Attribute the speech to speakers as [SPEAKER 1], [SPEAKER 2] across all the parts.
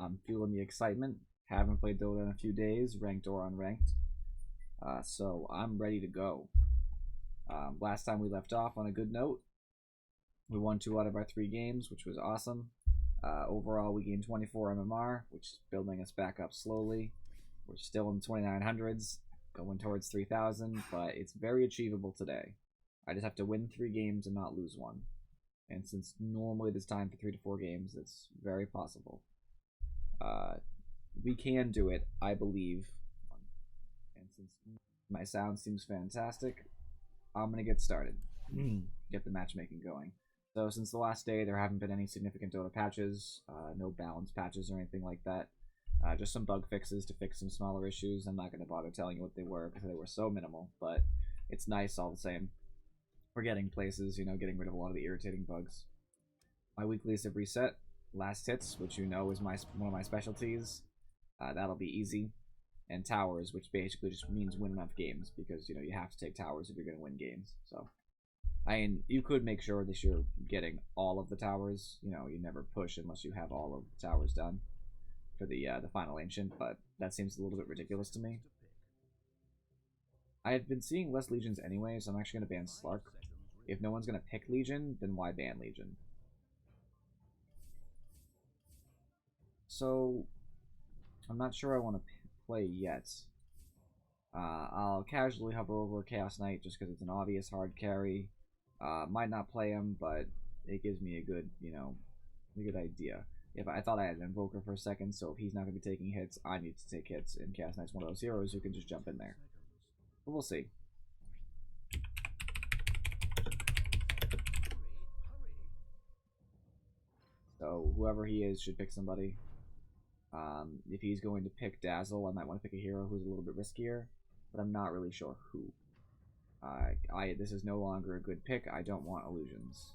[SPEAKER 1] I'm feeling the excitement. Haven't played Dota in a few days, ranked or unranked. So I'm ready to go. Last time we left off on a good note. We won 2 out of our 3 games, which was awesome. Overall, we gained 24 MMR, which is building us back up slowly. We're still in the 2900s, going towards 3000, but it's very achievable today. I just have to win 3 games and not lose 1. And since normally there's time for 3 to 4 games, it's very possible. We can do it, I believe. And since my sound seems fantastic, I'm going to get started. Get the matchmaking going. So since the last day, there haven't been any significant Dota patches, no balance patches or anything like that. Just some bug fixes to fix some smaller issues. I'm not going to bother telling you what they were because they were so minimal, but it's nice all the same. We're getting places, getting rid of a lot of the irritating bugs. My weeklies have reset. Last hits, which is one of my specialties. That'll be easy. And towers, which basically just means win enough games, because you have to take towers if you're going to win games. So, you could make sure that you're getting all of the towers. You never push unless you have all of the towers done for the final ancient, but that seems a little bit ridiculous to me. I have been seeing less legions anyway, so I'm actually going to ban Slark. If no one's going to pick Legion, then why ban Legion? So, I'm not sure I want to play yet. I'll casually hover over Chaos Knight just because it's an obvious hard carry. Might not play him, but it gives me a good, a good idea. If I thought I had an Invoker for a second, so if he's not going to be taking hits, I need to take hits, and Chaos Knight's one of those heroes who can just jump in there. But we'll see. So whoever he is should pick somebody. If he's going to pick Dazzle, I might want to pick a hero who's a little bit riskier, but I'm not really sure who. This is no longer a good pick. I don't want illusions.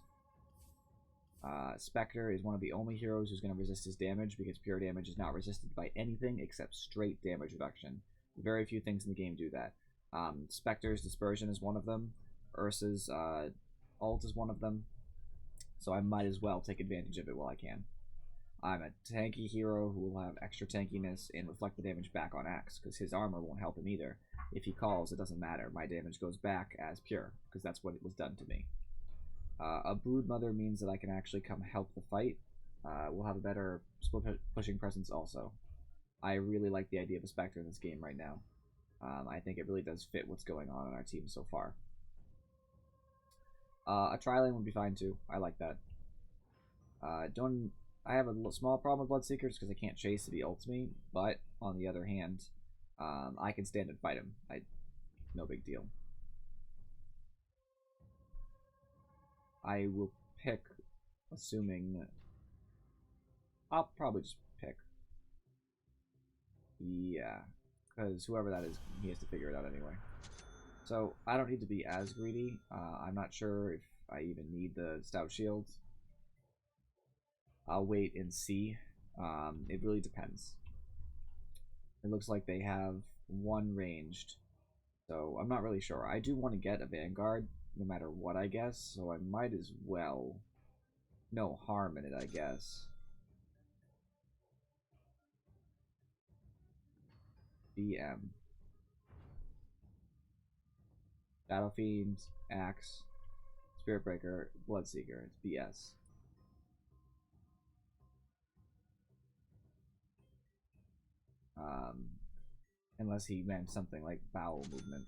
[SPEAKER 1] Spectre is one of the only heroes who's going to resist his damage, because pure damage is not resisted by anything except straight damage reduction. Very few things in the game do that. Spectre's Dispersion is one of them. Ursa's ult is one of them. So I might as well take advantage of it while I can. I'm a tanky hero who will have extra tankiness and reflect the damage back on Axe, because his armor won't help him either. If he calls, it doesn't matter. My damage goes back as pure, because that's what it was done to me. A Broodmother means that I can actually come help the fight. We'll have a better split pushing presence also. I really like the idea of a Spectre in this game right now. I think it really does fit what's going on in our team so far. A Tri-Lane would be fine too. I like that. I have a small problem with Bloodseekers because I can't chase if he ults me, but on the other hand, I can stand and fight him. No big deal. I will pick, assuming... I'll probably just pick. Yeah, because whoever that is, he has to figure it out anyway. So, I don't need to be as greedy. I'm not sure if I even need the Stout Shields. I'll wait and see. It really depends. It looks like they have 1 ranged, so I'm not really sure. I do want to get a Vanguard, no matter what, I guess, so I might as well. No harm in it, I guess. BM. Battle Fiend, Axe, Spirit Breaker, Bloodseeker. It's BS. Unless he meant something like bowel movement.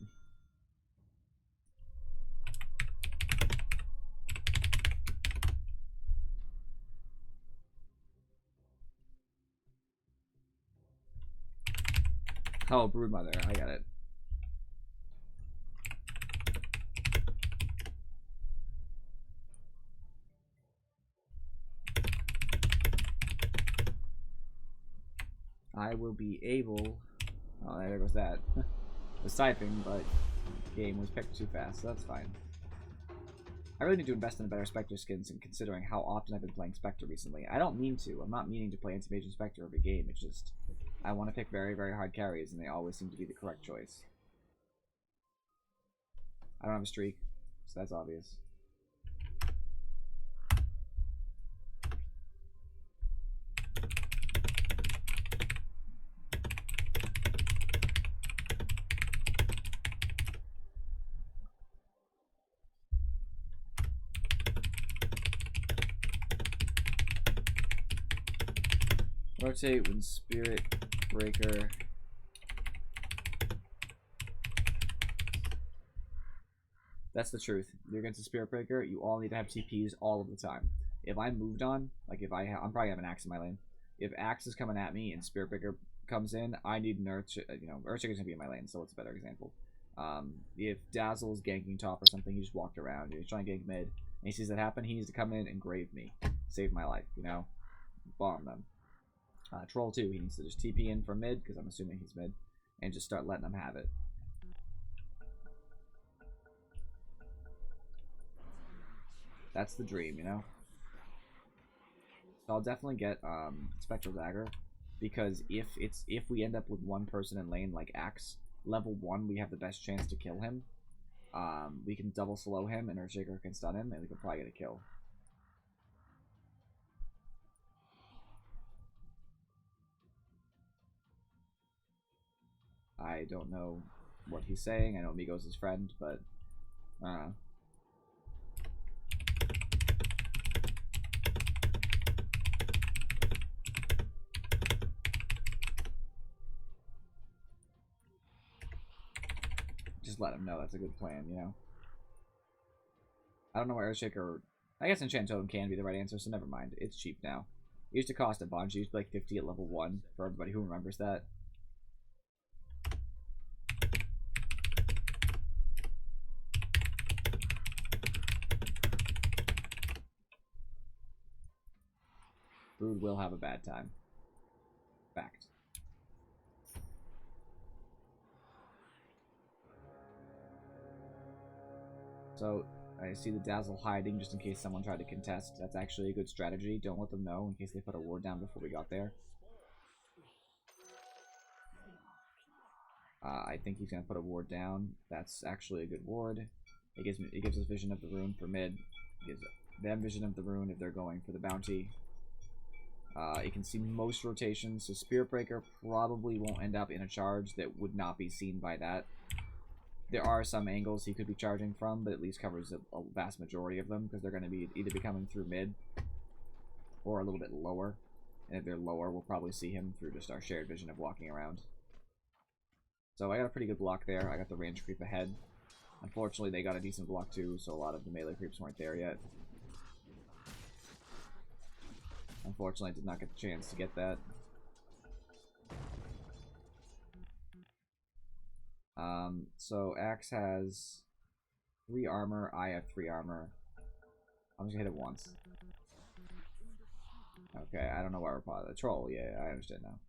[SPEAKER 1] Oh, Broodmother, I got it. I will be able... Oh, there goes that. I was typing, but the game was picked too fast, so that's fine. I really need to invest in better Spectre skins, and considering how often I've been playing Spectre recently. I don't mean to. I'm not meaning to play Anti-Mage and Spectre every game. It's just, I want to pick very, very hard carries, and they always seem to be the correct choice. I don't have a streak, so that's obvious. Rotate when Spirit Breaker. That's the truth. You're against a Spirit Breaker, you all need to have TPs all of the time. If I'm moved on, like if I'm probably have an Axe in my lane. If Axe is coming at me and Spirit Breaker comes in, I need an Earthshaker's gonna be in my lane, so it's a better example. If Dazzle's ganking top or something, he just walked around, he's trying to gank mid, and he sees that happen, he needs to come in and grave me. Save my life, you know? Bomb them. Troll too, he needs to just TP in from mid, because I'm assuming he's mid, and just start letting them have it. That's the dream, you know? So I'll definitely get Spectral Dagger, because if we end up with one person in lane like Axe, level 1 we have the best chance to kill him. We can double slow him and Earthshaker can stun him and we can probably get a kill. I don't know what he's saying. I know Migo's his friend, but just let him know that's a good plan, you know? I don't know why Earthshaker... I guess Enchant Totem can be the right answer, so never mind. It's cheap now. It used to cost a bunch. It used to be like 50 at level 1, for everybody who remembers that. Brood will have a bad time. Fact. So, I see the Dazzle hiding just in case someone tried to contest. That's actually a good strategy. Don't let them know in case they put a ward down before we got there. I think he's going to put a ward down. That's actually a good ward. It gives us vision of the rune for mid. It gives them vision of the rune if they're going for the bounty. It can see most rotations, so Spirit Breaker probably won't end up in a charge that would not be seen by that. There are some angles he could be charging from, but at least covers a vast majority of them, because they're going to be either coming through mid or a little bit lower. And if they're lower, we'll probably see him through just our shared vision of walking around. So I got a pretty good block there. I got the range creep ahead. Unfortunately, they got a decent block too, so a lot of the melee creeps weren't there yet. Unfortunately, I did not get the chance to get that. So Axe has 3 armor, I have 3 armor. I'm just gonna hit it once. Okay, I don't know why we're part of the troll. Yeah, I understand now.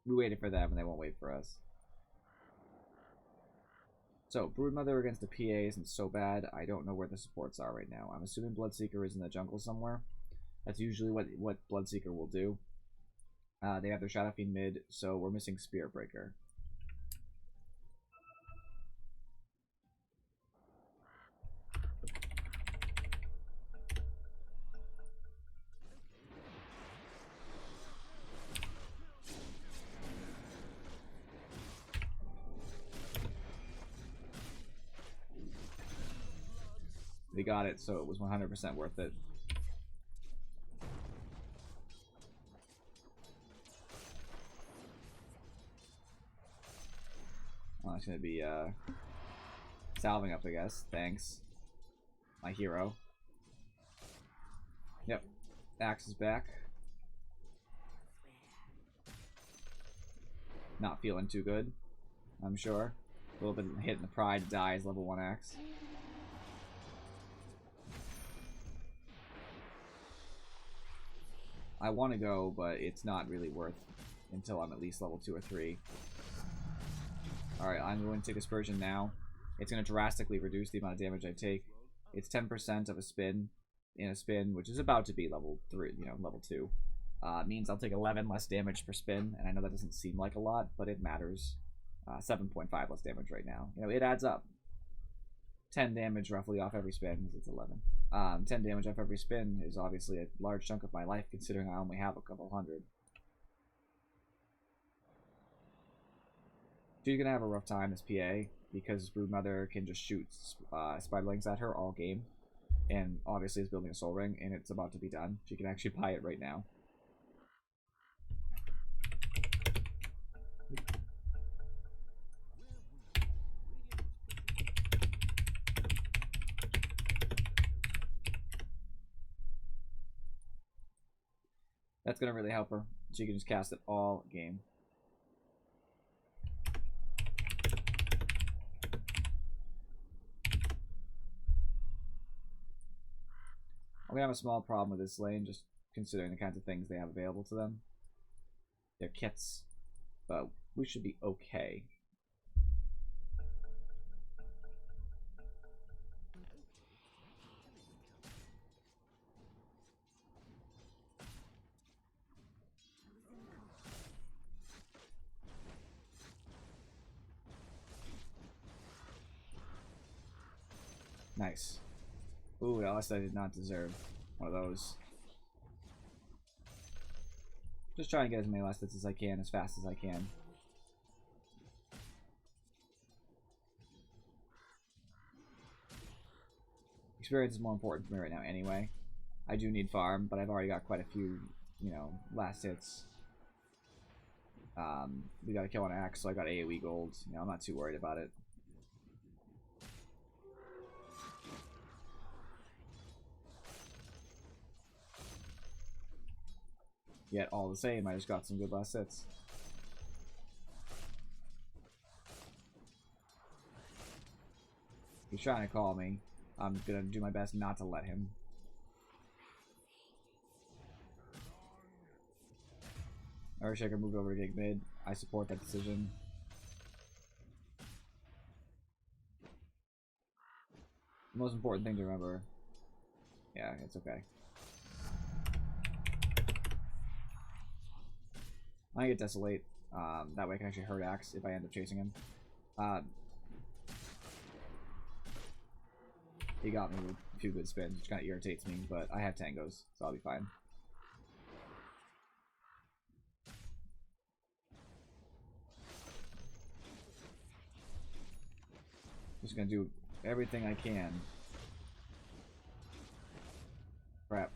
[SPEAKER 1] We waited for them and they won't wait for us. So, Broodmother against the PA isn't so bad. I don't know where the supports are right now. I'm assuming Bloodseeker is in the jungle somewhere. That's usually what Bloodseeker will do. They have their Shadow Fiend mid, so we're missing Spirit Breaker. We got it, so it was 100% worth it. Oh, it's gonna be salving up, I guess. Thanks, my hero. Yep, Axe is back. Not feeling too good, I'm sure. A little bit of hit in the pride, dies level 1 Axe. I want to go, but it's not really worth until I'm at least level 2 or 3. Alright, I'm going to take Aspersion now. It's going to drastically reduce the amount of damage I take. It's 10% of a spin in a spin, which is about to be level 3, you know, level 2. Means I'll take 11 less damage per spin, and I know that doesn't seem like a lot, but it matters. 7.5 less damage right now. You know, it adds up. 10 damage roughly off every spin, because it's 11. 10 damage off every spin is obviously a large chunk of my life, considering I only have a couple hundred. She's gonna have a rough time as PA, because Broodmother can just shoot Spiderlings at her all game, and obviously is building a Soul Ring, and it's about to be done. She can actually buy it right now. That's gonna really help her. She can just cast it all game. I'm gonna have a small problem with this lane, just considering the kinds of things they have available to them. Their kits. But we should be okay. Nice. Ooh, else I did not deserve one of those. Just trying to get as many last hits as I can, as fast as I can. Experience is more important for me right now anyway. I do need farm, but I've already got quite a few, you know, last hits. We got a kill on Axe, so I got AoE gold. You know, I'm not too worried about it. Yet, all the same, I just got some good last hits. He's trying to call me. I'm gonna do my best not to let him. Earthshaker moved over to take mid. I support that decision. The most important thing to remember. Yeah, it's okay. I get Desolate. That way I can actually hurt Axe if I end up chasing him. He got me with a few good spins, which kind of irritates me, but I have tangos, so I'll be fine. Just gonna do everything I can. Crap.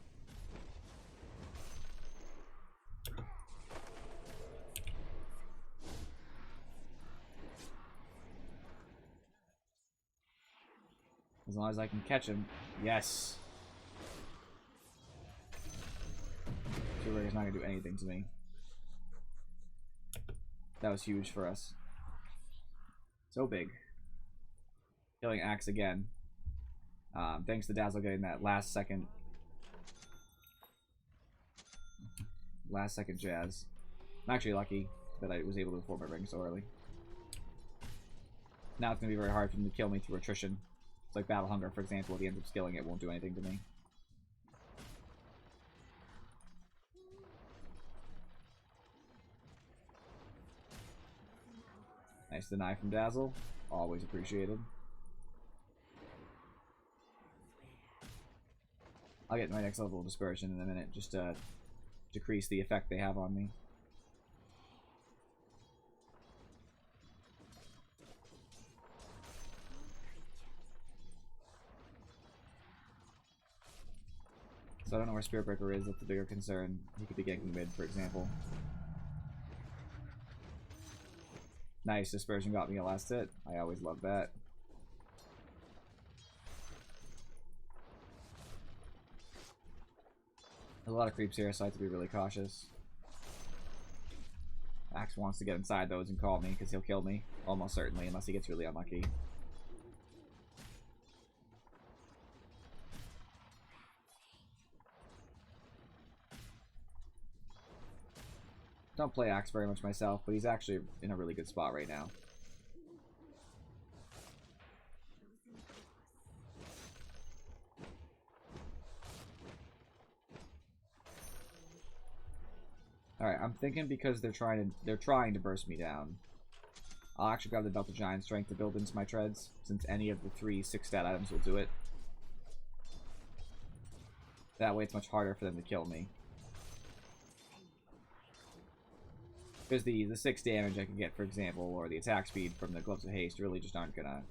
[SPEAKER 1] As long as I can catch him. Yes. He's not gonna do anything to me. That was huge for us. So big. Killing Axe again. Thanks to Dazzle getting that last second jazz. I'm actually lucky that I was able to afford my ring so early. Now it's gonna be very hard for him to kill me through attrition. It's like Battle Hunger, for example. If he ends up skilling it, won't do anything to me. Nice deny from Dazzle. Always appreciated. I'll get my next level of Dispersion in a minute, just to decrease the effect they have on me. So I don't know where Spirit Breaker is, that's the bigger concern. He could be ganking mid, for example. Nice, Dispersion got me a last hit. I always love that. There's a lot of creeps here, so I have to be really cautious. Axe wants to get inside those and call me, because he'll kill me. Almost certainly, unless he gets really unlucky. Don't play Axe very much myself, but he's actually in a really good spot right now. Alright, I'm thinking because they're trying to burst me down. I'll actually grab the Belt of Giant Strength to build into my treads, since any of the 3 6-stat items will do it. That way it's much harder for them to kill me. Because the 6 damage I can get, for example, or the attack speed from the Gloves of Haste really just aren't gonna...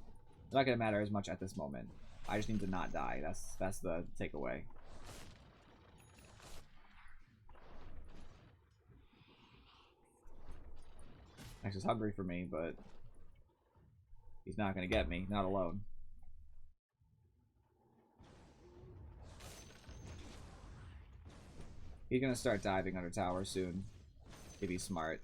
[SPEAKER 1] They're not gonna matter as much at this moment. I just need to not die. That's the takeaway. Max is hungry for me, but he's not going to get me. Not alone. He's going to start diving under tower soon. If he's smart.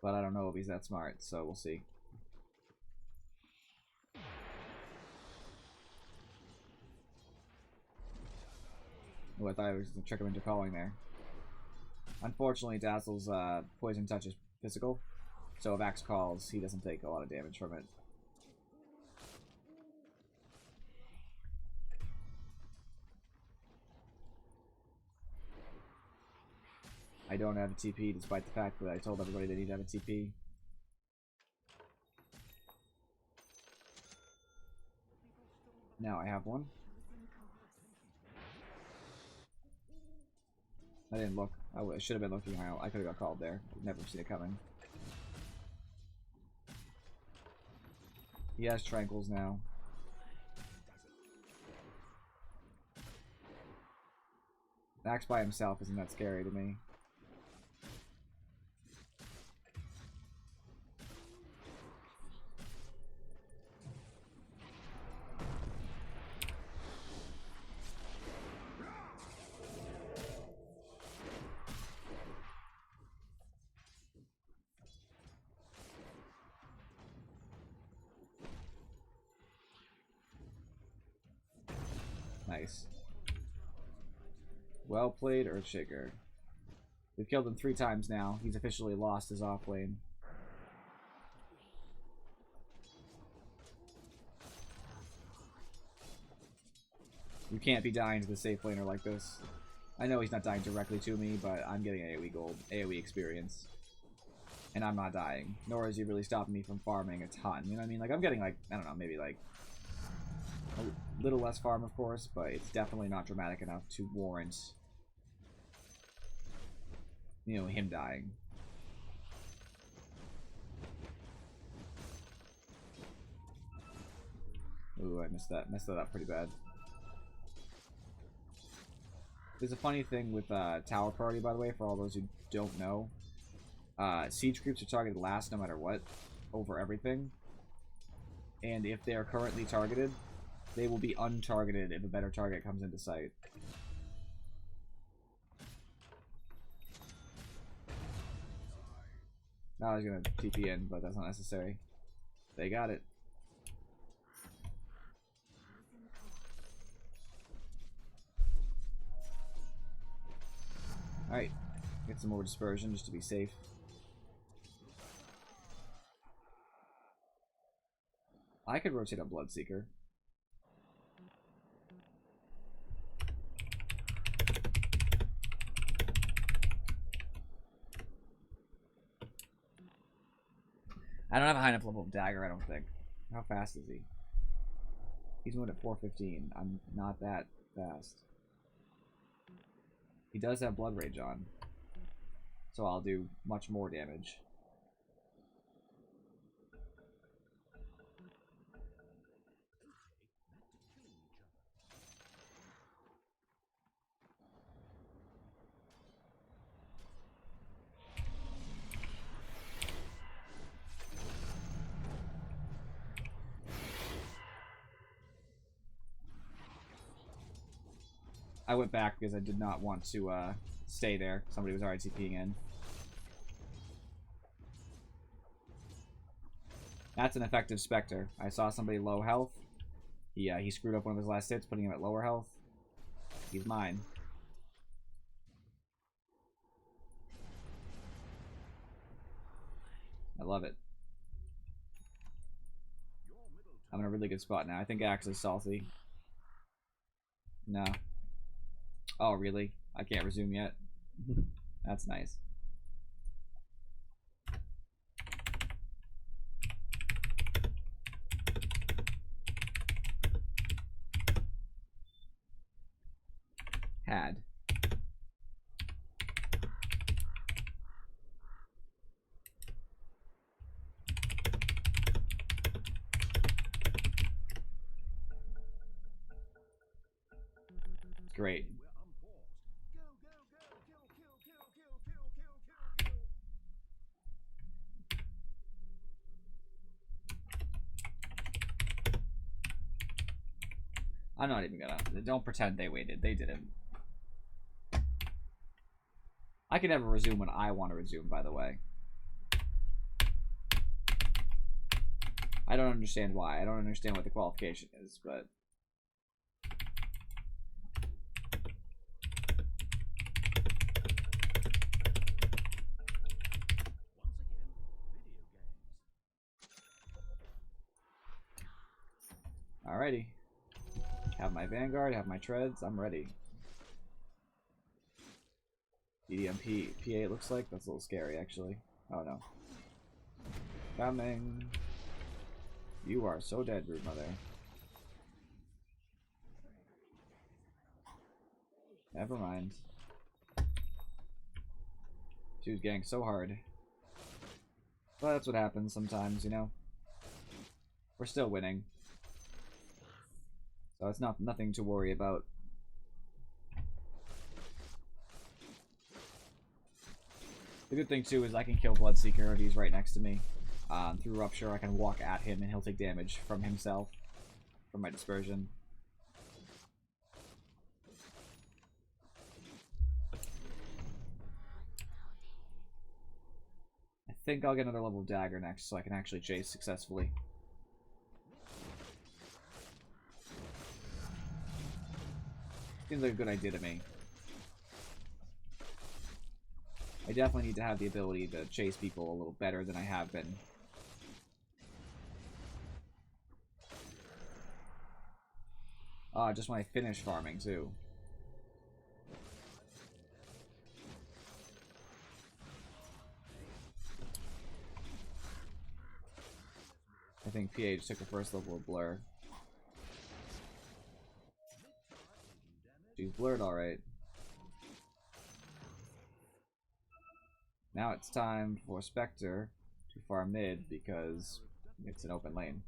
[SPEAKER 1] But I don't know if he's that smart, so we'll see. Oh, I thought I was going to trick him into calling there. Unfortunately, Dazzle's poison touch is physical, so if Axe calls, he doesn't take a lot of damage from it. I don't have a TP, despite the fact that I told everybody they need to have a TP. Now I have one. I didn't look. I should have been looking. I could have got called there. Never seen it coming. He has tranquils now. Axe by himself isn't that scary to me. Nice. Well played, Earthshaker. We've killed him 3 times now. He's officially lost his off lane. You can't be dying to the safe laner like this. I know he's not dying directly to me, but I'm getting AoE gold, AoE experience. And I'm not dying. Nor is he really stopping me from farming a ton. You know what I mean? Like, I'm getting, like, I don't know, maybe, like, a little less farm, of course, but it's definitely not dramatic enough to warrant, you know, him dying. Ooh, I messed that up pretty bad. There's a funny thing with Tower Party, by the way, for all those who don't know. Siege creeps are targeted last no matter what, over everything. And if they are currently targeted, they will be untargeted if a better target comes into sight. Now I was gonna TP in, but that's not necessary. They got it. Alright, get some more dispersion just to be safe. I could rotate a Bloodseeker. I don't have a high enough level of dagger, I don't think. How fast is he? He's moving at 415. I'm not that fast. He does have Blood Rage on, so I'll do much more damage. I went back because I did not want to stay there. Somebody was already TPing in. That's an effective Spectre. I saw somebody low health. He screwed up one of his last hits, putting him at lower health. He's mine. I love it. I'm in a really good spot now. I think Axe is salty. No. Oh, really? I can't resume yet? That's nice. Had. Great. I'm not even gonna. Don't pretend they waited. They didn't. I can never resume when I want to resume, by the way. I don't understand why. I don't understand what the qualification is, but... Alrighty. Have my Vanguard, have my Treads, I'm ready. EDMP PA it looks like. That's a little scary, actually. Oh no. Coming. You are so dead, Brood Mother. Never mind. She was getting so hard. But that's what happens sometimes, you know? We're still winning. So it's nothing to worry about. The good thing too is I can kill Bloodseeker if he's right next to me. Through Rupture I can walk at him and he'll take damage from himself. From my Dispersion. I think I'll get another level of Dagger next so I can actually chase successfully. Seems like a good idea to me. I definitely need to have the ability to chase people a little better than I have been. Just when I finish farming, too. I think PA just took the first level of Blur. She's blurred alright. Now it's time for Spectre to farm mid because it's an open lane.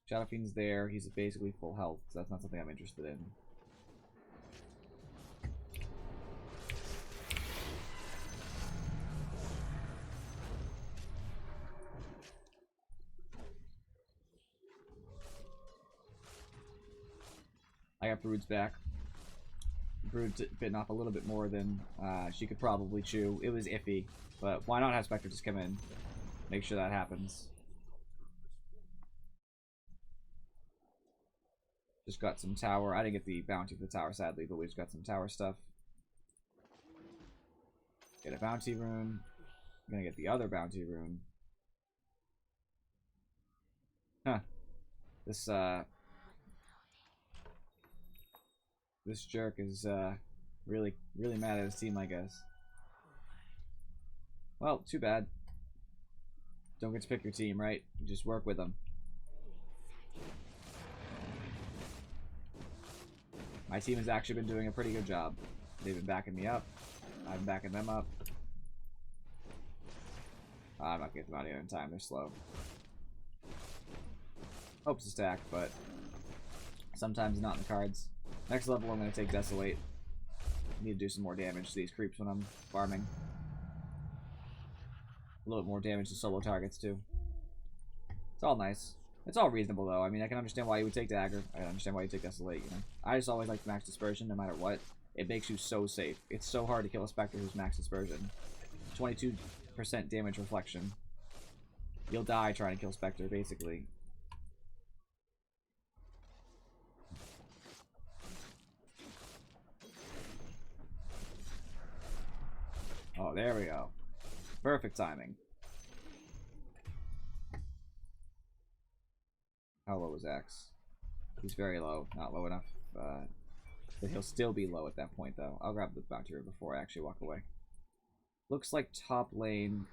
[SPEAKER 1] Shadow Fiend's there, he's basically full health, so that's not something I'm interested in. I got Brood's back. Brood's bitten off a little bit more than she could probably chew. It was iffy, but why not have Spectre just come in? Make sure that happens. Just got some tower. I didn't get the bounty for the tower, sadly, but we just got some tower stuff. Get a bounty rune. I'm gonna get the other bounty rune. Huh. This jerk is really mad at his team, I guess. Well, too bad. Don't get to pick your team, right? You just work with them. My team has actually been doing a pretty good job. They've been backing me up. I've been backing them up. I'm not getting them out here in time. They're slow. Hopes to stack, but sometimes not in the cards. Next level, I'm going to take Desolate. I need to do some more damage to these creeps when I'm farming. A little bit more damage to solo targets, too. It's all nice. It's all reasonable, though. I mean, I can understand why you would take Dagger. I understand why you take Desolate, you know. I just always like Max Dispersion, no matter what. It makes you so safe. It's so hard to kill a Spectre who's Max Dispersion. 22% damage reflection. You'll die trying to kill Spectre, basically. Oh, there we go. Perfect timing. How low is Axe? He's very low. Not low enough. But he'll still be low at that point, though. I'll grab the bounty rune before I actually walk away. Looks like top lane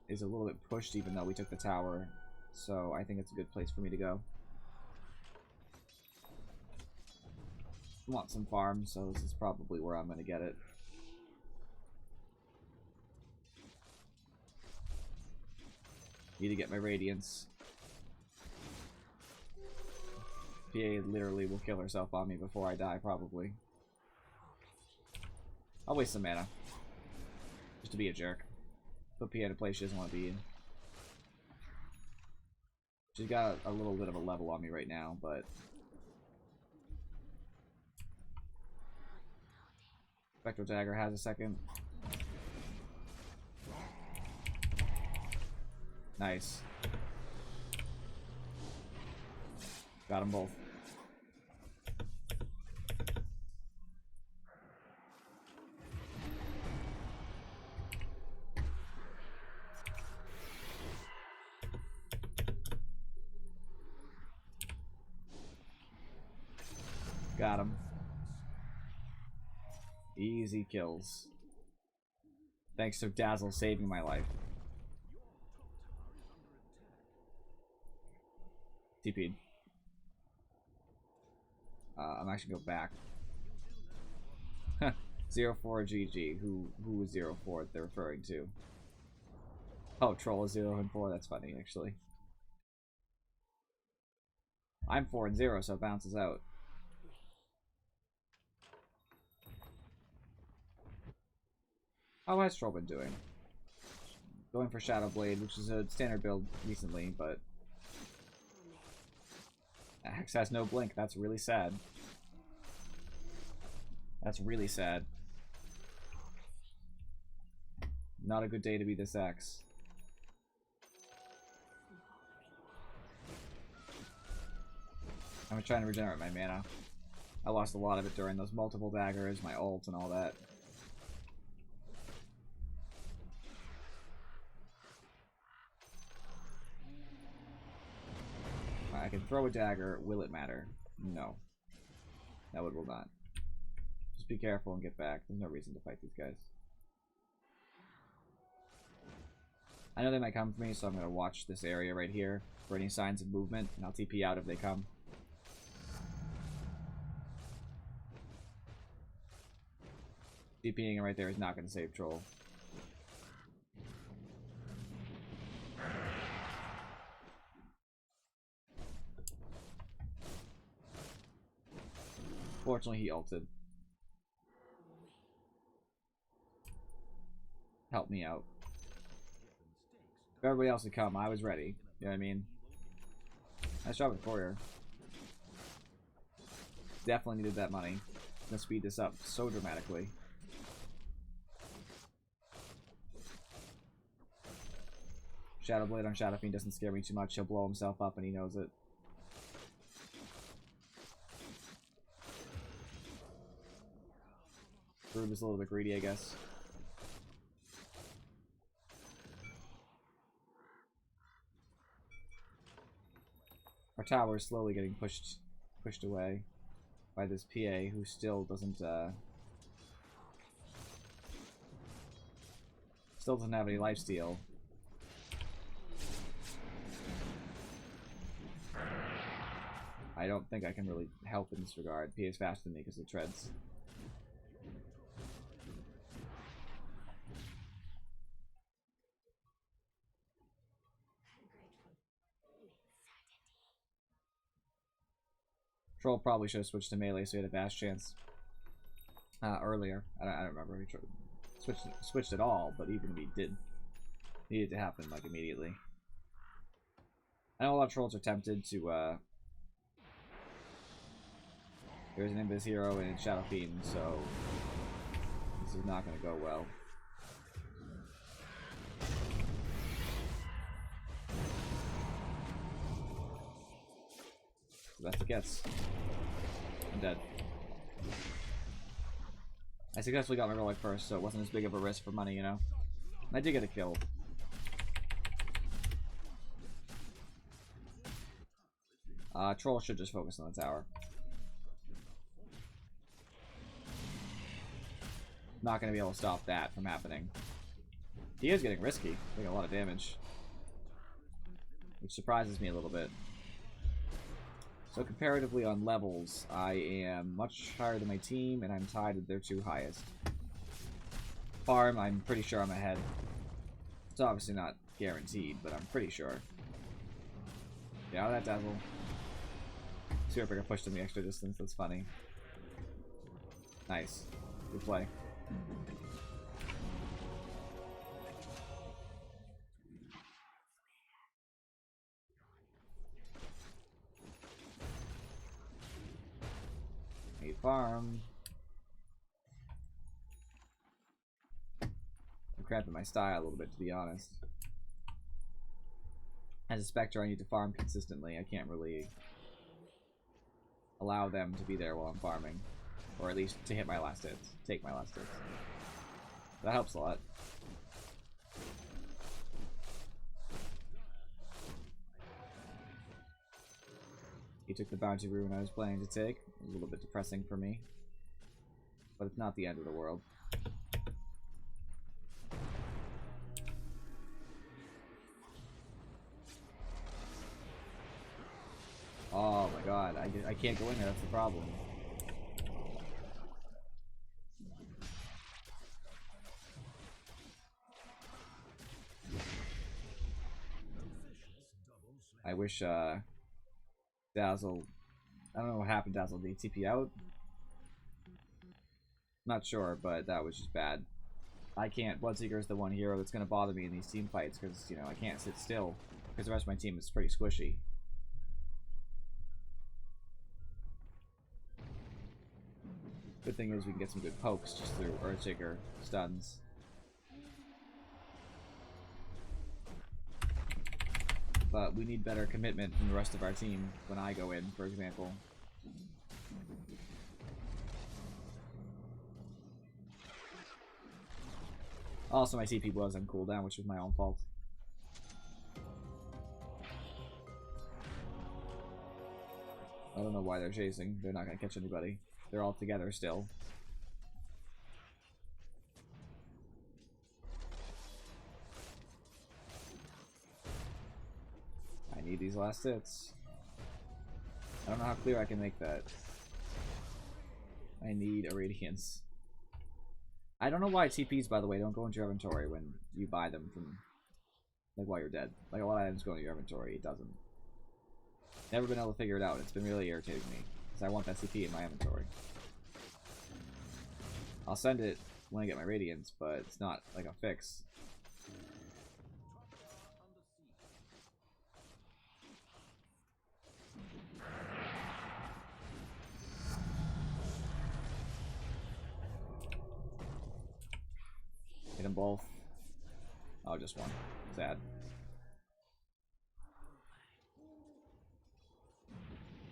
[SPEAKER 1] is a little bit pushed, even though we took the tower. So I think it's a good place for me to go. I want some farm, so this is probably where I'm going to get it. Need to get my Radiance. PA literally will kill herself on me before I die, probably. I'll waste some mana. Just to be a jerk. Put PA in a place she doesn't want to be in. She's got a little bit of a level on me right now, but Spectral Dagger has a second. Nice. Got them both. Got him. Easy kills. Thanks to Dazzle saving my life. TP'd. I'm actually go back. 04 GG. Who was 04 they're referring to? Oh, Troll is 0 and 4. That's funny, actually. I'm 4 and 0, so it bounces out. How has Troll been doing? Going for Shadow Blade, which is a standard build recently, but Axe has no blink. That's really sad. That's really sad. Not a good day to be this Axe. I'm trying to regenerate my mana. I lost a lot of it during those multiple daggers, my ult, and all that. I can throw a dagger. Will it matter? No. No, it will not. Just be careful and get back. There's no reason to fight these guys. I know they might come for me, so I'm going to watch this area right here for any signs of movement, and I'll TP out if they come. TPing right there is not going to save Troll. Fortunately, he ulted. Help me out. If everybody else had come, I was ready. You know what I mean? Nice job with Courier. Definitely needed that money. Gonna speed this up so dramatically. Shadow Blade on Shadow Fiend doesn't scare me too much. He'll blow himself up and he knows it. Rube is a little bit greedy, I guess. Our tower is slowly getting pushed away by this PA who still doesn't have any lifesteal. I don't think I can really help in this regard. PA is faster than me because of treads. Troll probably should have switched to melee so he had a bash chance earlier. I don't remember if he switched at all, but even if he did, it needed to happen like immediately. I know a lot of trolls are tempted to. There's an Invis hero and Shadow Fiend, so this is not going to go well. That's the gets. I'm dead. I successfully got my relic first, so it wasn't as big of a risk for money, you know? And I did get a kill. Troll should just focus on the tower. Not going to be able to stop that from happening. He is getting risky, doing a lot of damage, which surprises me a little bit. So comparatively on levels, I am much higher than my team, and I'm tied with their two highest. Farm, I'm pretty sure I'm ahead. It's obviously not guaranteed, but I'm pretty sure. Yeah, that Dazzle. See if I can push them the extra distance, that's funny. Nice. Good play. A farm. cramping my style a little bit, to be honest. As a Spectre, I need to farm consistently. I can't really allow them to be there while I'm farming. Or at least to hit my last hits. Take my last hits. That helps a lot. He took the bounty rune I was planning to take. A little bit depressing for me. But it's not the end of the world. Oh my god, I can't go in there, that's the problem. I wish, Dazzle... I don't know what happened, Dazzle. Did he TP out? Not sure, but that was just bad. I can't... Bloodseeker is the one hero that's going to bother me in these team fights, because, you know, I can't sit still. Because the rest of my team is pretty squishy. Good thing is we can get some good pokes just through Earthshaker stuns. But we need better commitment from the rest of our team when I go in, for example. Also, my TP was on cooldown, which was my own fault. I don't know why they're chasing. They're not going to catch anybody. They're all together still. I need these last hits. I don't know how clear I can make that. I need a Radiance. I don't know why TPs, by the way, don't go into your inventory when you buy them from, like, while you're dead. Like, a lot of items go into your inventory, it doesn't. Never been able to figure it out. It's been really irritating me. Because I want that CP in my inventory. I'll send it when I get my Radiance, but it's not like a fix. Hit them both. Oh, just one. Sad.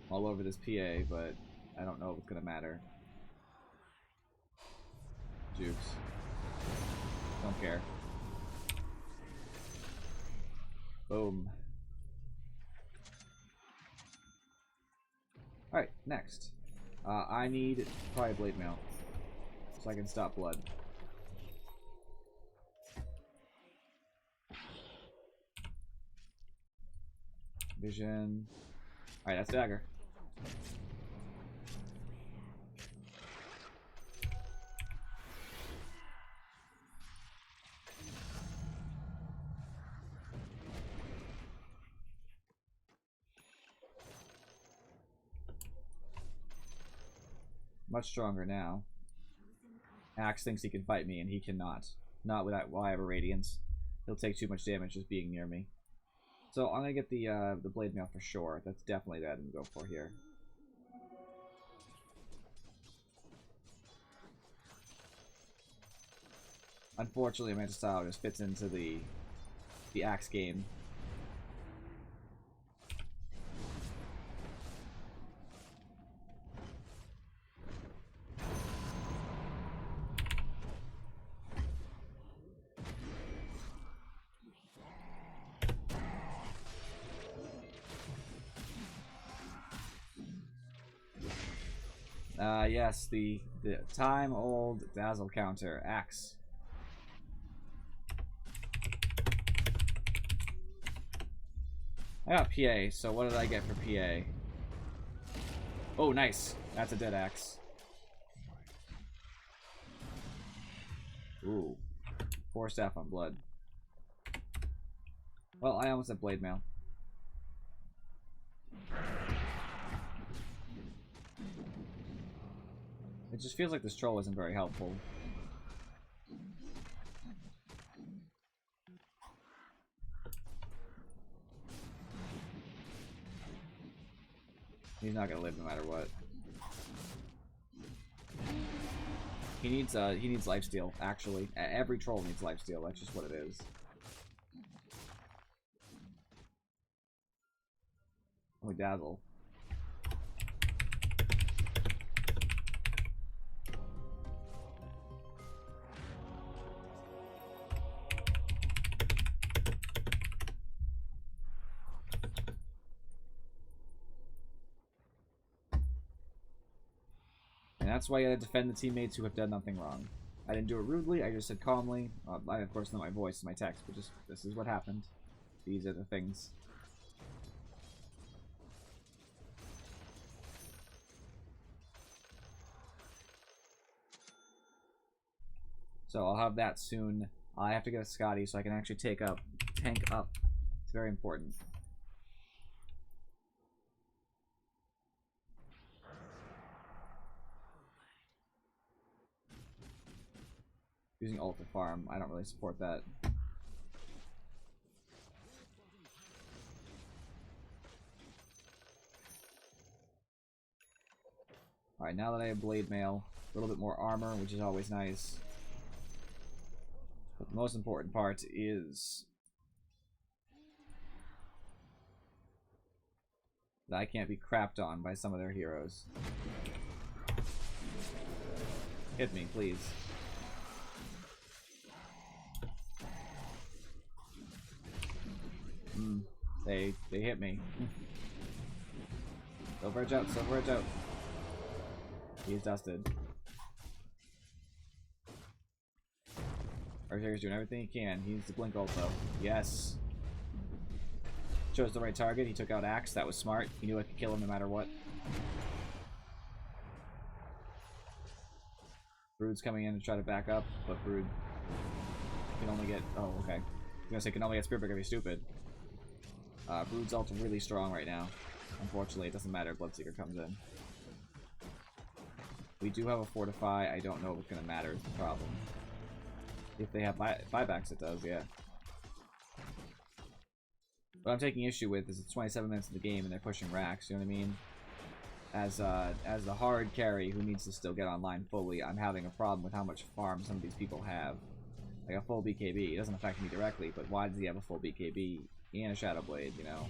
[SPEAKER 1] All over this PA, but I don't know if it's gonna matter. Jukes. Don't care. Boom. Alright, next. I need probably Blade Mail. So I can stop blood. Vision. Alright, that's dagger. Much stronger now. Axe thinks he can fight me, and he cannot. Not without while I have a Radiance. He'll take too much damage just being near me. So I'm gonna get the Blade Mail for sure. That's definitely that I'm gonna go for here. Unfortunately, Manta Style just fits into the Axe game. Yes, the time-old Dazzle counter, Axe. I got PA, so what did I get for PA? Oh, nice. That's a dead Axe. Ooh. 4 staff on blood. Well, I almost have Blade Mail. It just feels like this troll isn't very helpful. He's not gonna live no matter what. He needs lifesteal, actually. Every troll needs lifesteal, that's just what it is. Oh, dazzle. And that's why you gotta defend the teammates who have done nothing wrong. I didn't do it rudely, I just said calmly. I, of course, know my voice, my text, but just, this is what happened. These are the things. So I'll have that soon. I have to get a Scotty so I can actually tank up. It's very important. Using ult to farm, I don't really support that. Alright, now that I have Blade Mail, a little bit more armor, which is always nice. But the most important part is that I can't be crapped on by some of their heroes. Hit me, please. They hit me. Silver Edge out, Silver Edge out. He's dusted. Archer's doing everything he can. He needs to blink ult though. Yes. Chose the right target. He took out Axe. That was smart. He knew I could kill him no matter what. Brood's coming in to try to back up, but Brood can only get... Oh, okay. I was gonna say can only get Spirit Breaker if he's stupid. Brood's ult really strong right now. Unfortunately, it doesn't matter. Bloodseeker comes in. We do have a Fortify. I don't know if it's going to matter is the problem. If they have buybacks, it does, yeah. What I'm taking issue with is it's 27 minutes in the game and they're pushing racks, you know what I mean? As the hard carry who needs to still get online fully, I'm having a problem with how much farm some of these people have. Like a full BKB. It doesn't affect me directly, but why does he have a full BKB and a Shadow Blade, you know?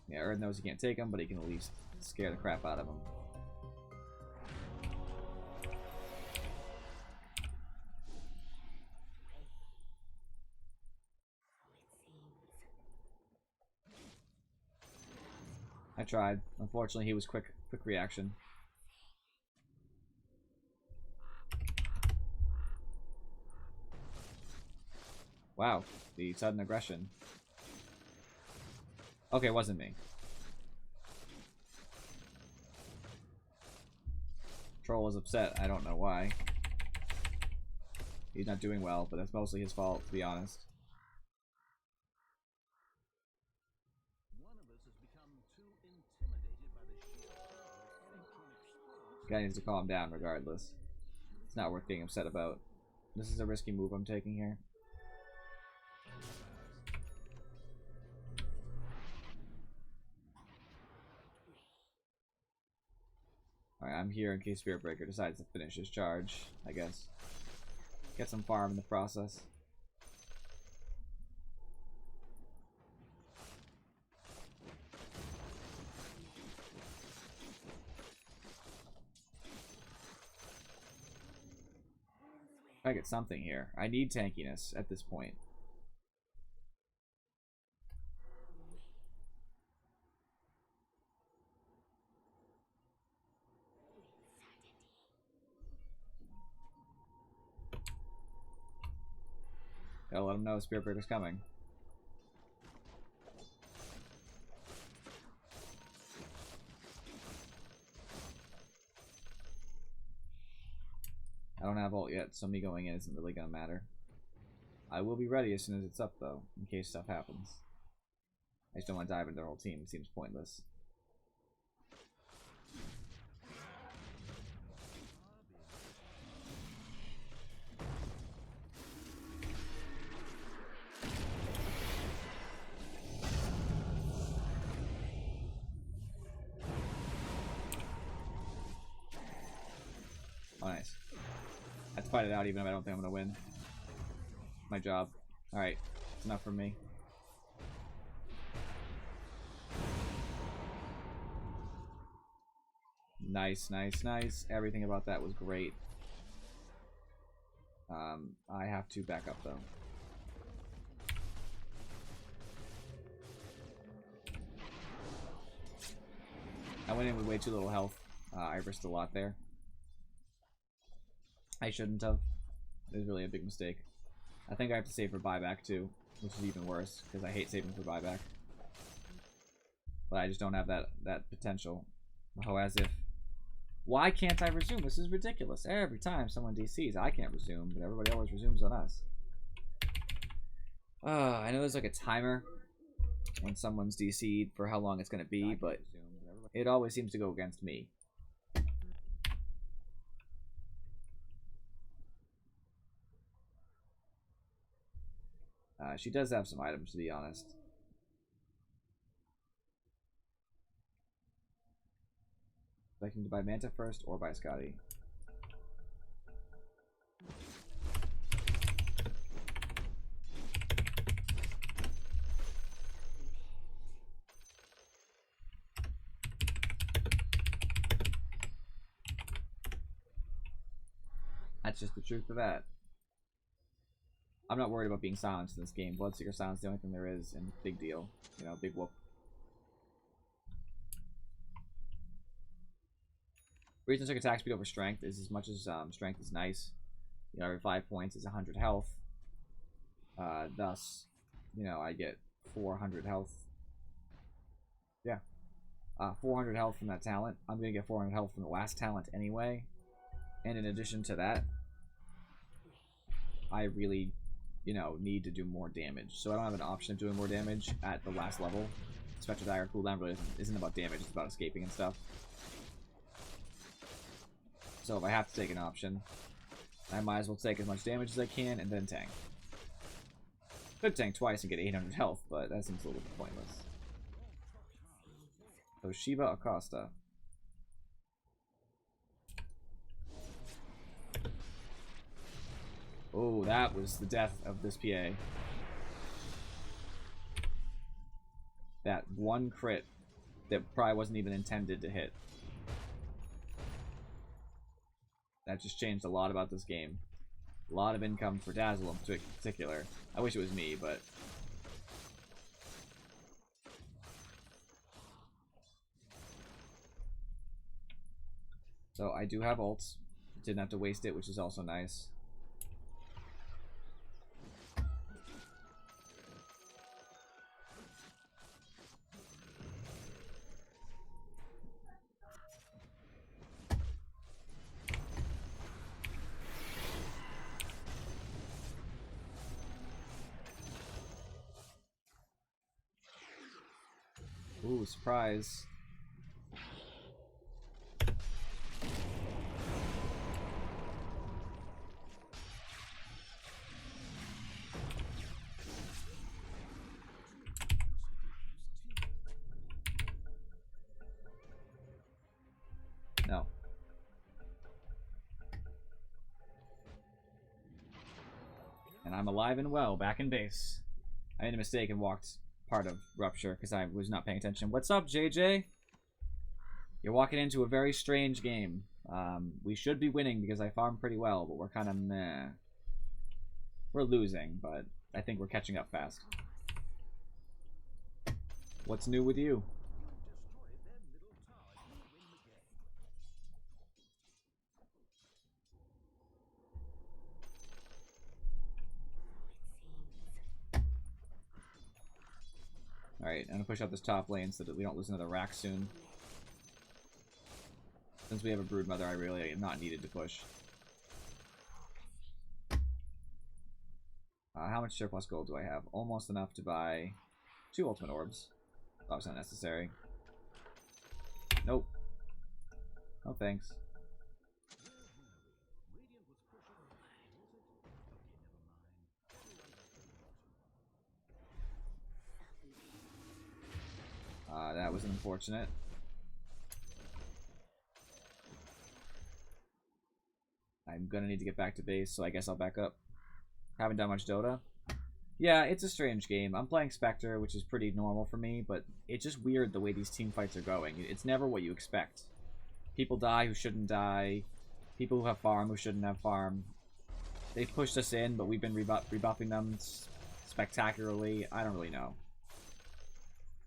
[SPEAKER 1] Yeah, Earth knows he can't take him, but he can at least scare the crap out of him. I tried. Unfortunately, he was quick reaction. Wow, the sudden aggression. Okay, it wasn't me. Troll was upset. I don't know why. He's not doing well, but that's mostly his fault, to be honest. Guy needs to calm down regardless. It's not worth getting upset about. This is a risky move I'm taking here. Alright, I'm here in case Spirit Breaker decides to finish his charge, I guess. Get some farm in the process. I get something here. I need tankiness at this point. Gotta let him know Spirit Breaker's coming. I don't have ult yet, so me going in isn't really gonna matter. I will be ready as soon as it's up, though, in case stuff happens. I just don't want to dive into their whole team. It seems pointless. Let's fight it out even if I don't think I'm gonna win. My job. Alright, it's enough for me. Nice, nice, nice. Everything about that was great. I have to back up though. I went in with way too little health. I risked a lot there. I shouldn't have. It was really a big mistake. I think I have to save for buyback too, which is even worse because I hate saving for buyback. But I just don't have that potential. Oh, as if. Why can't I resume? This is ridiculous. Every time someone DCs, I can't resume, but everybody always resumes on us. I know there's like a timer when someone's DC'd for how long it's going to be, but it always seems to go against me. She does have some items, to be honest. Expecting to buy Manta first or buy Scotty. That's just the truth of that. I'm not worried about being silenced in this game. Bloodseeker silence is the only thing there is, and big deal. You know, big whoop. Reason took attack speed over strength is as much as strength is nice. You know, every 5 points is 100 health. Thus, you know, I get 400 health. Yeah. 400 health from that talent. I'm going to get 400 health from the last talent anyway. And in addition to that, I really, you know, need to do more damage. So I don't have an option of doing more damage at the last level. Spectre Dagger cooldown really isn't about damage, it's about escaping and stuff. So if I have to take an option, I might as well take as much damage as I can and then tank. Could tank twice and get 800 health, but that seems a little bit pointless. So Shiva Acosta. Oh, that was the death of this PA. That one crit that probably wasn't even intended to hit. That just changed a lot about this game. A lot of income for Dazzle in particular. I wish it was me, but... So I do have ults. Didn't have to waste it, which is also nice. Ooh, surprise. No. And I'm alive and well, back in base. I made a mistake and walked part of Rupture because I was not paying attention. What's up, JJ? You're walking into a very strange game. We should be winning because I farmed pretty well, but we're kind of meh. We're losing, but I think we're catching up fast. What's new with you? Alright, I'm gonna push out this top lane so that we don't lose another rack soon. Since we have a Broodmother, I really am not needed to push. How much surplus gold do I have? Almost enough to buy 2 ultimate orbs. That was not necessary. Nope. No thanks. That was unfortunate. I I'm gonna need to get back to base, so I guess I'll back up. Haven't done much Dota. Yeah, it's a strange game. I'm playing Spectre, which is pretty normal for me, but it's just weird the way these team fights are going. It's never what you expect. People die who shouldn't die. People who have farm who shouldn't have farm. They've pushed us in, but we've been rebuffing them spectacularly. I don't really know.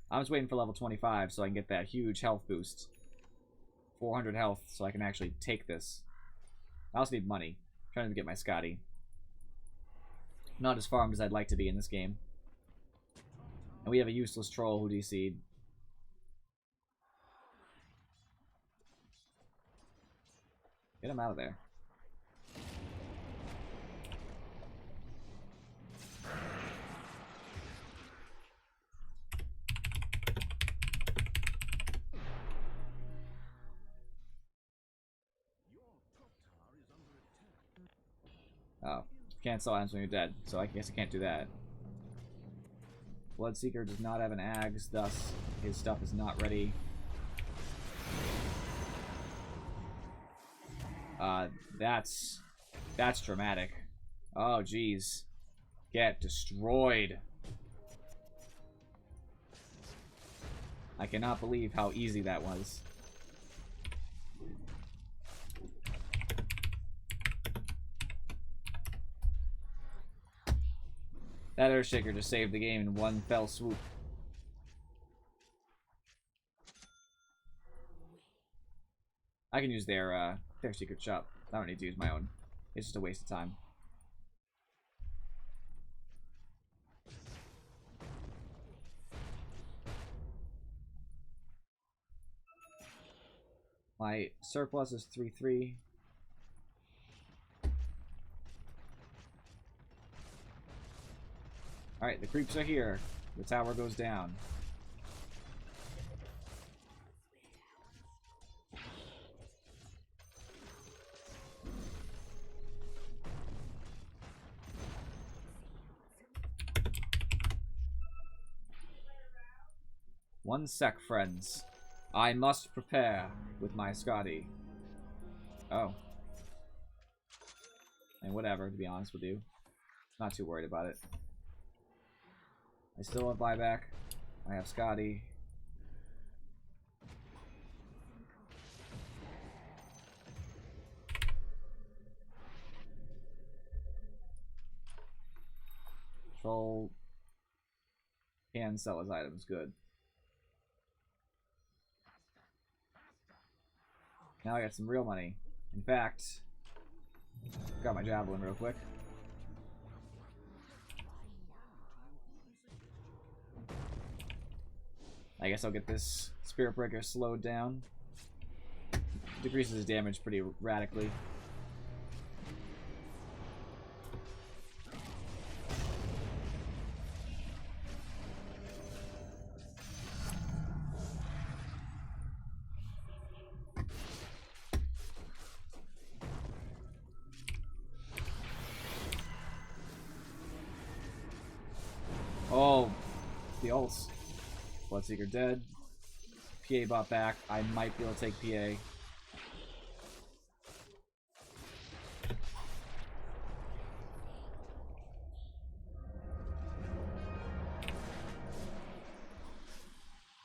[SPEAKER 1] I'm just waiting for level 25 so I can get that huge health boost. 400 health so I can actually take this. I also need money. I'm trying to get my Scotty. Not as farmed as I'd like to be in this game. And we have a useless troll who DC'd. Get him out of there. Oh. Cancel items when you're dead, so I guess I can't do that. Bloodseeker does not have an Ags, thus his stuff is not ready. That's dramatic. Oh, jeez. Get destroyed. I cannot believe how easy that was. That Earthshaker just saved the game in one fell swoop. I can use their secret shop. I don't need to use my own. It's just a waste of time. My surplus is 3-3. Alright, the creeps are here. The tower goes down. One sec, friends. I must prepare with my Scotty. Oh. And whatever, to be honest with you. Not too worried about it. I still have buyback. I have Scotty. Troll can sell his items. Good. Now I got some real money. In fact, got my javelin real quick. I guess I'll get this Spirit Breaker slowed down. Decreases his damage pretty radically. Oh, the ults. Bloodseeker dead. PA bought back. I might be able to take PA.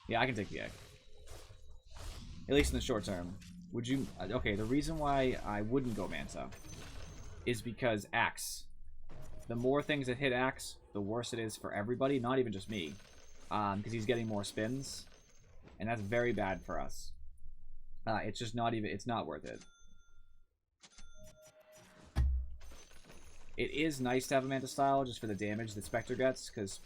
[SPEAKER 1] Yeah, I can take PA. At least in the short term. Would you... Okay, the reason why I wouldn't go Manta is because Axe. The more things that hit Axe, the worse it is for everybody, not even just me. Because he's getting more spins, and that's very bad for us. It's just not even, it's not worth it. It is nice to have a Manta style just for the damage that Spectre gets, because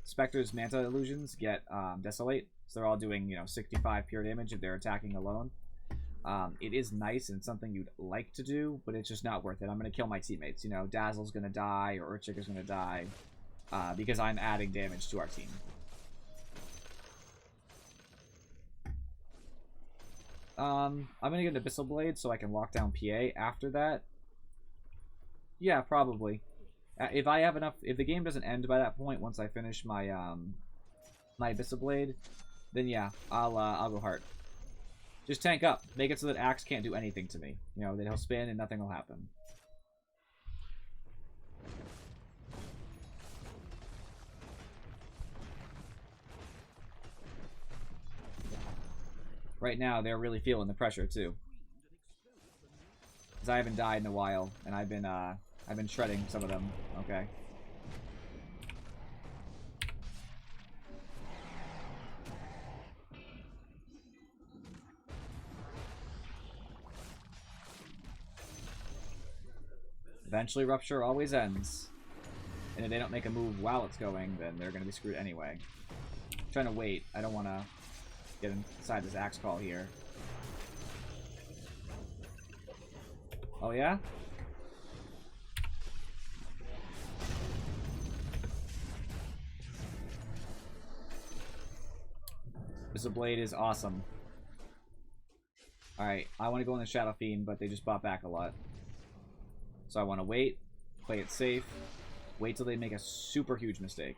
[SPEAKER 1] Spectre's Manta illusions get Desolate, so they're all doing, you know, 65 pure damage if they're attacking alone. It is nice and it's something you'd like to do, but it's just not worth it. I'm going to kill my teammates. You know, Dazzle's going to die, or Earthshaker's going to die, because I'm adding damage to our team. I'm gonna get an Abyssal Blade so I can lock down PA after that. Yeah, probably. If I have enough, if the game doesn't end by that point, once I finish my my Abyssal Blade, then yeah, I'll go Heart. Just tank up. Make it so that Axe can't do anything to me. You know, that he'll spin and nothing will happen. Right now, they're really feeling the pressure, too. Because I haven't died in a while, and I've been shredding some of them. Okay. Eventually, Rupture always ends. And if they don't make a move while it's going, then they're going to be screwed anyway. I'm trying to wait. I don't want to get inside this Axe Call here. Oh, yeah? This blade is awesome. Alright, I want to go in the Shadow Fiend, but they just bought back a lot. So I want to wait, play it safe, wait till they make a super huge mistake.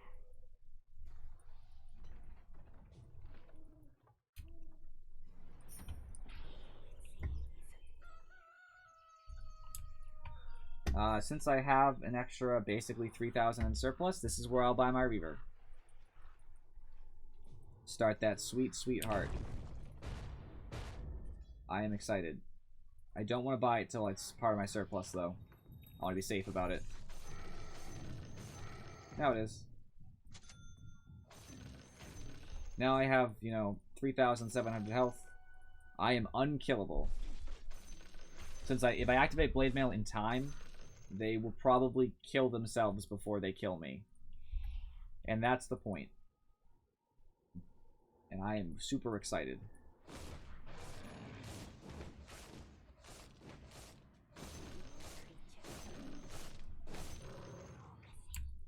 [SPEAKER 1] Since I have an extra basically 3,000 in surplus, this is where I'll buy my Reaver. Start that sweet, sweet heart. I am excited. I don't want to buy it till it's part of my surplus, though. I want to be safe about it. Now it is. Now I have, you know, 3,700 health. I am unkillable. Since if I activate Blade Mail in time, they will probably kill themselves before they kill me. And that's the point. And I am super excited.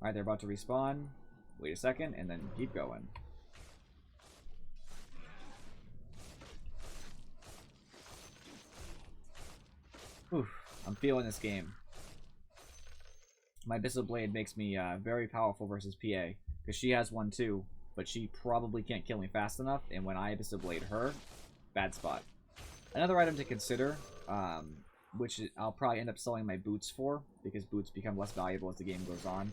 [SPEAKER 1] Alright, they're about to respawn. Wait a second, and then keep going. Oof, I'm feeling this game. My Abyssal Blade makes me very powerful versus PA. Because she has one too, but she probably can't kill me fast enough. And when I Abyssal Blade her, bad spot. Another item to consider, which I'll probably end up selling my boots for, because boots become less valuable as the game goes on,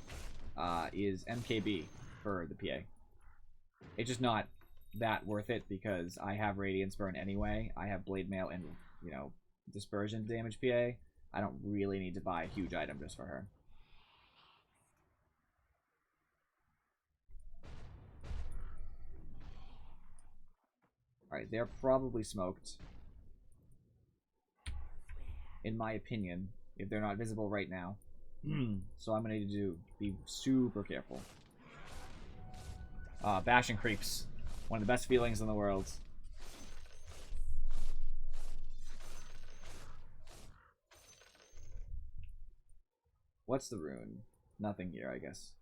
[SPEAKER 1] is MKB for the PA. It's just not that worth it because I have Radiance Burn anyway. I have Blade Mail and, you know, Dispersion to damage PA. I don't really need to buy a huge item just for her. Alright, they're probably smoked. In my opinion, if they're not visible right now. So I'm going to need to be super careful. Bashing creeps. One of the best feelings in the world. What's the rune? Nothing here, I guess.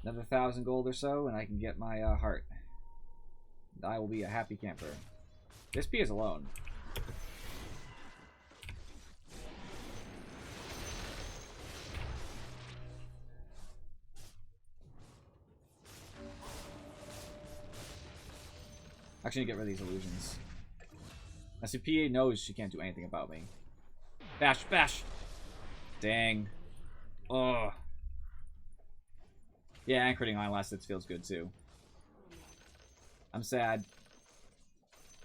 [SPEAKER 1] Another 1,000 gold or so, and I can get my heart. I will be a happy camper. This P is alone. Actually, get rid of these illusions. Now, see, PA knows she can't do anything about me. Bash, bash! Dang. Ugh. Yeah, anchoring on last hits feels good too. I'm sad.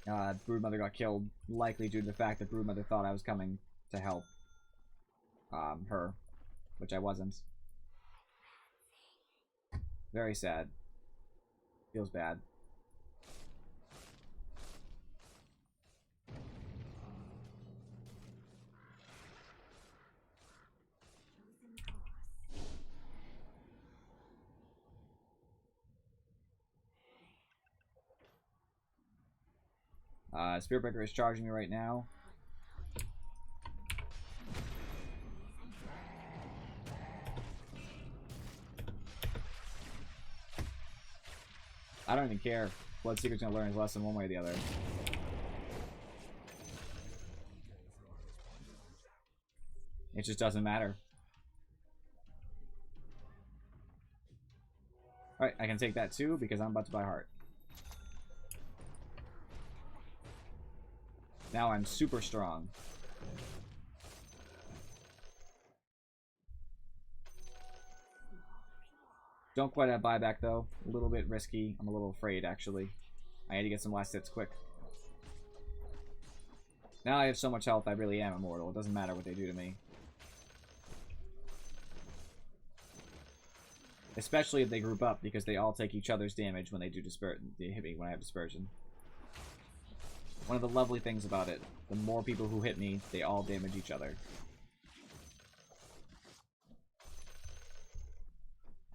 [SPEAKER 1] Broodmother got killed, likely due to the fact that Broodmother thought I was coming to help her, which I wasn't. Very sad. Feels bad. Spirit Breaker is charging me right now. I don't even care. Bloodseeker's gonna learn his lesson one way or the other. It just doesn't matter. Alright, I can take that too because I'm about to buy heart. Now I'm super strong. Don't quite have buyback though. A little bit risky. I'm a little afraid actually. I need to get some last hits quick. Now I have so much health I really am immortal. It doesn't matter what they do to me. Especially if they group up, because they all take each other's damage when they do they hit me when I have dispersion. One of the lovely things about it, the more people who hit me, they all damage each other.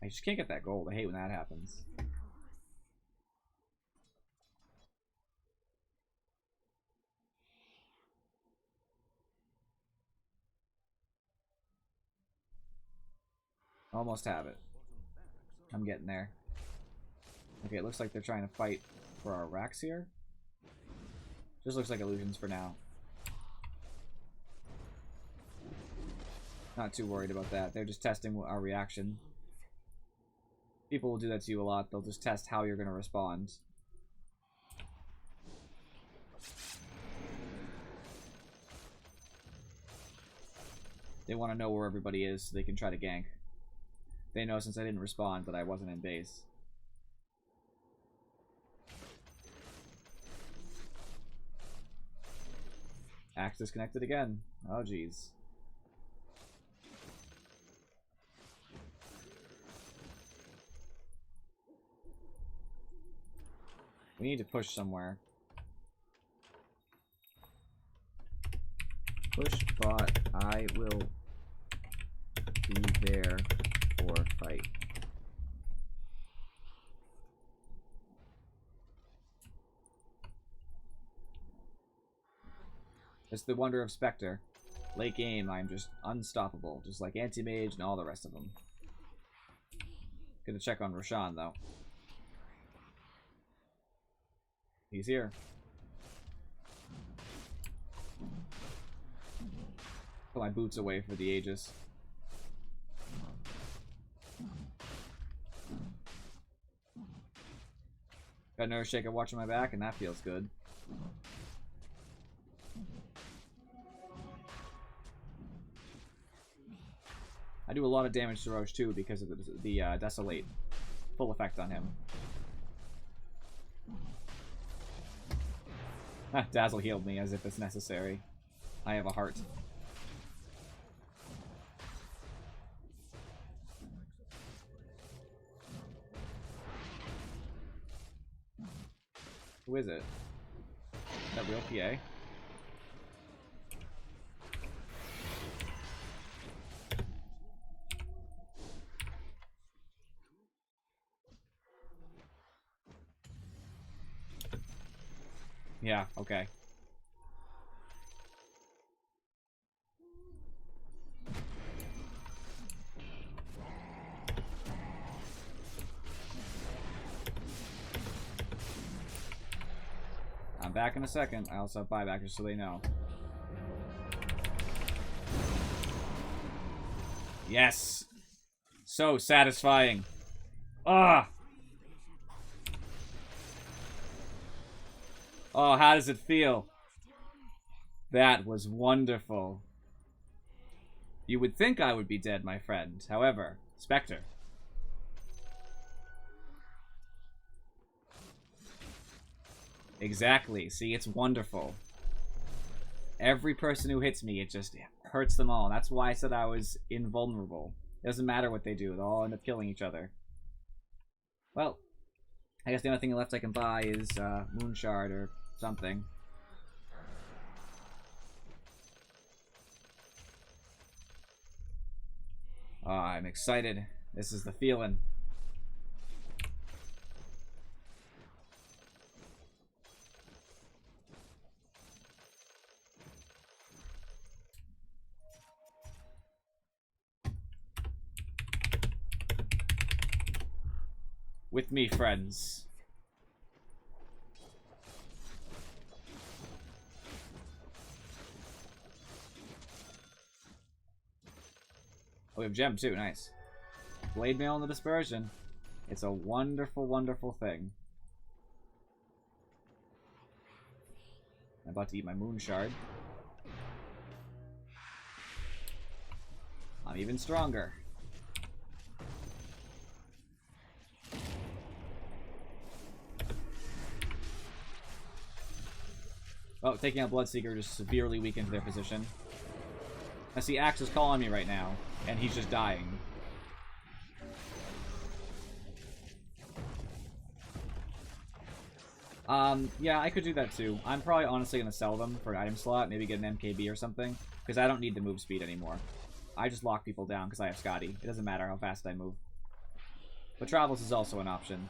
[SPEAKER 1] I just can't get that gold. I hate when that happens. Almost have it. I'm getting there. Okay, it looks like they're trying to fight for our racks here. Just looks like illusions for now. Not too worried about that. They're just testing our reaction. People will do that to you a lot. They'll just test how you're going to respond. They want to know where everybody is so they can try to gank. They know since I didn't respond that I wasn't in base. Axe disconnected again. Oh, jeez. We need to push somewhere. Push bot. I will be there for fight. It's the wonder of Spectre. Late game, I'm just unstoppable, just like Anti-Mage and all the rest of them. Gonna check on Roshan, though. He's here. Put my boots away for the Aegis. Got another shaker watching my back, and that feels good. I do a lot of damage to Roche too because of the Desolate. Full effect on him. Dazzle healed me as if it's necessary. I have a heart. Who is it? Is that real PA? Yeah, okay. I'm back in a second. I also have buyback just so they know. Yes! So satisfying. Ah! Oh, how does it feel? That was wonderful. You would think I would be dead, my friend. However, Spectre. Exactly. See, it's wonderful. Every person who hits me, it just hurts them all. That's why I said I was invulnerable. It doesn't matter what they do. They'll all end up killing each other. Well, I guess the only thing left I can buy is Moonshard or something. Oh, I'm excited. This is the feeling. With me, friends. Oh, we have gem too, nice. Blade mail and the dispersion. It's a wonderful, wonderful thing. I'm about to eat my moon shard. I'm even stronger. Oh, taking out Bloodseeker just severely weakened their position. I see Axe is calling me right now, and he's just dying. Yeah, I could do that too. I'm probably honestly going to sell them for an item slot, maybe get an MKB or something, because I don't need the move speed anymore. I just lock people down because I have Scotty. It doesn't matter how fast I move. But Travels is also an option.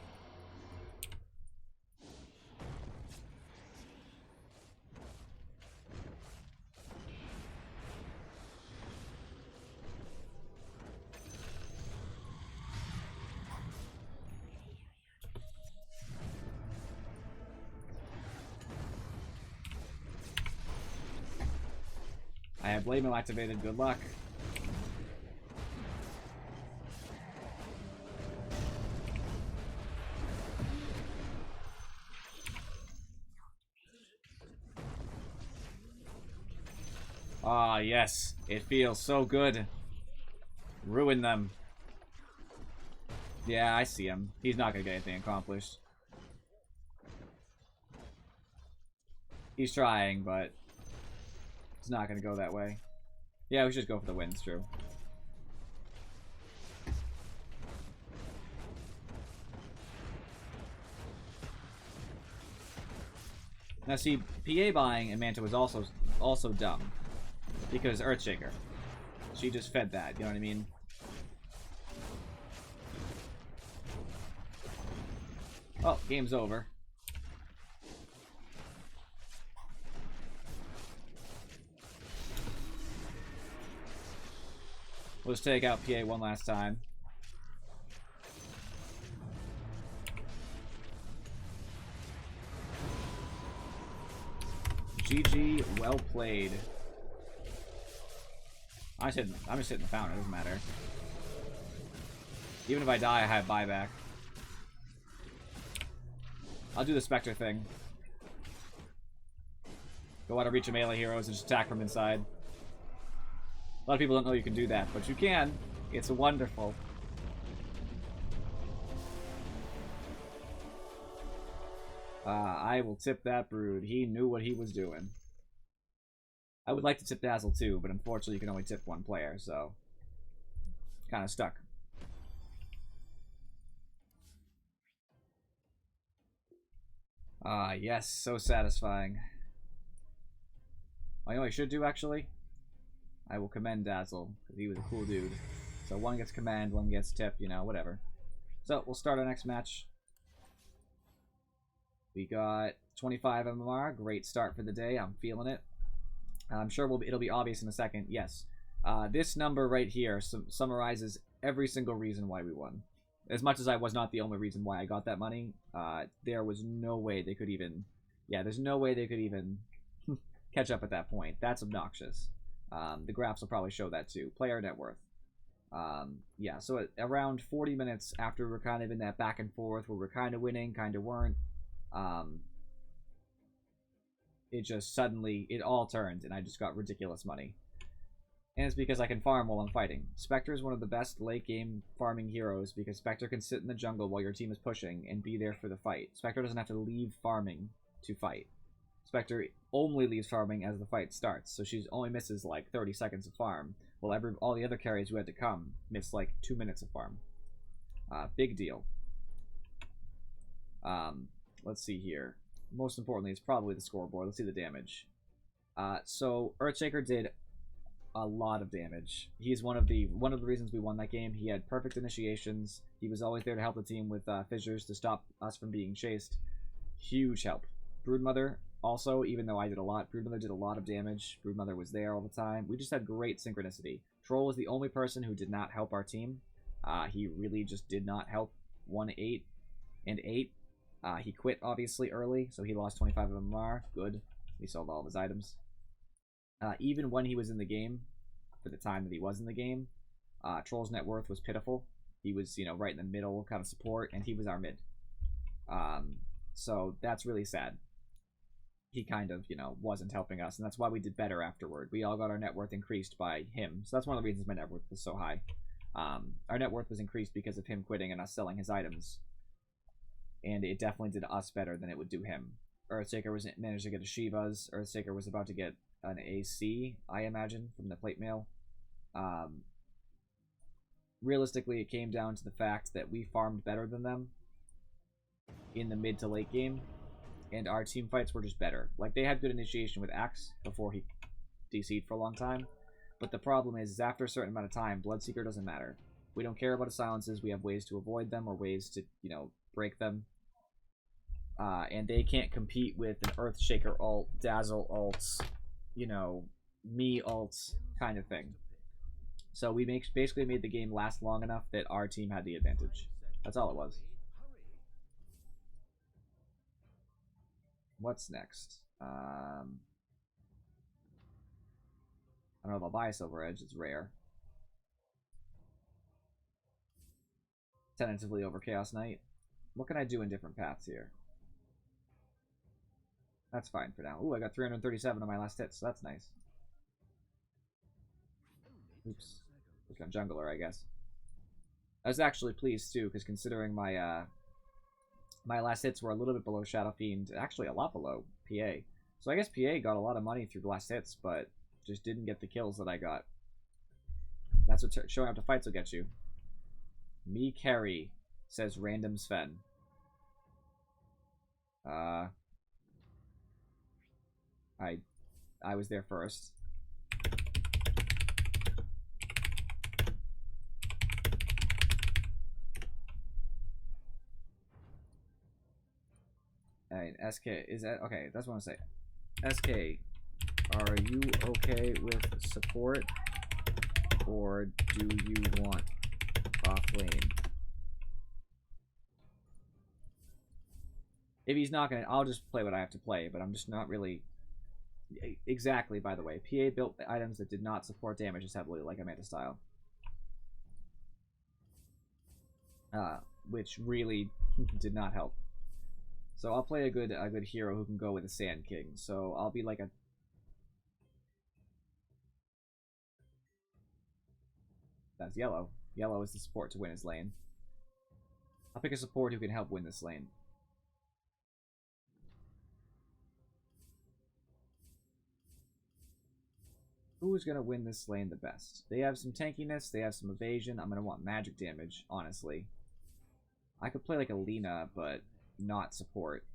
[SPEAKER 1] I have Blade Mail activated. Good luck. Ah, yes. It feels so good. Ruin them. Yeah, I see him. He's not going to get anything accomplished. He's trying, but it's not going to go that way. Yeah, we should go for the win, it's true. Now see, PA buying in Manta was also dumb. Because Earthshaker. She just fed that, you know what I mean? Oh, game's over. Let's take out PA one last time. GG, well played. I'm just hitting the fountain, it doesn't matter. Even if I die, I have buyback. I'll do the Spectre thing. Go out of reach of melee heroes and just attack from inside. A lot of people don't know you can do that, but you can. It's wonderful. I will tip that Brood. He knew what he was doing. I would like to tip Dazzle too, but unfortunately you can only tip one player, so kind of stuck. Yes, so satisfying. I know what I should do, actually? I will commend Dazzle, because he was a cool dude. So one gets command, one gets tip, you know, whatever. So, we'll start our next match. We got 25 MMR, great start for the day, I'm feeling it. I'm sure it'll be obvious in a second, yes. This number right here summarizes every single reason why we won. As much as I was not the only reason why I got that money, there was no way they could even... Yeah, there's no way they could even catch up at that point. That's obnoxious. The graphs will probably show that too. Player net worth. Yeah, so at around 40 minutes after we're kind of in that back and forth where we're kind of winning, kind of weren't, it just suddenly, it all turned and I just got ridiculous money. And it's because I can farm while I'm fighting. Spectre is one of the best late game farming heroes because Spectre can sit in the jungle while your team is pushing and be there for the fight. Spectre doesn't have to leave farming to fight. Spectre only leaves farming as the fight starts, so she only misses like 30 seconds of farm, while all the other carries who had to come missed like 2 minutes of farm. Big deal. Let's see here. Most importantly, it's probably the scoreboard. Let's see the damage. So Earthshaker did a lot of damage. He's one of the reasons we won that game. He had perfect initiations. He was always there to help the team with fissures to stop us from being chased. Huge help. Broodmother also, even though I did a lot, Broodmother did a lot of damage. Broodmother was there all the time. We just had great synchronicity. Troll was the only person who did not help our team. He really just did not help. 1, 8, and 8. He quit, obviously, early, so he lost 25 MMR. Good. We sold all of his items. Even when he was in the game, for the time that he was in the game, Troll's net worth was pitiful. He was, you know, right in the middle kind of support, and he was our mid. So that's really sad. He kind of, you know, wasn't helping us, and that's why we did better afterward. We all got our net worth increased by him, so that's one of the reasons my net worth was so high. Our net worth was increased because of him quitting and us selling his items, and it definitely did us better than it would do him. Earthshaker was managed to get a Shiva's. Earthshaker was about to get an AC, I imagine, from the plate mail. Realistically, it came down to the fact that we farmed better than them in the mid to late game, and our team fights were just better. Like, they had good initiation with Axe before he DC'd for a long time, but the problem is after a certain amount of time, Bloodseeker doesn't matter. We don't care about his silences. We have ways to avoid them or ways to, you know, break them. And they can't compete with an Earthshaker ult, Dazzle ults, you know, me ults kind of thing. So we basically made the game last long enough that our team had the advantage. That's all it was. What's next? I don't know if I'll buy a Silver Edge. It's rare. Tentatively over Chaos Knight. What can I do in different paths here? That's fine for now. Ooh, I got 337 on my last hit, so that's nice. Oops. Look on Jungler, I guess. I was actually pleased, too, because considering my my last hits were a little bit below Shadow Fiend, actually a lot below PA. So I guess PA got a lot of money through the last hits, but just didn't get the kills that I got. That's what showing up to fights will get you. Me carry, says Random Sven. I was there first. Alright, SK, is that, okay, that's what I want to say. SK, are you okay with support, or do you want off lane? If he's not gonna, I'll just play what I have to play, but I'm just not really... Exactly, by the way. PA built items that did not support damage as heavily, like Amanda style. Which really did not help. So I'll play a good hero who can go with a Sand King. So I'll be like a... That's yellow. Yellow is the support to win his lane. I'll pick a support who can help win this lane. Who's going to win this lane the best? They have some tankiness, they have some evasion. I'm going to want magic damage, honestly. I could play like a Lina, but not support.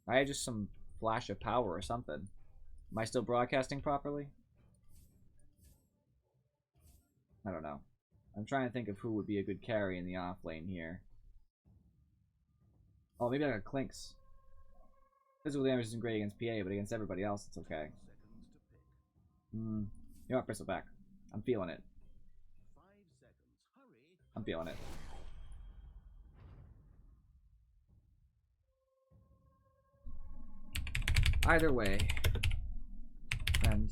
[SPEAKER 1] I had just some flash of power or something. Am I still broadcasting properly? I don't know. I'm trying to think of who would be a good carry in the off lane here. Oh, maybe I got Clinks. Physical damage isn't great against PA, but against everybody else, it's okay. You know what, Bristleback? I'm feeling it. I'm feeling it. Either way, friend.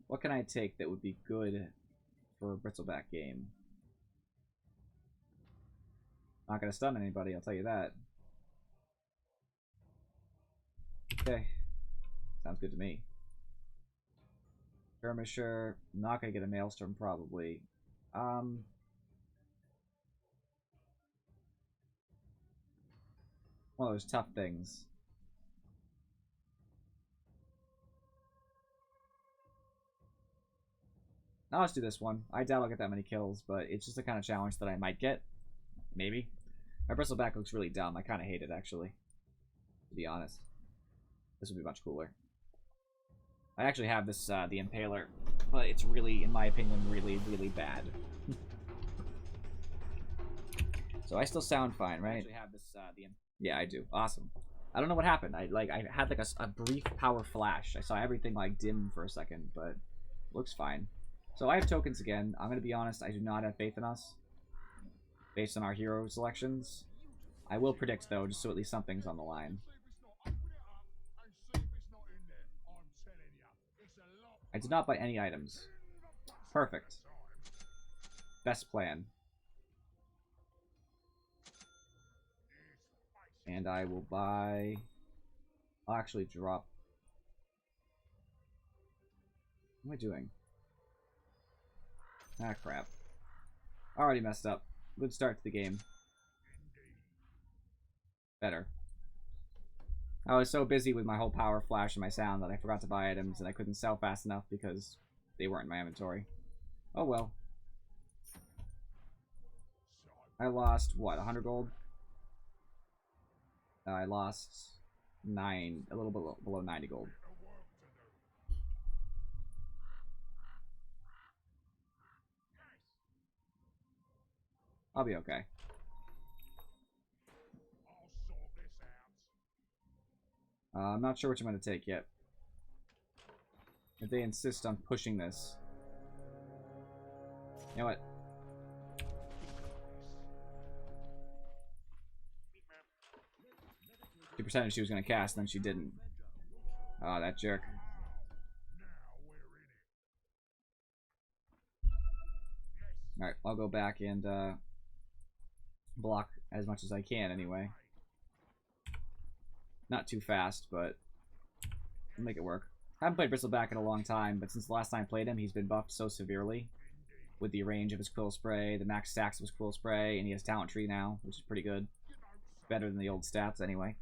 [SPEAKER 1] What can I take that would be good for a Bristleback game? Not gonna stun anybody, I'll tell you that. Okay. Sounds good to me. Skirmisher, not gonna get a Maelstrom probably. One of those tough things. Now let's do this one. I doubt I'll get that many kills, but it's just the kind of challenge that I might get. Maybe. My Bristleback looks really dumb. I kind of hate it, actually. To be honest. This would be much cooler. I actually have this, the Impaler, but it's really, in my opinion, really, really bad. So I still sound fine, right? I actually have this, yeah, I do. Awesome. I don't know what happened. I had like a brief power flash. I saw everything like dim for a second, but looks fine. So I have tokens again. I'm gonna be honest. I do not have faith in us based on our hero selections. I will predict though, just so at least something's on the line. I did not buy any items. Perfect. Best plan. And I will buy... I'll actually drop... What am I doing? Ah, crap. Already messed up. Good start to the game. Better. I was so busy with my whole power flash and my sound that I forgot to buy items, and I couldn't sell fast enough because they weren't in my inventory. Oh well. I lost, what, 100 gold? I lost a little below 90 gold. I'll be okay. I'm not sure which I'm going to take yet. If they insist on pushing this. You know what? 50% she was going to cast, and then she didn't. Oh, that jerk. Alright, I'll go back and block as much as I can anyway. Not too fast, but I'll make it work. I haven't played Bristleback in a long time, but since the last time I played him, he's been buffed so severely with the range of his Quill Spray, the max stacks of his Quill Spray, and he has Talent Tree now, which is pretty good. Better than the old stats anyway.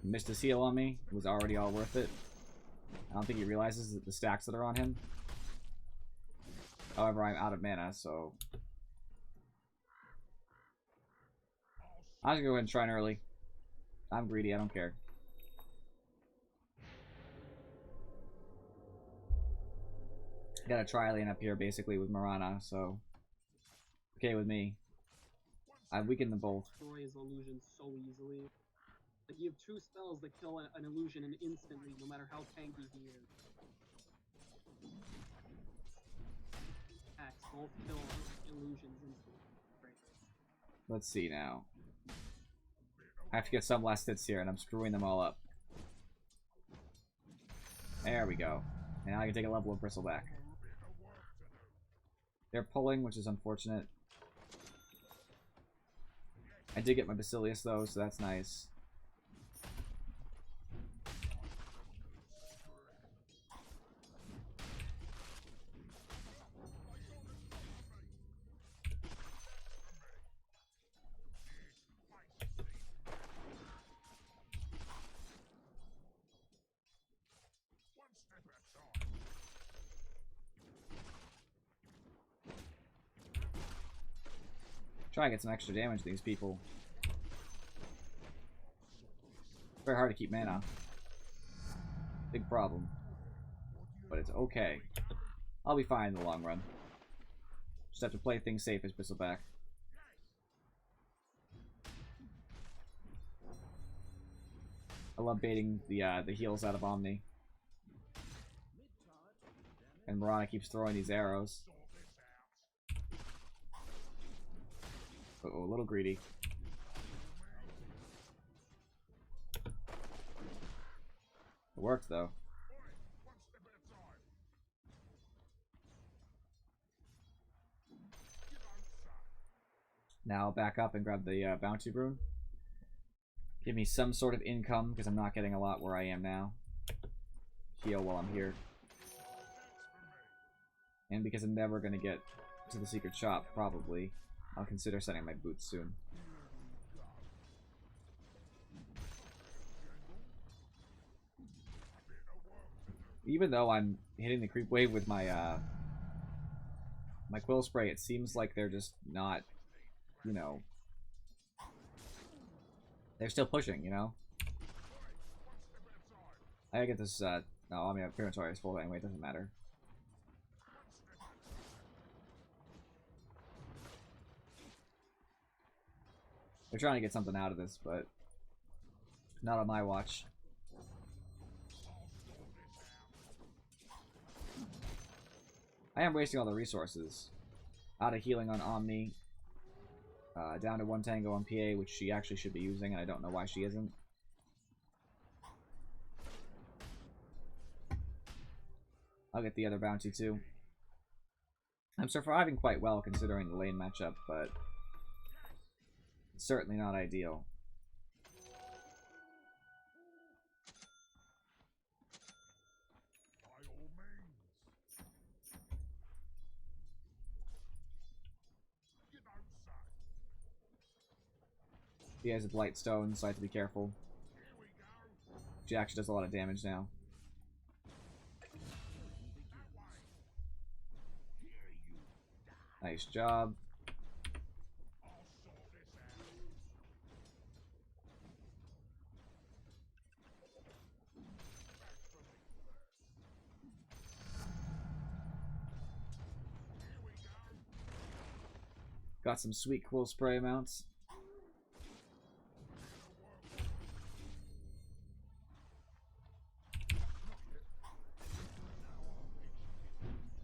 [SPEAKER 1] Missed his heal on me. It was already all worth it. I don't think he realizes that the stacks that are on him. However, I'm out of mana, so... I'm gonna go ahead and shrine early. I'm greedy, I don't care. Got a tri-lane up here, basically, with Mirana, so... Okay with me. I weakened them both.
[SPEAKER 2] Destroys illusions so easily. Like, you have two spells that kill an illusion instantly, no matter how tanky he is. Attacks both kill illusions instantly. Great.
[SPEAKER 1] Let's see now. I have to get some last hits here, and I'm screwing them all up. There we go. Now I can take a level of Bristleback. They're pulling, which is unfortunate. I did get my Basilius, though, so that's nice. Try and get some extra damage to these people. Very hard to keep mana. Big problem. But it's okay. I'll be fine in the long run. Just have to play things safe as Bristleback. I love baiting the heals out of Omni. And Mirana keeps throwing these arrows. Uh-oh, a little greedy. It worked, though. Now back up and grab the bounty rune. Give me some sort of income, because I'm not getting a lot where I am now. Heal while I'm here. And because I'm never going to get to the secret shop, probably. I'll consider setting my boots soon. Even though I'm hitting the creep wave with my my quill spray, it seems like they're just not, you know, they're still pushing, you know? I gotta get this, no, I mean, Purgatory is full anyway, it doesn't matter. They're trying to get something out of this, but not on my watch. I am wasting all the resources. Out of healing on Omni. Down to 1 Tango on PA, which she actually should be using, and I don't know why she isn't. I'll get the other bounty too. I'm surviving quite well considering the lane matchup, but it's certainly not ideal. He has a Blight Stone, so I have to be careful. She actually does a lot of damage now. Nice job. Got some sweet quill spray amounts.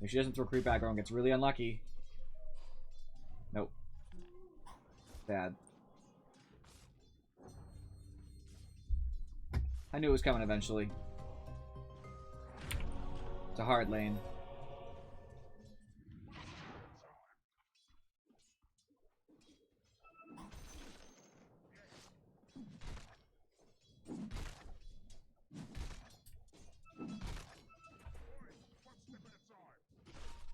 [SPEAKER 1] If she doesn't throw creep aggro and gets really unlucky. Nope. Bad. I knew it was coming eventually. It's a hard lane.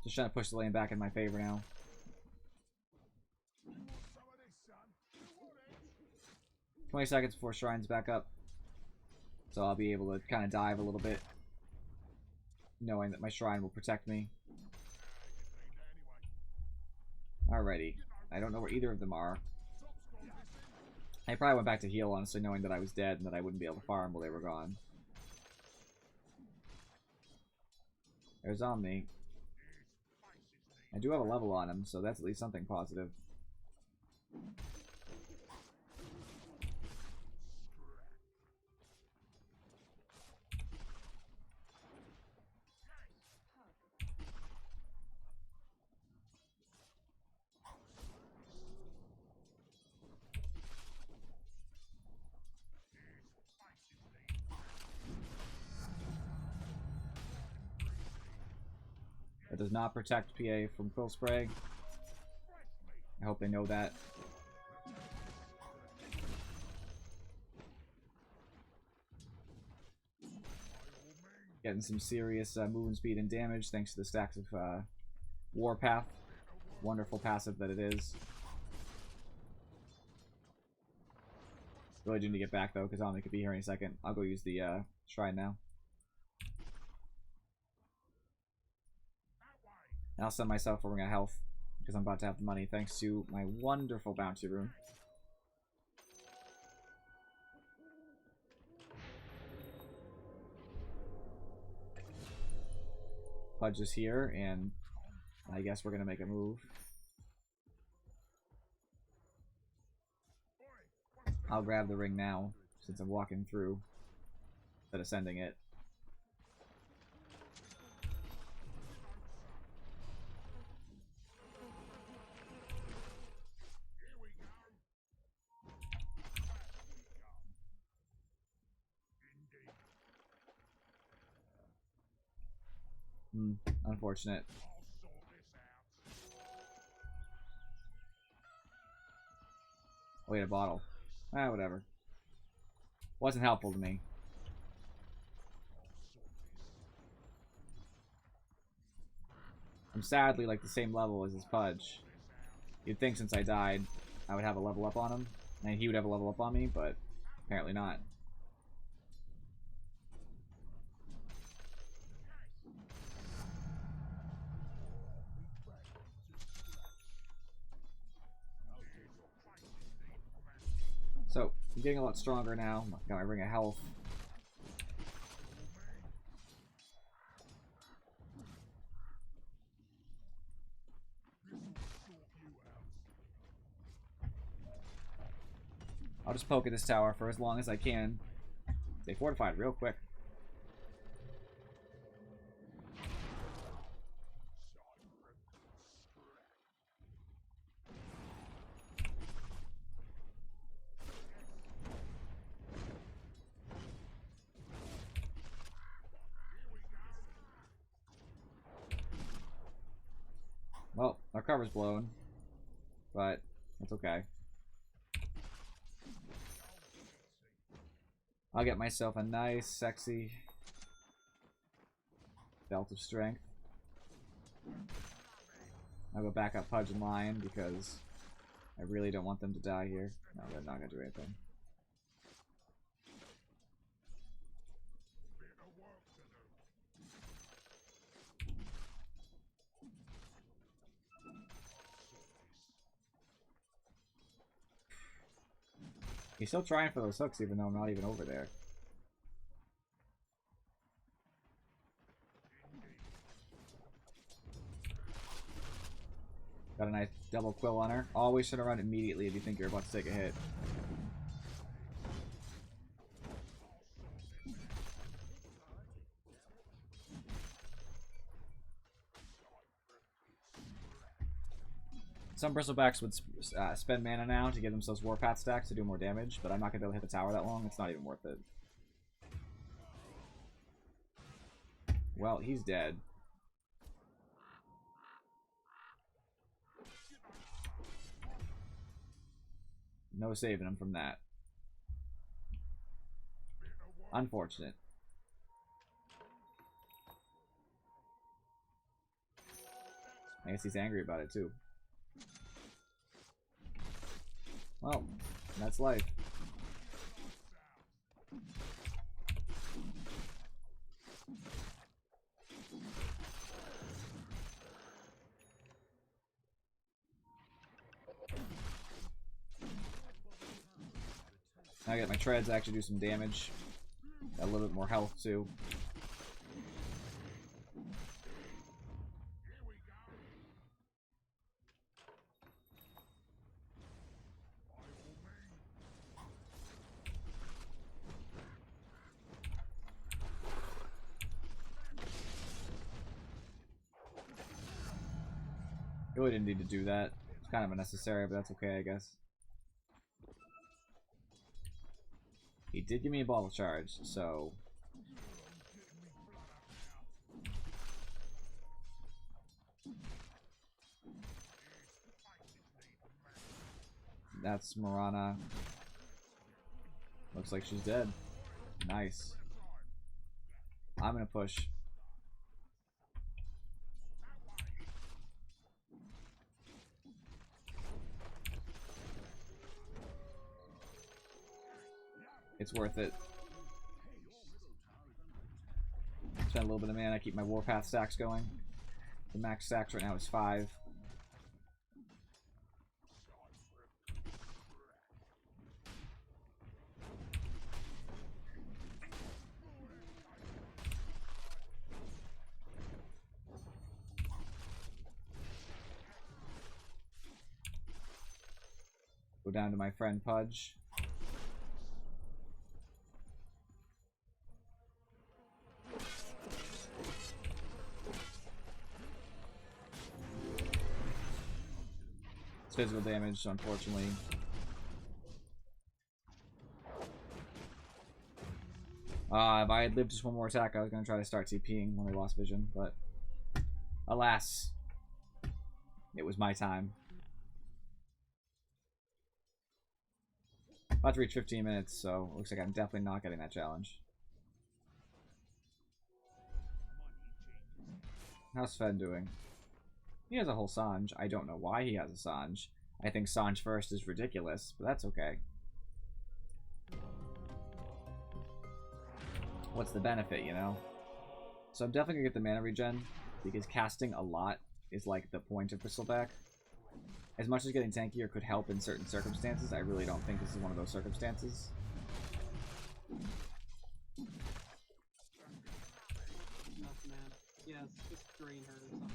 [SPEAKER 1] Just trying to push the lane back in my favor now. 20 seconds before Shrine's back up. So I'll be able to kind of dive a little bit, knowing that my Shrine will protect me. Alrighty. I don't know where either of them are. I probably went back to heal, honestly, knowing that I was dead and that I wouldn't be able to farm while they were gone. There's Omni. I do have a level on him, so that's at least something positive. That does not protect PA from Quill Spray. I hope they know that. Getting some serious movement speed and damage thanks to the stacks of Warpath. Wonderful passive that it is. Really do need to get back though, because Omni could be here any second. I'll go use the Shrine now. And I'll send myself a Ring of Health, because I'm about to have the money thanks to my wonderful bounty rune. Pudge is here, and I guess we're going to make a move. I'll grab the ring now, since I'm walking through, instead of sending it. Unfortunate. Wait, a bottle. Ah, whatever. Wasn't helpful to me. I'm sadly like the same level as his Pudge. You'd think since I died, I would have a level up on him, and he would have a level up on me, but apparently not. I'm getting a lot stronger now. Got my ring of health. I'll just poke at this tower for as long as I can. They fortified real quick. Well, our cover's blown, but that's okay. I'll get myself a nice, sexy belt of strength. I'll go back up Pudge and Lion because I really don't want them to die here. No, they're not going to do anything. He's still trying for those hooks even though I'm not even over there. Got a nice double quill on her. Always turn around immediately if you think you're about to take a hit. Some bristlebacks would spend mana now to get themselves warpath stacks to do more damage, but I'm not going to be able to hit the tower that long. It's not even worth it. Well, he's dead. No saving him from that. Unfortunate. I guess he's angry about it too. Well, that's life. Now I get my treads to actually do some damage. Got a little bit more health too. Really didn't need to do that. It's kind of unnecessary, but that's okay, I guess. He did give me a bottle charge, so... That's Marana. Looks like she's dead. Nice. I'm gonna push. It's worth it. Spend a little bit of mana, keep my warpath stacks going. The max stacks right now is 5. Go down to my friend Pudge. Physical damage, unfortunately. If I had lived just one more attack, I was going to try to start TPing when I lost vision, but alas, it was my time. About to reach 15 minutes, so it looks like I'm definitely not getting that challenge. How's Fen doing? He has a whole Sanj. I don't know why he has a Sanj. I think Sanj first is ridiculous, but that's okay. What's the benefit, you know? So I'm definitely gonna get the mana regen, because casting a lot is like the point of Bristleback. as much as getting tankier could help in certain circumstances, I really don't think this is one of those circumstances.
[SPEAKER 2] Yes, just drain her or something.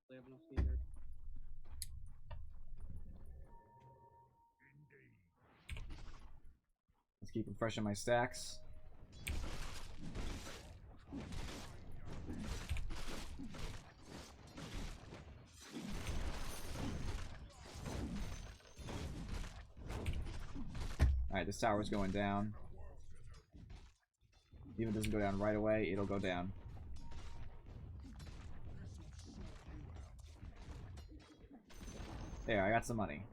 [SPEAKER 2] They have enough meter.
[SPEAKER 1] Let's keep refreshing my stacks. Alright, this tower's going down. Even if it doesn't go down right away, it'll go down. There, I got some money.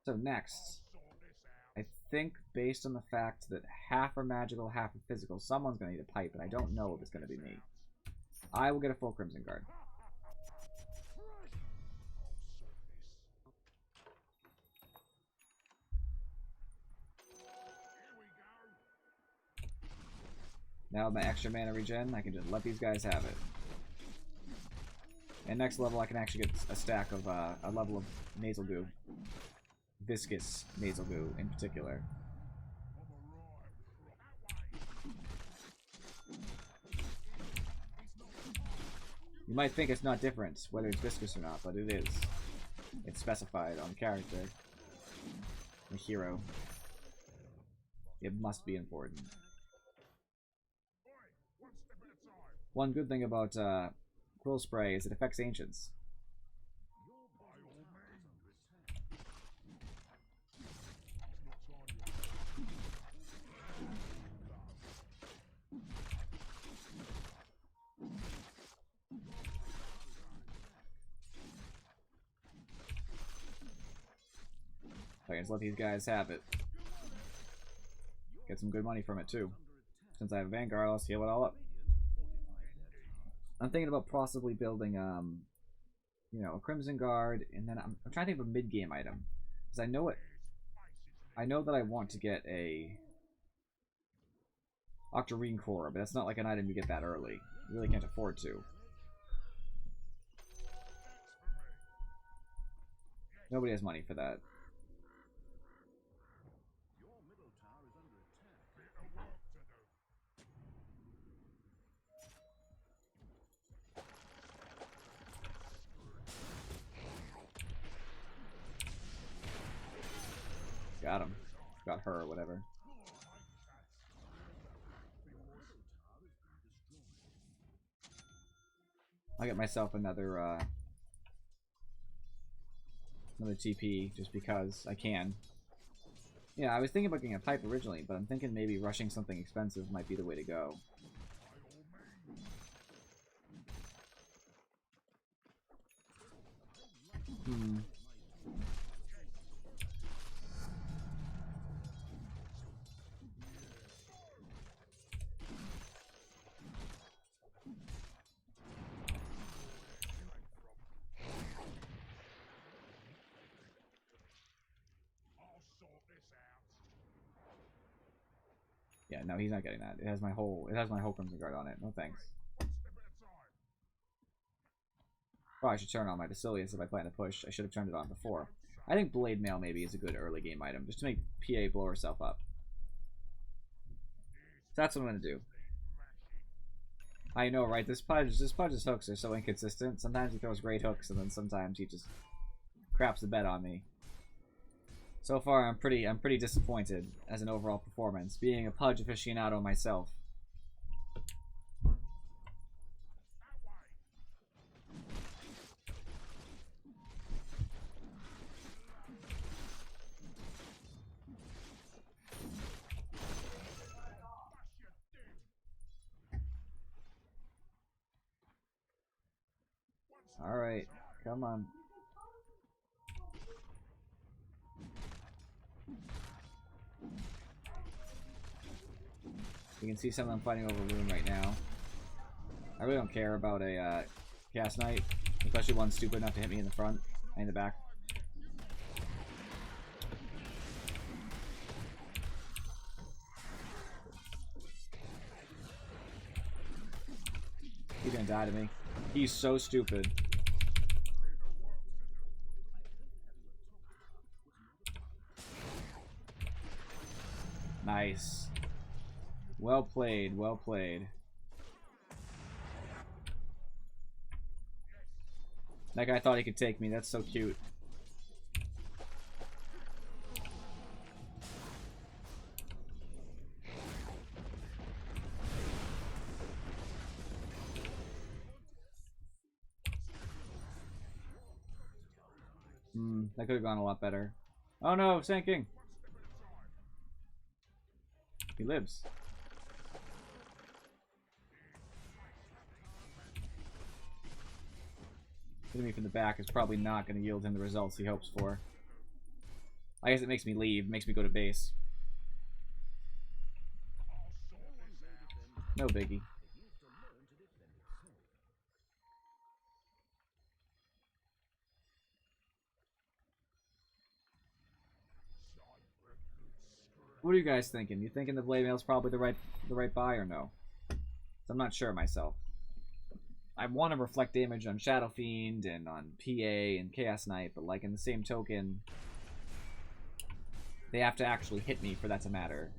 [SPEAKER 1] So next, I think based on the fact that half are magical, half are physical, someone's going to need a pipe, and I don't know if it's going to be me. I will get a full Crimson Guard. Now with my extra mana regen, I can just let these guys have it. And next level, I can actually get a stack of, a level of nasal goo. Viscous nasal goo, in particular. You might think it's not different, whether it's viscous or not, but it is. It's specified on the character. The hero. It must be important. One good thing about Quill Spray is it affects Ancients. I can just let these guys have it. Get some good money from it too. Since I have Vanguard, I'll heal it all up. I'm thinking about possibly building, you know, a Crimson Guard, and then I'm trying to think of a mid-game item. Because I know that I want to get a Octarine Core, but that's not like an item you get that early. You really can't afford to. Nobody has money for that. Got him. Got her or whatever. I'll get myself another TP just because I can. Yeah, I was thinking about getting a pipe originally, but I'm thinking maybe rushing something expensive might be the way to go. Yeah, no, he's not getting that. It has my whole Crimson Guard on it. No thanks. Probably should turn on my Basilius if I plan to push. I should have turned it on before. I think Blade Mail maybe is a good early game item, just to make PA blow herself up. So that's what I'm gonna do. I know, right? This Pudge's hooks are so inconsistent. Sometimes he throws great hooks, and then sometimes he just craps the bed on me. So far, I'm pretty disappointed as an overall performance, being a Pudge aficionado myself. All right, come on. You can see some of them fighting over Rune right now. I really don't care about a Cast Knight, especially one stupid enough to hit me in the front and in the back. He's gonna die to me. He's so stupid. Nice. Well played, well played. That guy thought he could take me. That's so cute. That could have gone a lot better. Oh no, Sand King. He lives. Hitting me from the back is probably not going to yield him the results he hopes for. I guess it makes me leave, makes me go to base. No biggie. What are you guys thinking? You thinking the Blade Mail's probably the right buy or no? I'm not sure myself. I want to reflect damage on Shadow Fiend and on PA and Chaos Knight, but like in the same token, they have to actually hit me for that to matter.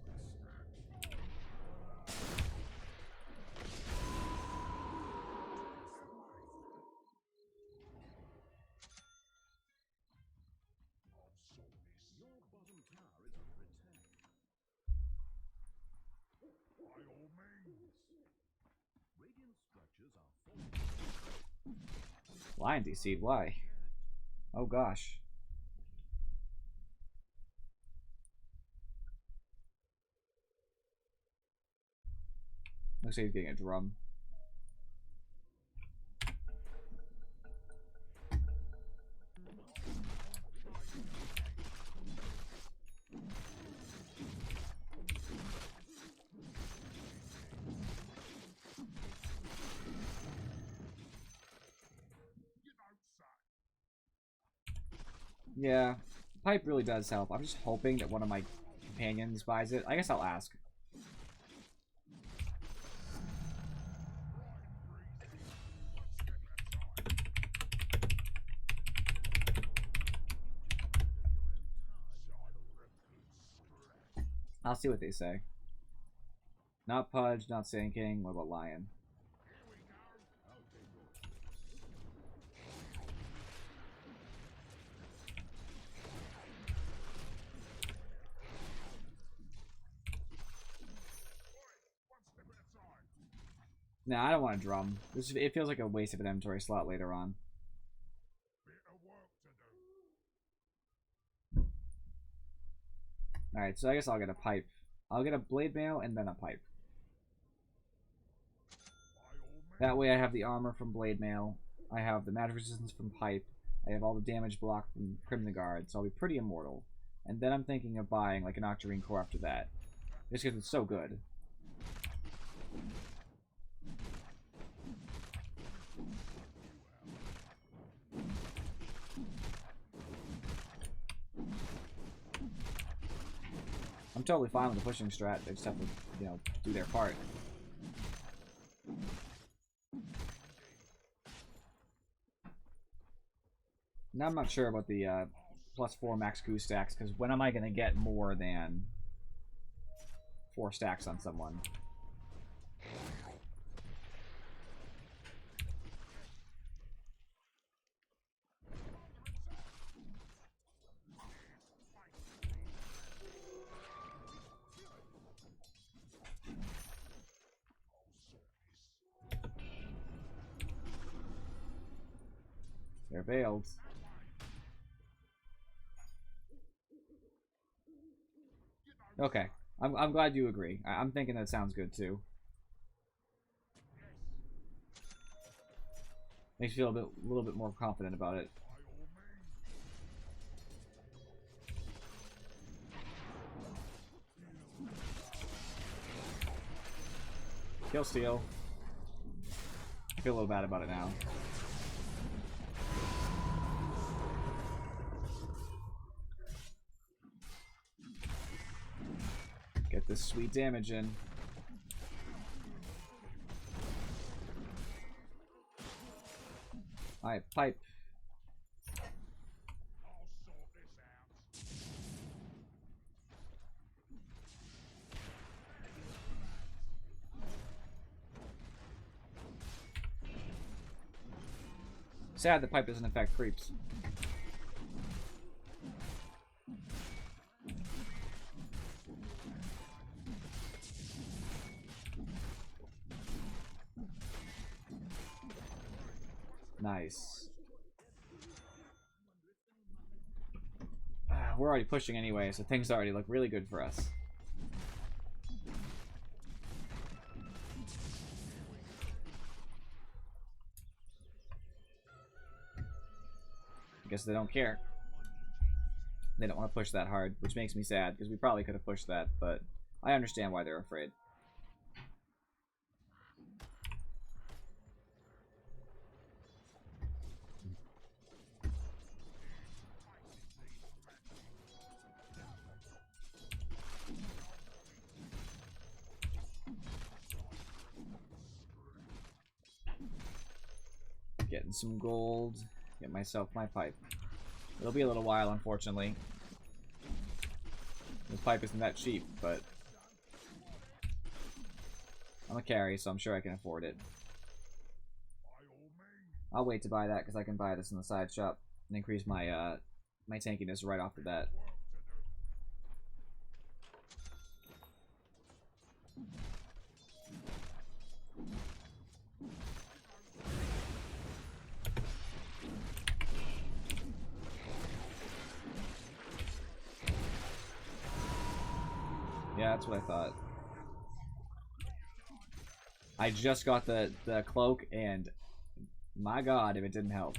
[SPEAKER 1] Lion DC'd, why? Oh gosh. Looks like he's getting a drum. Yeah, pipe really does help. I'm just hoping that one of my companions buys it. I guess I'll ask. I'll see what they say. Not Pudge, not Sand King. What about Lion? Nah, I don't want to drum. It feels like a waste of an inventory slot later on. Alright, so I guess I'll get a pipe. I'll get a blade mail and then a pipe. That way I have the armor from blade mail. I have the magic resistance from pipe. I have all the damage block from Crimson Guard, so I'll be pretty immortal. And then I'm thinking of buying like an Octarine Core after that. Just because it's so good. I'm totally fine with the pushing strat. They just have to, you know, do their part. Now I'm not sure about the +4 max Q stacks, because when am I going to get more than 4 stacks on someone? They're veiled. Okay. I'm glad you agree. I'm thinking that sounds good too. Makes you feel a little bit more confident about it. Kill steal. I feel a little bad about it now. Get this sweet damage in. Alright, pipe. Sad the pipe doesn't affect creeps. Nice. We're already pushing anyway, so things already look really good for us. I guess they don't care. They don't want to push that hard, which makes me sad, because we probably could have pushed that, but I understand why they're afraid. Getting some gold. Get myself my pipe. It'll be a little while, unfortunately. This pipe isn't that cheap, but I'm a carry, so I'm sure I can afford it. I'll wait to buy that because I can buy this in the side shop and increase my my tankiness right off the bat. Yeah, that's what I thought. I just got the cloak, and my god, if it didn't help.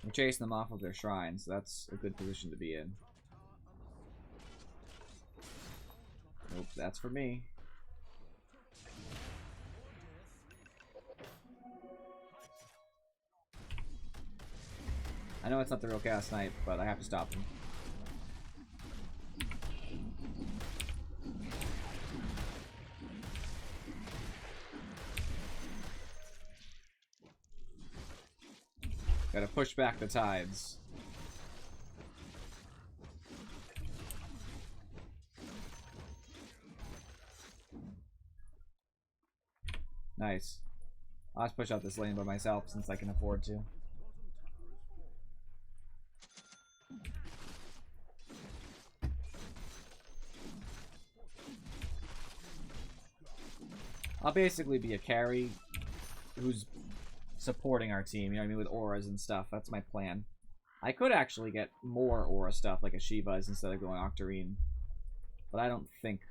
[SPEAKER 1] We're chasing them off of their shrines. That's a good position to be in. Nope, that's for me. I know it's not the real cast knight, but I have to stop him. Gotta push back the tides. Nice. I'll just push out this lane by myself since I can afford to. I'll basically be a carry who's supporting our team, you know what I mean, with auras and stuff. That's my plan. I could actually get more aura stuff like a Shiva's instead of going Octarine, but I don't think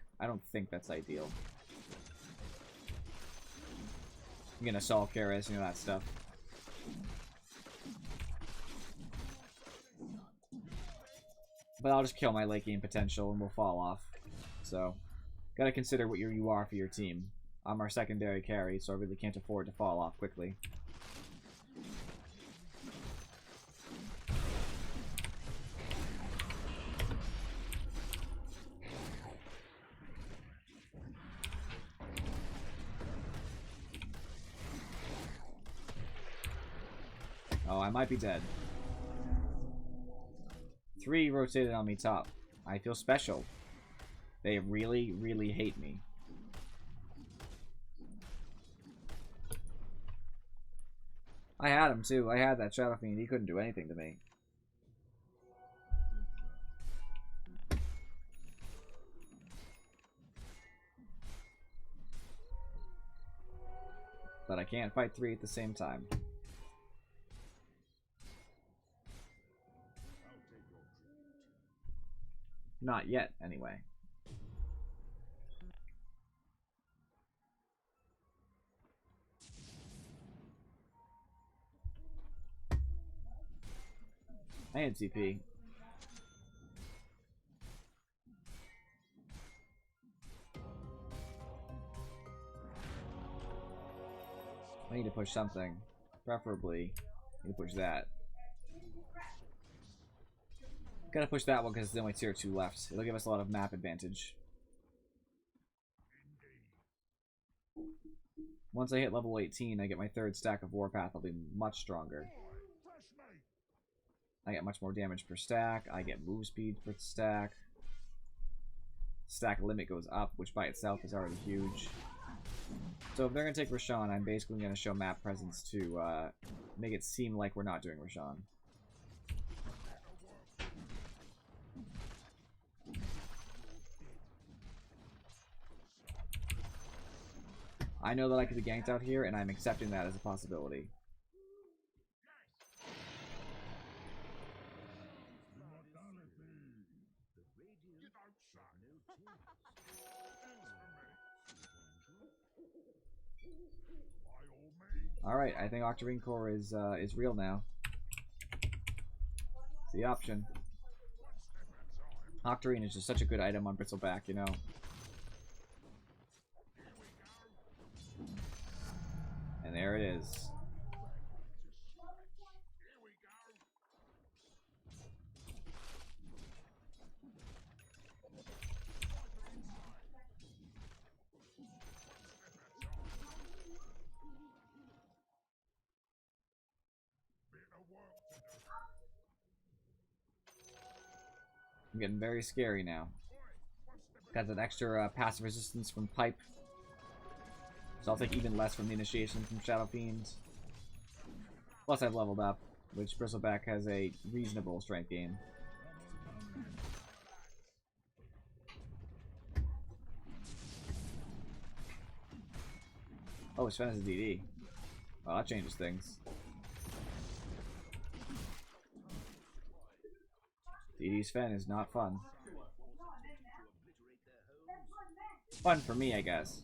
[SPEAKER 1] that's ideal. I'm gonna Assault Karis, you know, that stuff. But I'll just kill my late game potential and we'll fall off. So, gotta consider what you are for your team. I'm our secondary carry, so I really can't afford to fall off quickly. Oh, I might be dead. 3 rotated on me top. I feel special. They really, really hate me. I had him too. I had that Shadow Fiend. He couldn't do anything to me. But I can't fight 3 at the same time. Not yet, anyway. I need CP. I need to push something. Preferably, I need to push that. Gotta push that one because it's the only tier 2 left. It'll give us a lot of map advantage. Once I hit level 18, I get my 3rd stack of Warpath. I'll be much stronger. I get much more damage per stack. I get move speed per stack. Stack limit goes up, which by itself is already huge. So if they're going to take Roshan, I'm basically going to show map presence to make it seem like we're not doing Roshan. I know that I could be ganked out here, and I'm accepting that as a possibility. Alright, I think Octarine Core is real now. It's the option. Octarine is just such a good item on Bristleback, you know. And there it is. I'm getting very scary now. Got that extra passive resistance from Pipe. So I'll take even less from the initiation from Shadow Fiends. Plus I've leveled up, which Bristleback has a reasonable strength gain. Oh, Sven has a DD. Oh, that changes things. DD Sven is not fun. Fun for me, I guess.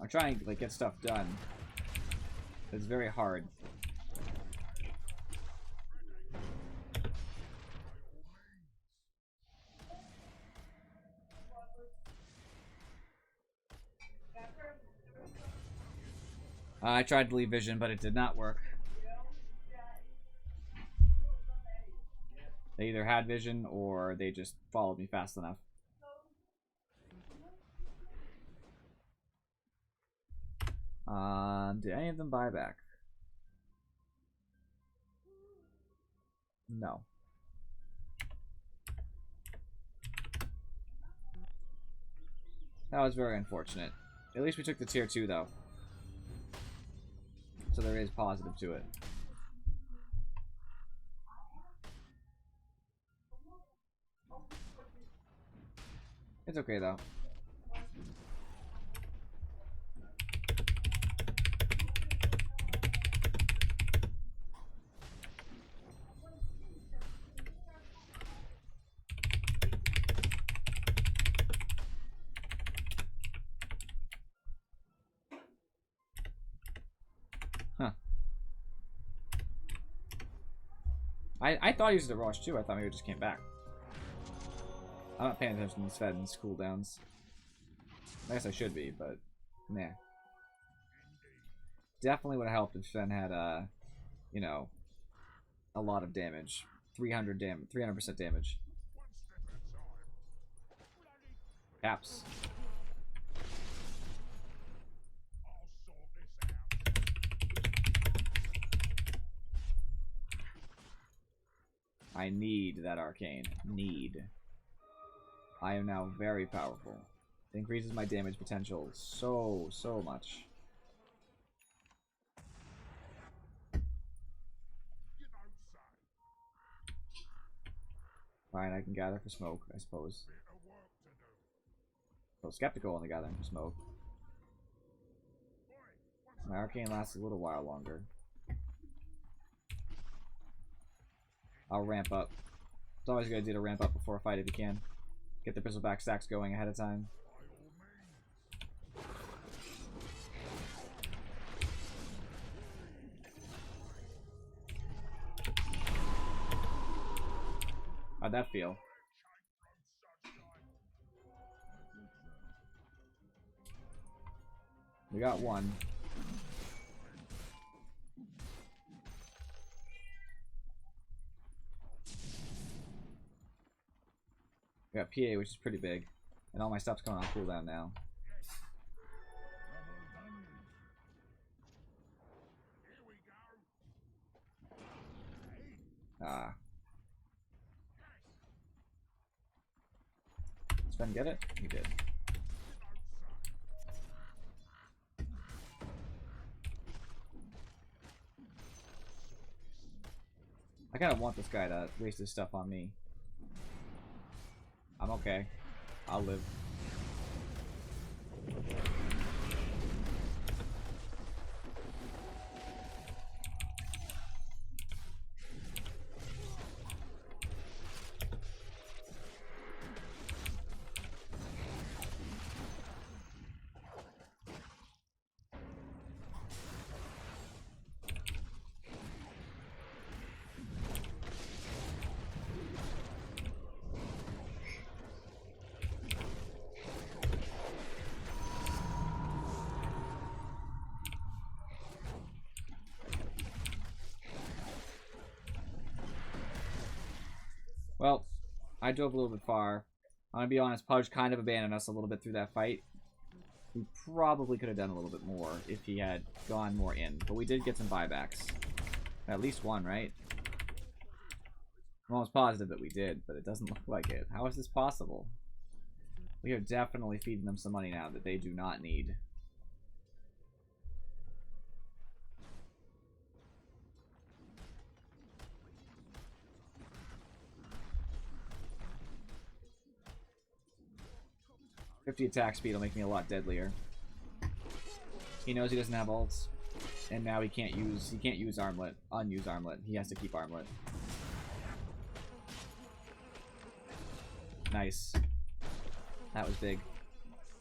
[SPEAKER 1] I'm trying to like get stuff done. It's very hard. I tried to leave vision, but it did not work. They either had vision or they just followed me fast enough. Did any of them buy back? No. That was very unfortunate. At least we took the tier 2 though. So there is positive to it. It's okay though. Huh. I thought he was at Rush too. I thought maybe it just came back. I'm not paying attention to Sven's cooldowns. I guess I should be, but nah. Definitely would have helped if Sven had you know, a lot of damage. 300% damage. Caps. I need that arcane. Need. I am now very powerful. It increases my damage potential so much. Fine, I can gather for smoke, I suppose. So skeptical on the gathering for smoke. My arcane lasts a little while longer. I'll ramp up. It's always a good idea to ramp up before a fight if you can. Get the bristleback stacks going ahead of time. How'd that feel? We got one. We got PA, which is pretty big. And all my stuff's going on cooldown now. Ah. Sven get it? He did. I kind of want this guy to waste his stuff on me. I'm okay. I'll live. Well, I drove a little bit far. I'm gonna be honest, Pudge kind of abandoned us a little bit through that fight. We probably could have done a little bit more if he had gone more in. But we did get some buybacks. At least one, right? I'm almost positive that we did, but it doesn't look like it. How is this possible? We are definitely feeding them some money now that they do not need. "50 attack speed will make me a lot deadlier." He knows he doesn't have ults, and now he can't use armlet, unused armlet. He has to keep armlet. Nice. That was big.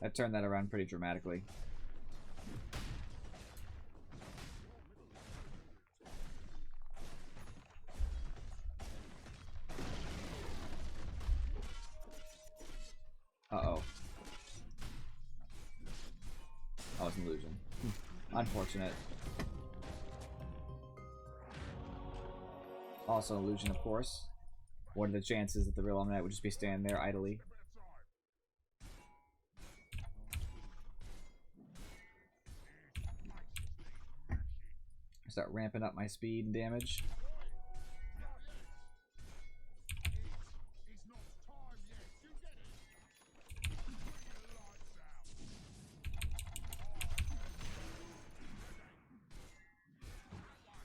[SPEAKER 1] That turned that around pretty dramatically. Uh-oh. Oh, it's an illusion. Unfortunate. Also illusion, of course. What are the chances that the real Omnite would just be standing there idly? Start ramping up my speed and damage.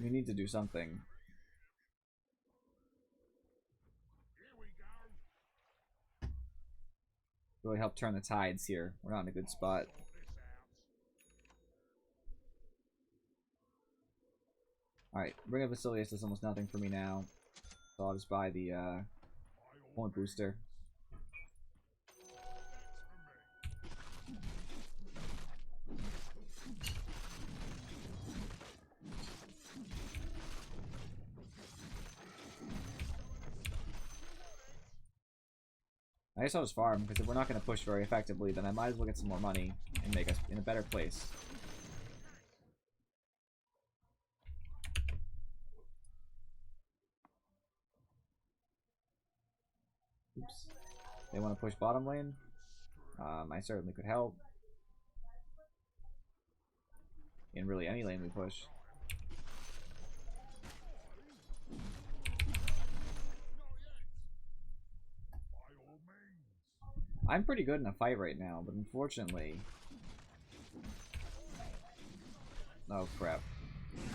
[SPEAKER 1] We need to do something. Really help turn the tides here. We're not in a good spot. Alright, Ring of Basilius does almost nothing for me now. So I'll just buy the point booster. I guess I'll just farm, because if we're not going to push very effectively, then I might as well get some more money and make us in a better place. Oops. They want to push bottom lane? I certainly could help. In really any lane we push. I'm pretty good in a fight right now, but unfortunately... Oh crap.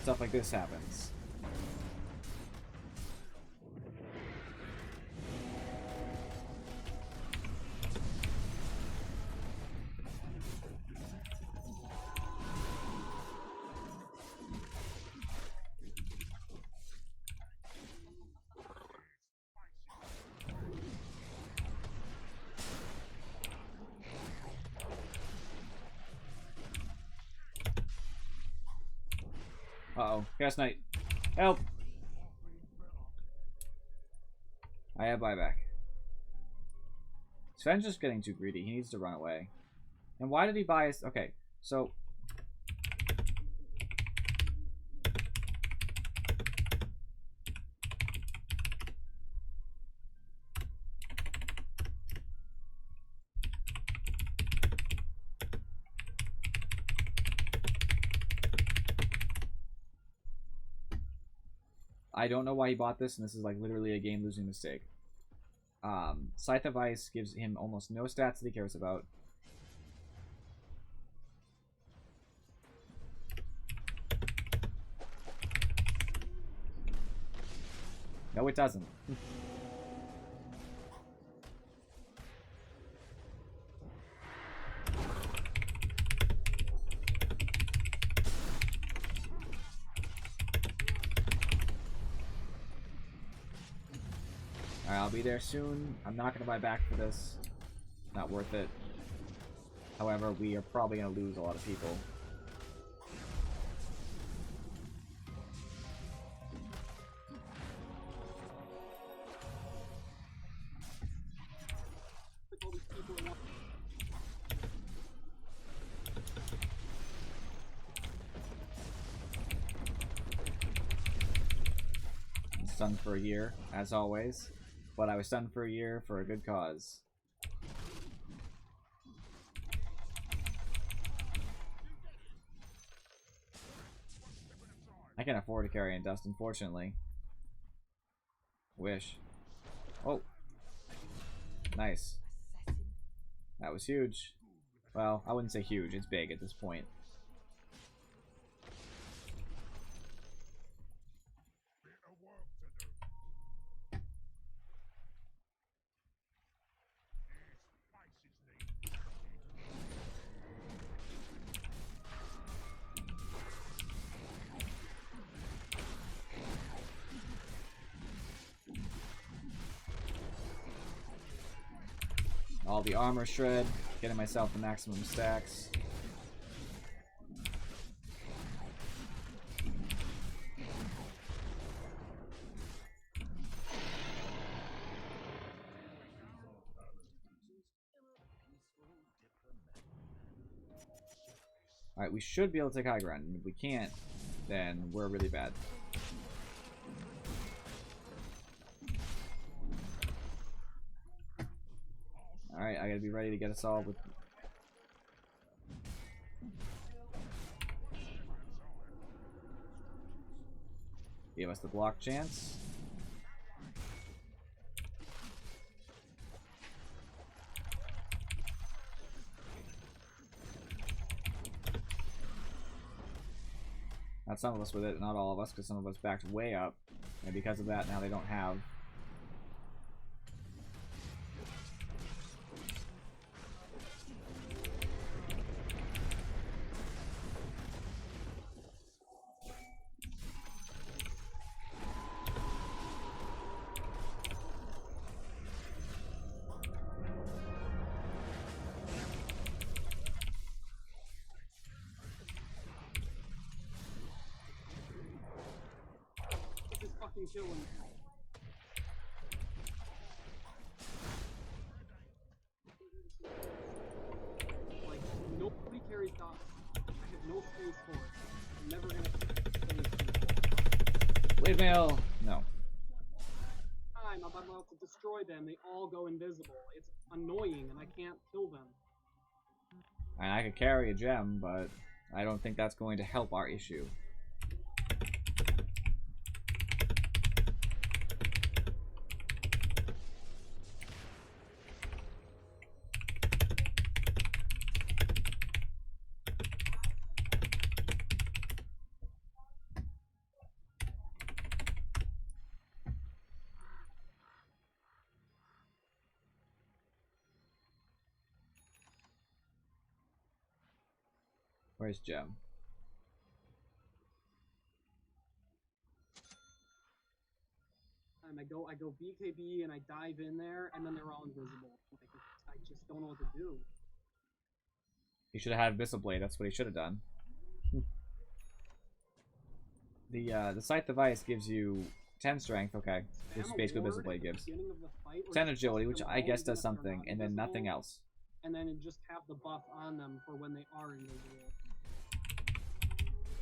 [SPEAKER 1] Stuff like this happens. Uh-oh. Chaos Knight. Help! I have buyback. Sven's just getting too greedy. He needs to run away. And why did he buy us? Okay, so... I don't know why he bought this, and this is like literally a game-losing mistake. Scythe of Ice gives him almost no stats that he cares about. No, it doesn't. Alright, I'll be there soon. I'm not going to buy back for this. Not worth it. However, we are probably going to lose a lot of people. Stunned for a year, as always. But I was stunned for a year for a good cause. I can't afford to carry in dust, unfortunately. Wish. Oh. Nice. That was huge. Well, I wouldn't say huge. It's big at this point. All the armor shred, getting myself the maximum stacks. Alright, we should be able to take high ground, and if we can't, then we're really bad. Alright, I gotta be ready to get us all with... Give us the block chance. Not some of us with it, not all of us, because some of us backed way up. And because of that, now they don't have...
[SPEAKER 2] Kill him. Like, nobody carries dots. I have no space for it. I'm never gonna space
[SPEAKER 1] Blade mail! No.
[SPEAKER 2] I'm about to destroy them. They all go invisible. It's annoying, and I can't kill them.
[SPEAKER 1] And I could carry a gem, but I don't think that's going to help our issue. Where's Gem?
[SPEAKER 2] I go BKB and I dive in there, and then they're all invisible. Like, I just don't know what to do.
[SPEAKER 1] He should have had Abyssal Blade. That's what he should have done. The Scythe device gives you 10 strength, okay, which is
[SPEAKER 2] Spam a
[SPEAKER 1] basically what
[SPEAKER 2] ward
[SPEAKER 1] Visible Blade
[SPEAKER 2] at the
[SPEAKER 1] gives.
[SPEAKER 2] beginning of the fight, or
[SPEAKER 1] 10
[SPEAKER 2] just
[SPEAKER 1] agility,
[SPEAKER 2] bust
[SPEAKER 1] which
[SPEAKER 2] them
[SPEAKER 1] I
[SPEAKER 2] all
[SPEAKER 1] guess
[SPEAKER 2] even
[SPEAKER 1] does
[SPEAKER 2] if they're
[SPEAKER 1] something,
[SPEAKER 2] not
[SPEAKER 1] and then nothing
[SPEAKER 2] invisible,
[SPEAKER 1] else.
[SPEAKER 2] and then just have the buff on them for when they are invisible.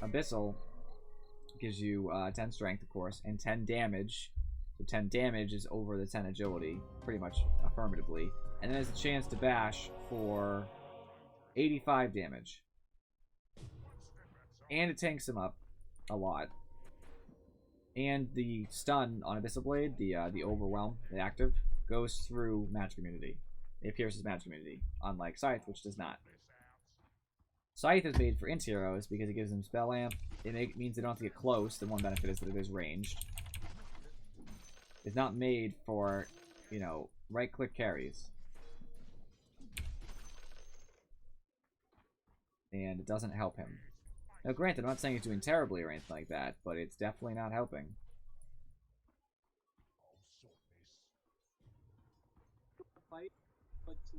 [SPEAKER 1] Abyssal gives you 10 strength, of course, and 10 damage. So 10 damage is over the 10 agility, pretty much affirmatively. And then there's a chance to bash for 85 damage. And it tanks him up a lot. And the stun on Abyssal Blade, the Overwhelm, the active, goes through Magic Immunity. It pierces Magic Immunity, unlike Scythe, which does not. Scythe is made for int heroes because it gives them spell amp. It means they don't have to get close. The one benefit is that it is ranged. It's not made for, you know, right-click carries. And it doesn't help him. Now, granted, I'm not saying he's doing terribly or anything like that, but it's definitely not helping.
[SPEAKER 2] Fight, but to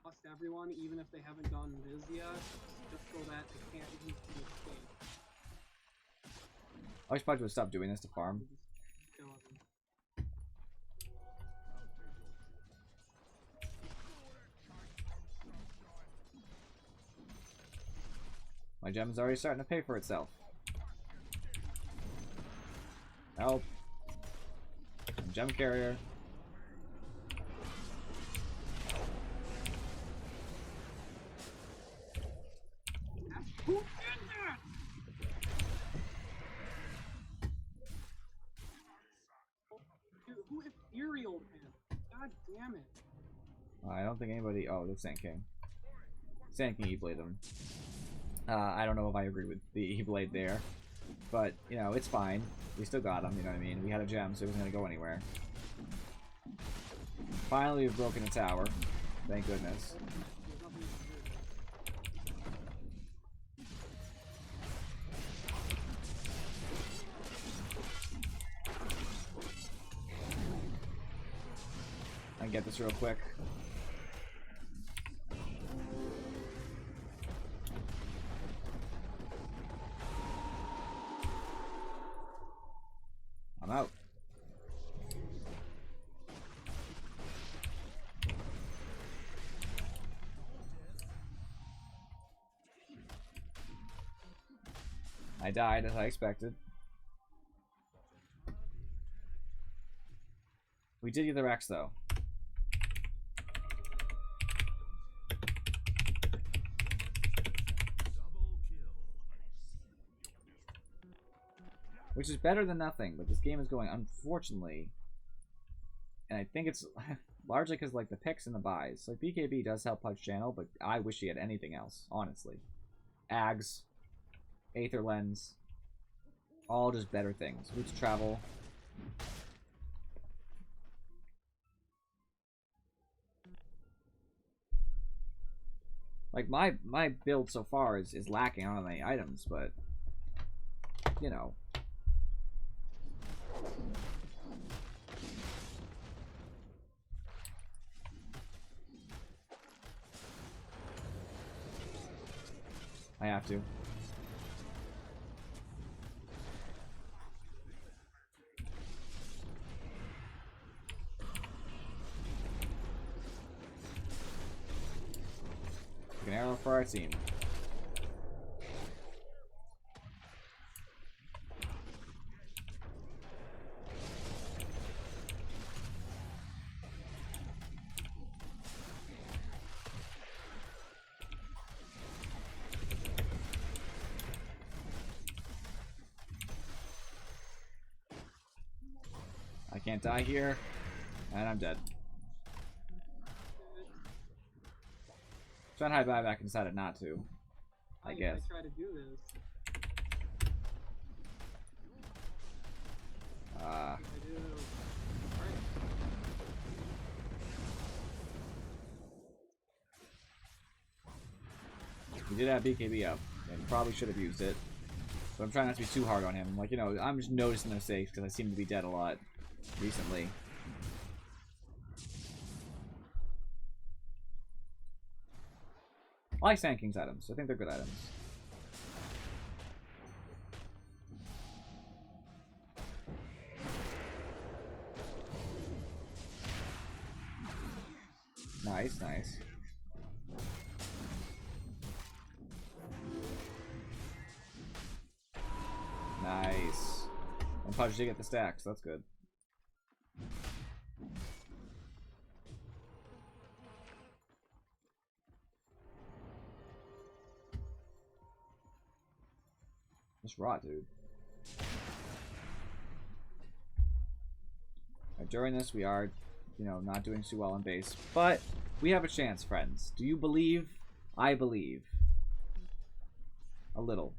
[SPEAKER 2] bust everyone, even if they haven't gone Viz yet, just so that they can't use the escape.
[SPEAKER 1] I wish Pudge would stop doing this to farm.
[SPEAKER 2] Just kill everyone.
[SPEAKER 1] My gem's already starting to pay for itself. Help. Gem carrier.
[SPEAKER 2] Who did that? Dude, who etherealed him? God damn it.
[SPEAKER 1] I don't think anybody... Oh, the Sand King. Sand King E-Blade him. I don't know if I agree with the E-Blade there. But, you know, it's fine. We still got him, you know what I mean? We had a gem, so he wasn't going to go anywhere. Finally, we've broken a tower. Thank goodness.
[SPEAKER 2] There's nothing you can do.
[SPEAKER 1] I can get this real quick. I'm out. I died as I expected. We did get the Rex though. Which is better than nothing, but this game is going, unfortunately, and I think it's largely because, like, the picks and the buys. Like, BKB does help Pudge Channel, but I wish he had anything else, honestly. Ags, Aether Lens, all just better things. Route to Travel. Like, my build so far is lacking on many items, but, you know. I have to. An arrow for our team. I can't die here, and I'm dead. Trying to hide buyback and decided not to. I guess.
[SPEAKER 2] I try to do this. I do. Alright.
[SPEAKER 1] He did have BKB up, and probably should have used it. But I'm trying not to be too hard on him. Like, you know, I'm just noticing those saves because I seem to be dead a lot recently. I like Sand King's items. I think they're good items. Nice, nice. Nice. And Pudge did get the stacks, so that's good. It's rot, dude. During this, we are, you know, not doing too well in base, but we have a chance, friends. Do you believe? I believe. A little.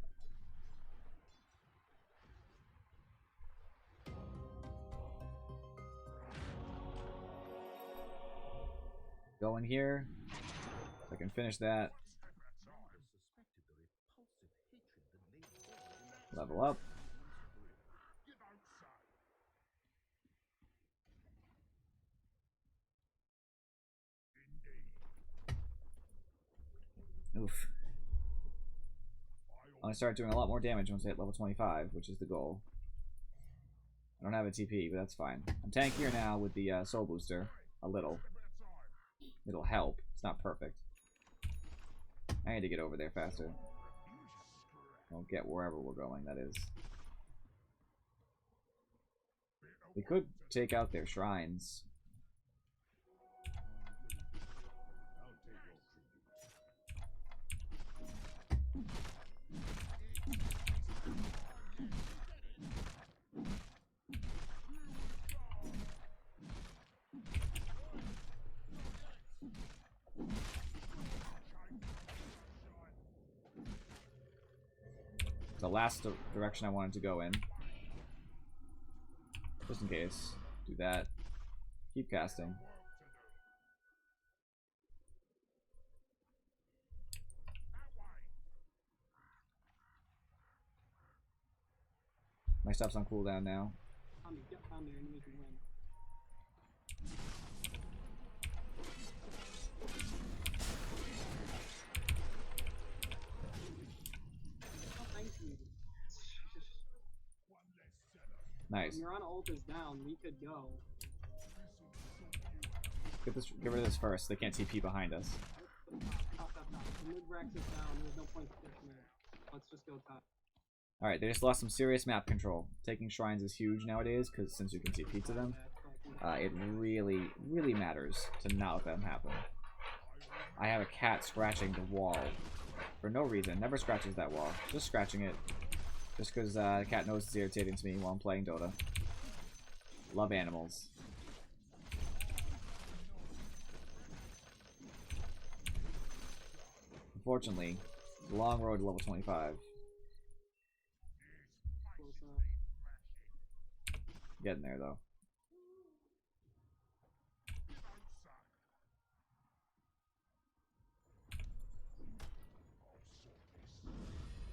[SPEAKER 1] Go in here. So I can finish that. Level up. Oof. I'm gonna start doing a lot more damage once I hit level 25, which is the goal. I don't have a TP, but that's fine. I'm tankier now with the soul booster. A little. It'll help. It's not perfect. I need to get over there faster. I'll get wherever we're going, that is. We could take out their shrines. The last direction I wanted to go in. Just in case. Do that. Keep casting. My stuff's on cooldown now. Nice.
[SPEAKER 2] When your on ult is down, we could go.
[SPEAKER 1] Get rid of this first. They can't TP behind us.
[SPEAKER 2] Top. The mid-Rex is down. There's no point pushing it. Let's just go top.
[SPEAKER 1] Alright, they just lost some serious map control. Taking shrines is huge nowadays, because since you can TP to them, it really, really matters to not let them happen. I have a cat scratching the wall for no reason. Never scratches that wall. Just scratching it. Just because the cat knows it's irritating to me while I'm playing Dota. Love animals. Unfortunately, it's a long road to level 25. Getting there, though.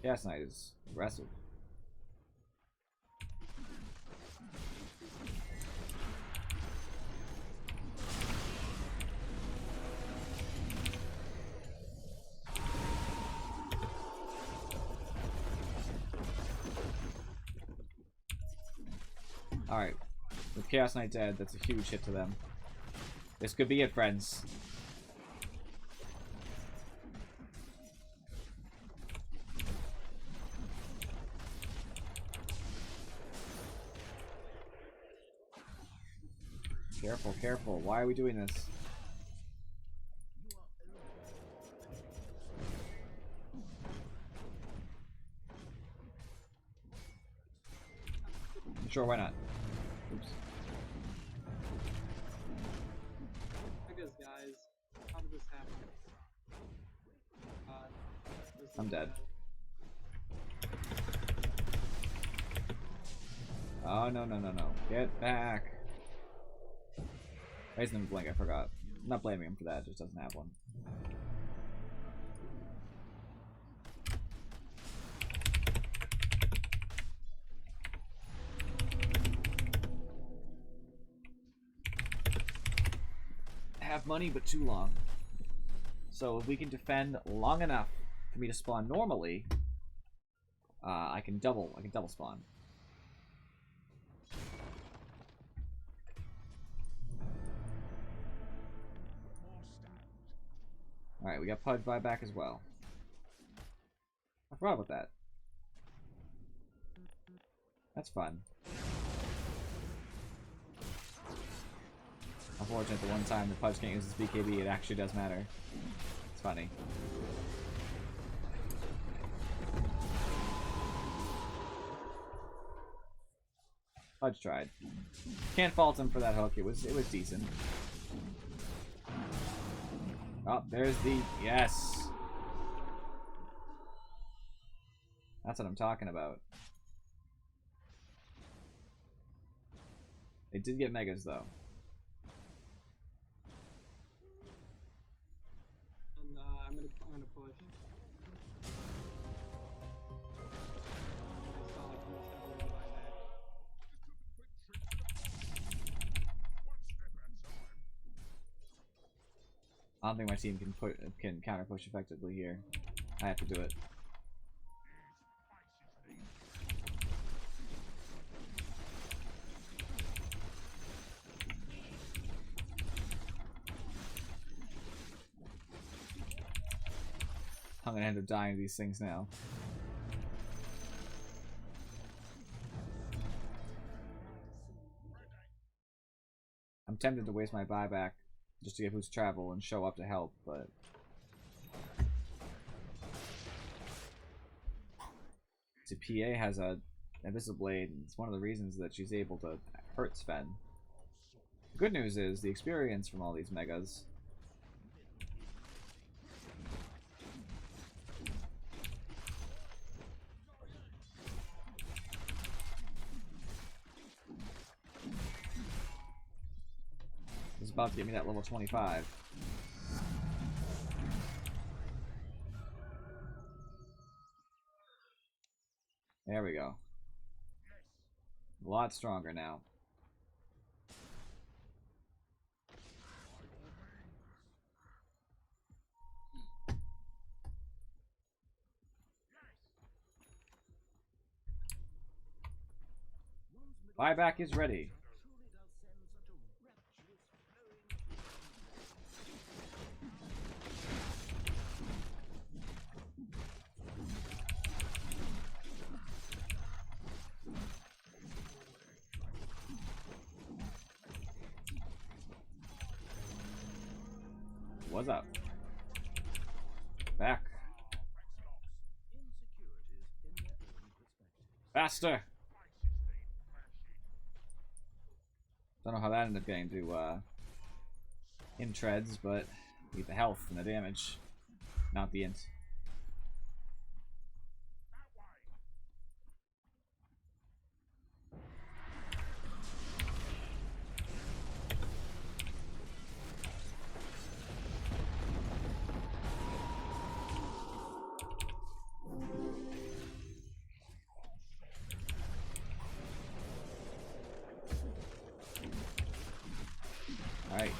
[SPEAKER 1] Gas Knight is aggressive. Alright. With Chaos Knight dead, that's a huge hit to them. This could be it, friends. Careful, careful. Why are we doing this? Sure, why not? Oops.
[SPEAKER 2] I guess, guys. How did this happen?
[SPEAKER 1] I'm dead. Oh, no, no, no, no. Get back. I didn't blink, I forgot. I'm not blaming him for that, just doesn't have one. Have money, but too long. So if we can defend long enough for me to spawn normally, I can double spawn. Alright, we got Pudge buyback as well. I forgot about that. That's fun. Unfortunate, the one time the Pudge can't use his BKB, it actually does matter. It's funny. Pudge tried. Can't fault him for that hook. It was decent. Oh, there's the yes. That's what I'm talking about. They did get megas though.
[SPEAKER 2] And I'm gonna push. I saw like almost heavily buyback.
[SPEAKER 1] I don't think my team can counter push effectively here. I have to do it. I'm gonna end up dying to these things now. I'm tempted to waste my buyback just to get boost travel and show up to help, but see, PA has a Abyssal Blade, and it's one of the reasons that she's able to hurt Sven. The good news is the experience from all these megas. Is about to get me that level 25. There we go. A lot stronger now. Buyback is ready. What's up? Back. Faster! Don't know how that ended up getting to in treads, but we get the health and the damage, not the int. Alright.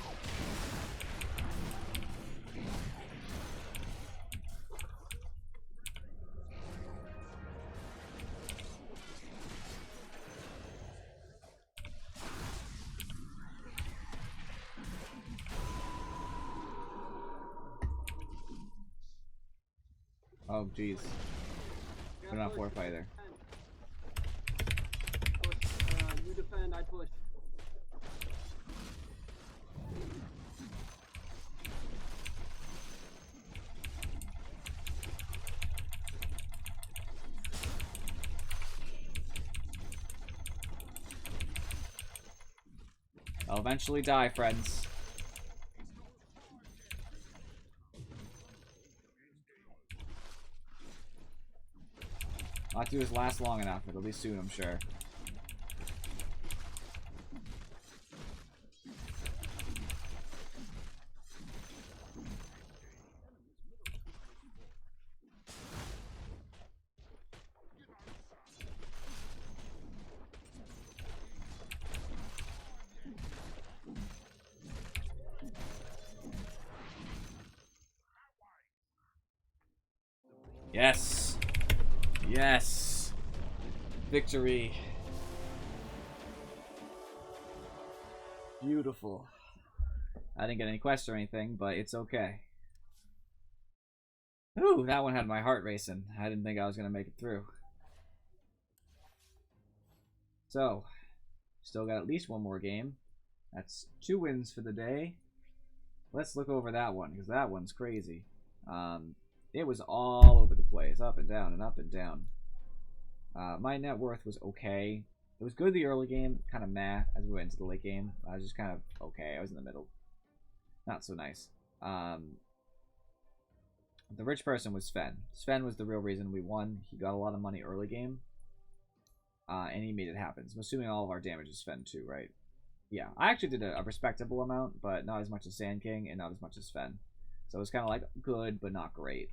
[SPEAKER 1] Oh, jeez. We're not fortify either.
[SPEAKER 2] Push, you defend, I push.
[SPEAKER 1] I'll eventually die, friends. I'll have to do this last long enough. It'll be soon, I'm sure. Yes! Yes! Victory! Beautiful. I didn't get any quests or anything, but it's okay. Ooh, that one had my heart racing. I didn't think I was going to make it through. So, still got at least one more game. That's 2 wins for the day. Let's look over that one, because that one's crazy. It was all over the place, up and down and up and down. My net worth was okay. It was good the early game, kind of meh as we went into the late game. I was just kind of okay. I was in the middle. Not so nice. The rich person was Sven. Sven was the real reason we won. He got a lot of money early game. And he made it happen. So I'm assuming all of our damage is Sven too, right? Yeah, I actually did a respectable amount, but not as much as Sand King and not as much as Sven. So it was kind of like good, but not great.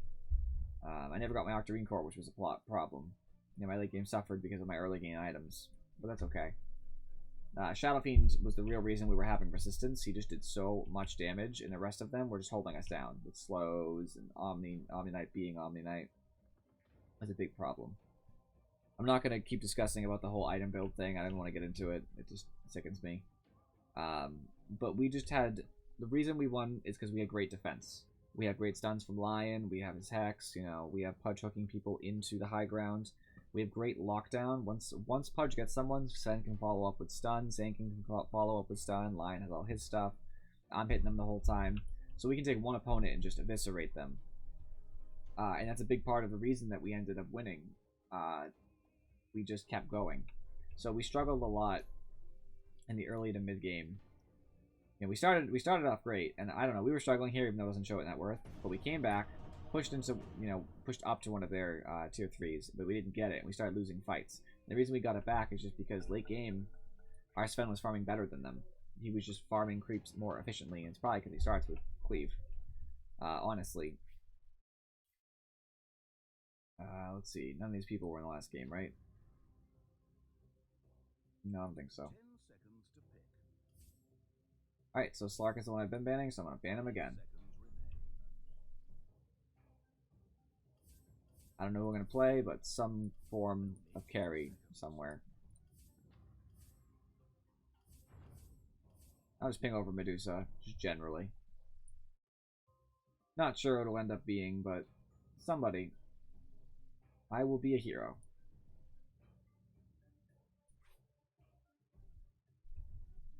[SPEAKER 1] I never got my Octarine Core, which was a plot problem. You know, my late game suffered because of my early game items, but that's okay. Shadow Fiend was the real reason we were having resistance. He just did so much damage, and the rest of them were just holding us down with slows and Omni Knight being Omni Knight. That's a big problem. I'm not going to keep discussing about the whole item build thing. I didn't want to get into it. It just sickens me. But we just had... The reason we won is because we had great defense. We have great stuns from Lion. We have his Hex. You know, we have Pudge hooking people into the high ground. We have great lockdown. Once Pudge gets someone, Sen can follow up with stun. Zane can follow up with stun. Lion has all his stuff. I'm hitting them the whole time. So we can take one opponent and just eviscerate them. And that's a big part of the reason that we ended up winning. We just kept going. So we struggled a lot in the early to mid game. You know, we started off great, and I don't know, we were struggling here even though it wasn't showing net worth, but we came back, pushed up to one of their tier 3s, but we didn't get it, and we started losing fights. The reason we got it back is just because late game, our Sven was farming better than them. He was just farming creeps more efficiently, and it's probably because he starts with Cleave. Honestly. Let's see, none of these people were in the last game, right? No, I don't think so. Alright, so Slark is the one I've been banning, so I'm going to ban him again. I don't know who we're going to play, but some form of carry somewhere. I'll just ping over Medusa, just generally. Not sure what it'll end up being, but somebody. I will be a hero.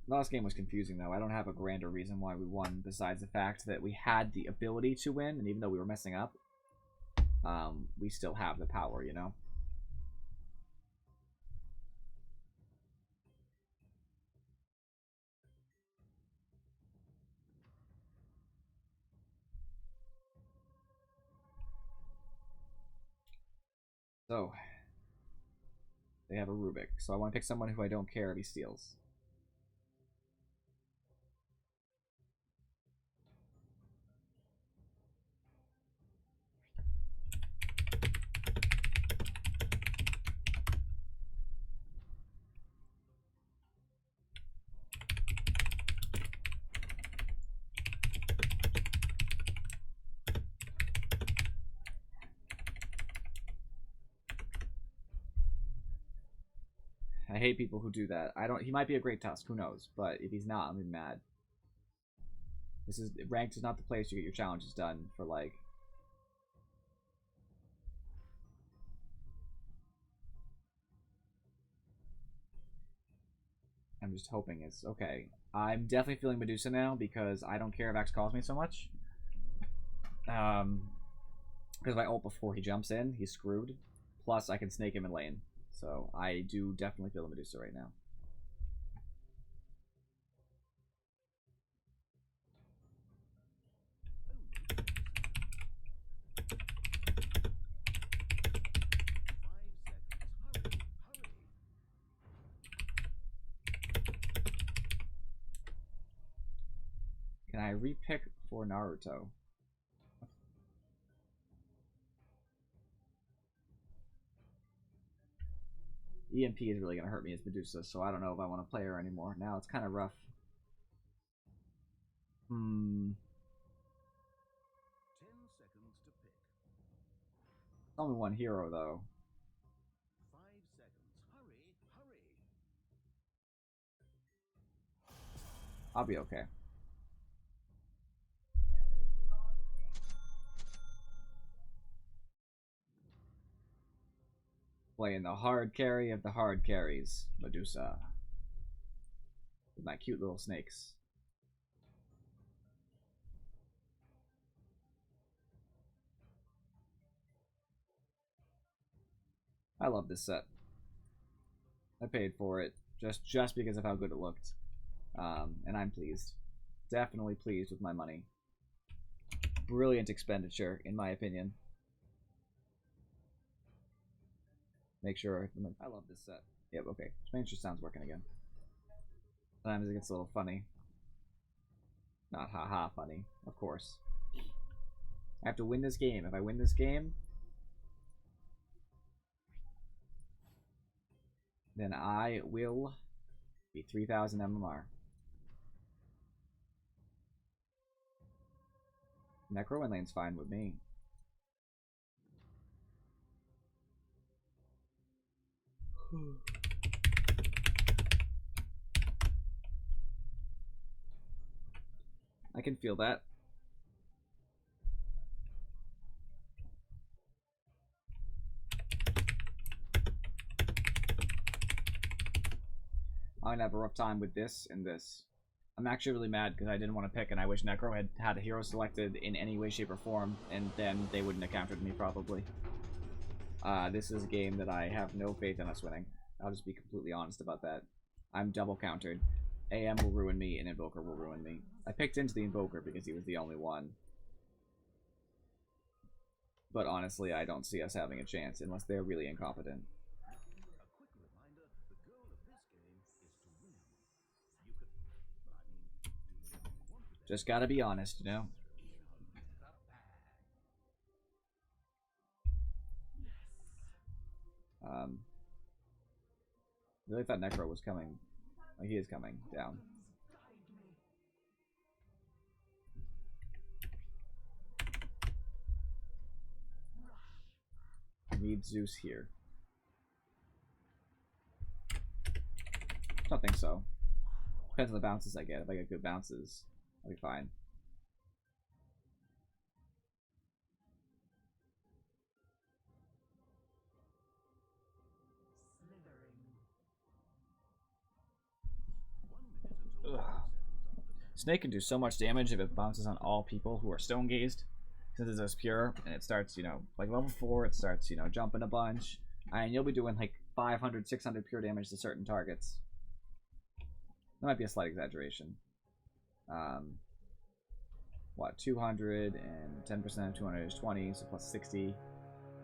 [SPEAKER 1] Last game was confusing, though. I don't have a grander reason why we won, besides the fact that we had the ability to win, and even though we were messing up, we still have the power, you know? So, they have a Rubik, so I want to pick someone who I don't care if he steals. I hate people who do that. He might be a great Tusk, who knows? But if he's not, I'm mad. Ranked is not the place you get your challenges done for, like... I'm just hoping it's okay. I'm definitely feeling Medusa now because I don't care if X calls me so much. Because if I ult before he jumps in, he's screwed. Plus, I can snake him in lane. So I do definitely feel the Medusa right now. Can I repick for Naruto? EMP is really going to hurt me as Medusa, so I don't know if I want to play her anymore. Now it's kind of rough. 10 seconds to pick. Only one hero, though.
[SPEAKER 3] 5 seconds. Hurry, hurry.
[SPEAKER 1] I'll be okay. Playing the hard carry of the hard carries, Medusa. With my cute little snakes. I love this set. I paid for it just because of how good it looked. And I'm pleased. Definitely pleased with my money. Brilliant expenditure, in my opinion. Make sure... I love this set. Yep, okay. Just making sure sound's working again. Sometimes it gets a little funny. Not haha funny, of course. I have to win this game. If I win this game, then I will be 3,000 MMR. Necro and lane's fine with me. I can feel that. I'm gonna have a rough time with this and this. I'm actually really mad because I didn't want to pick, and I wish Necro had had a hero selected in any way, shape, or form, and then they wouldn't have countered me, probably. This is a game that I have no faith in us winning. I'll just be completely honest about that. I'm double countered. AM will ruin me, and Invoker will ruin me. I picked into the Invoker because he was the only one. But honestly, I don't see us having a chance unless they're really incompetent. Just gotta be honest, you know? Really thought Necro was coming. Like, he is coming down. Need Zeus here. I don't think so. Depends on the bounces I get. If I get good bounces, I'll be fine. Ugh. Snake can do so much damage if it bounces on all people who are stone gazed. Since it's as pure, and it starts, you know, like level 4, it starts, you know, jumping a bunch. And you'll be doing like 500, 600 pure damage to certain targets. That might be a slight exaggeration. What, 200 and 10% of 200 is 20, so plus 60.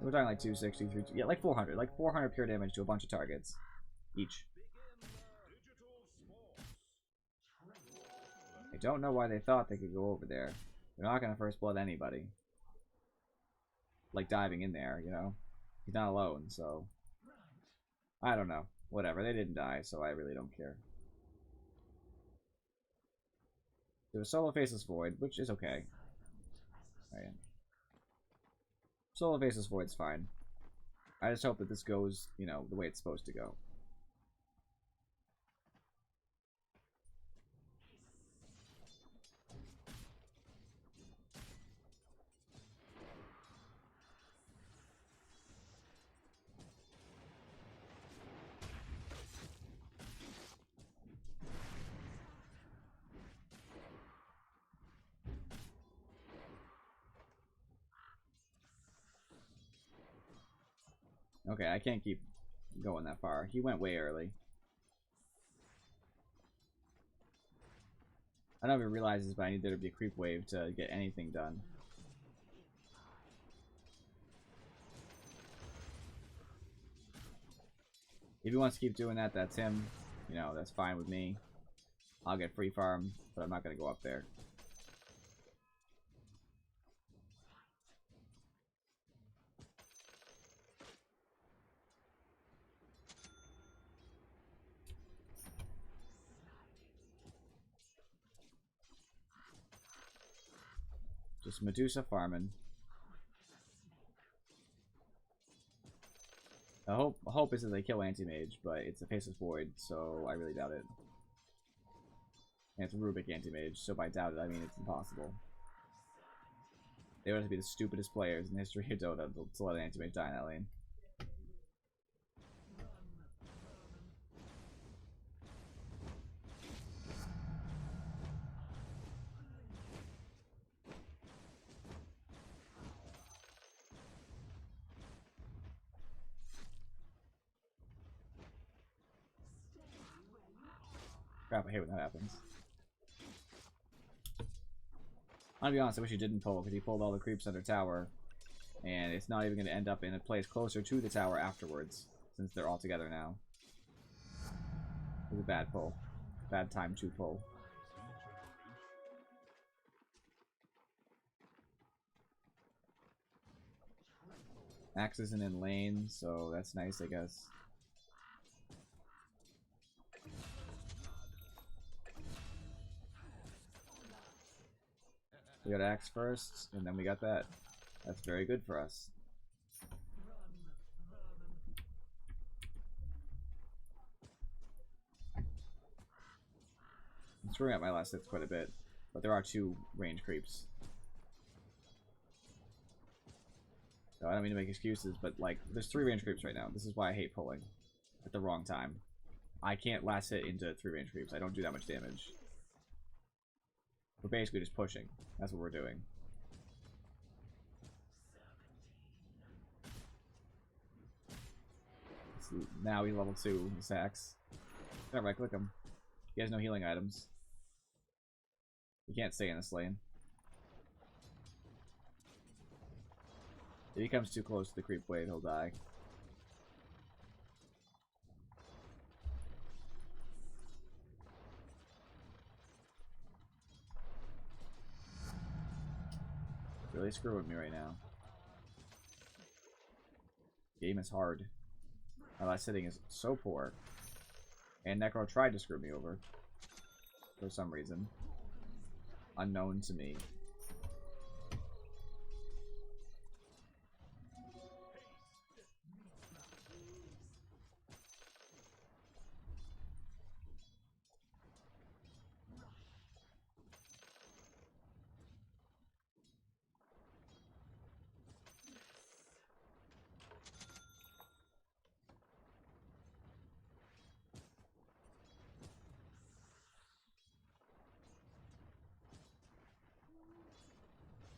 [SPEAKER 1] We're talking like 260, 3, yeah, like 400. Like 400 pure damage to a bunch of targets each. I don't know why they thought they could go over there. They're not going to first blood anybody. Like diving in there, you know? He's not alone, so... I don't know. Whatever, they didn't die, so I really don't care. There was Solo Faceless Void, which is okay. Right. Solo Faceless Void's fine. I just hope that this goes, you know, the way it's supposed to go. Okay, I can't keep going that far. He went way early. I don't even realize this, but I need there to be a creep wave to get anything done. If he wants to keep doing that, that's him. You know, that's fine with me. I'll get free farm, but I'm not going to go up there. Just Medusa farming. hope is that they kill Anti-Mage, but it's a Faceless Void, so I really doubt it. And it's Rubik Anti-Mage, so by doubt it, I mean it's impossible. They would have to be the stupidest players in the history of Dota to let an Anti-Mage die in that lane. Crap, I hate when that happens. I'm gonna be honest, I wish he didn't pull, because he pulled all the creeps under tower, and it's not even going to end up in a place closer to the tower afterwards, since they're all together now. It was a bad pull. Bad time to pull. Axe isn't in lane, so that's nice, I guess. We got Axe first, and then we got that. That's very good for us. I'm screwing up my last hits quite a bit, but there are 2 range creeps. So I don't mean to make excuses, but like, there's 3 range creeps right now. This is why I hate pulling at the wrong time. I can't last hit into 3 range creeps. I don't do that much damage. We're basically just pushing. That's what we're doing. So now he's level 2, this axe. Gotta right click him. He has no healing items. He can't stay in this lane. If he comes too close to the creep wave, he'll die. Really screwing me right now. Game is hard. My last hitting is so poor. And Necro tried to screw me over. For some reason. Unknown to me.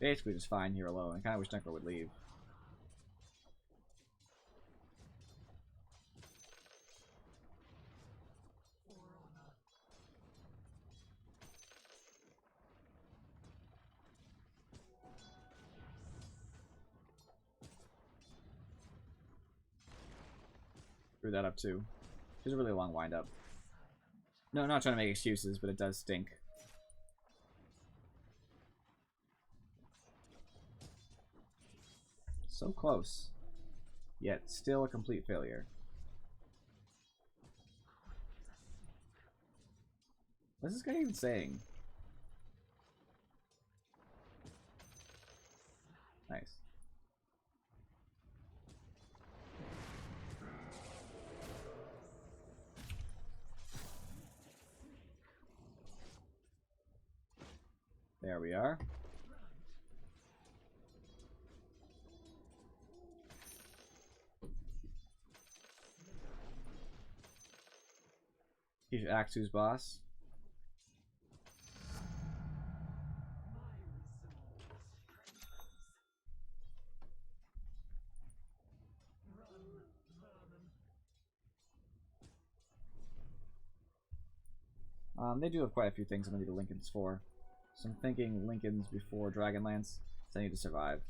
[SPEAKER 1] Basically just fine here alone. I kind of wish Necro would leave. Screw that up too. It's a really long wind up. No, I'm not trying to make excuses, but it does stink. So close. Yet still a complete failure. What's this guy even saying? Nice. There we are. He's Axu's boss. They do have quite a few things I'm gonna need the Lincolns for. So I'm thinking Lincolns before Dragonlance, so I need to survive.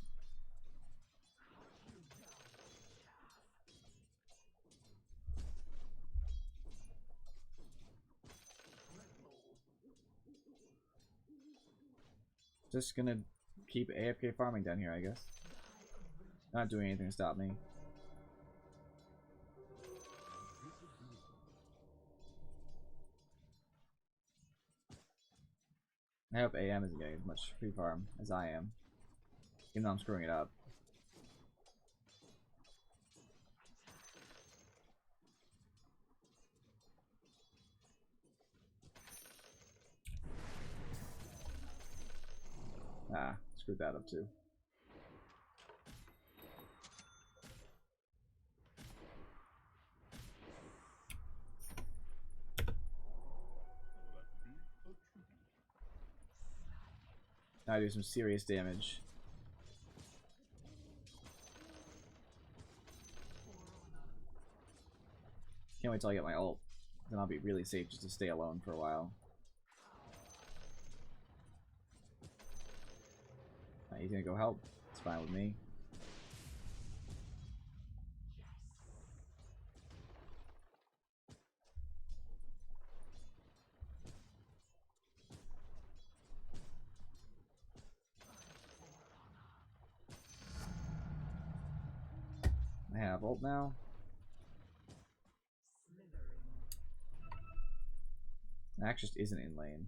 [SPEAKER 1] Just gonna keep AFK farming down here, I guess. Not doing anything to stop me. I hope AM isn't getting as much free farm as I am. Even though I'm screwing it up. Ah, screwed that up too. Now I do some serious damage. Can't wait till I get my ult. Then I'll be really safe just to stay alone for a while. He's gonna go help. It's fine with me. I have ult now. Axe just isn't in lane.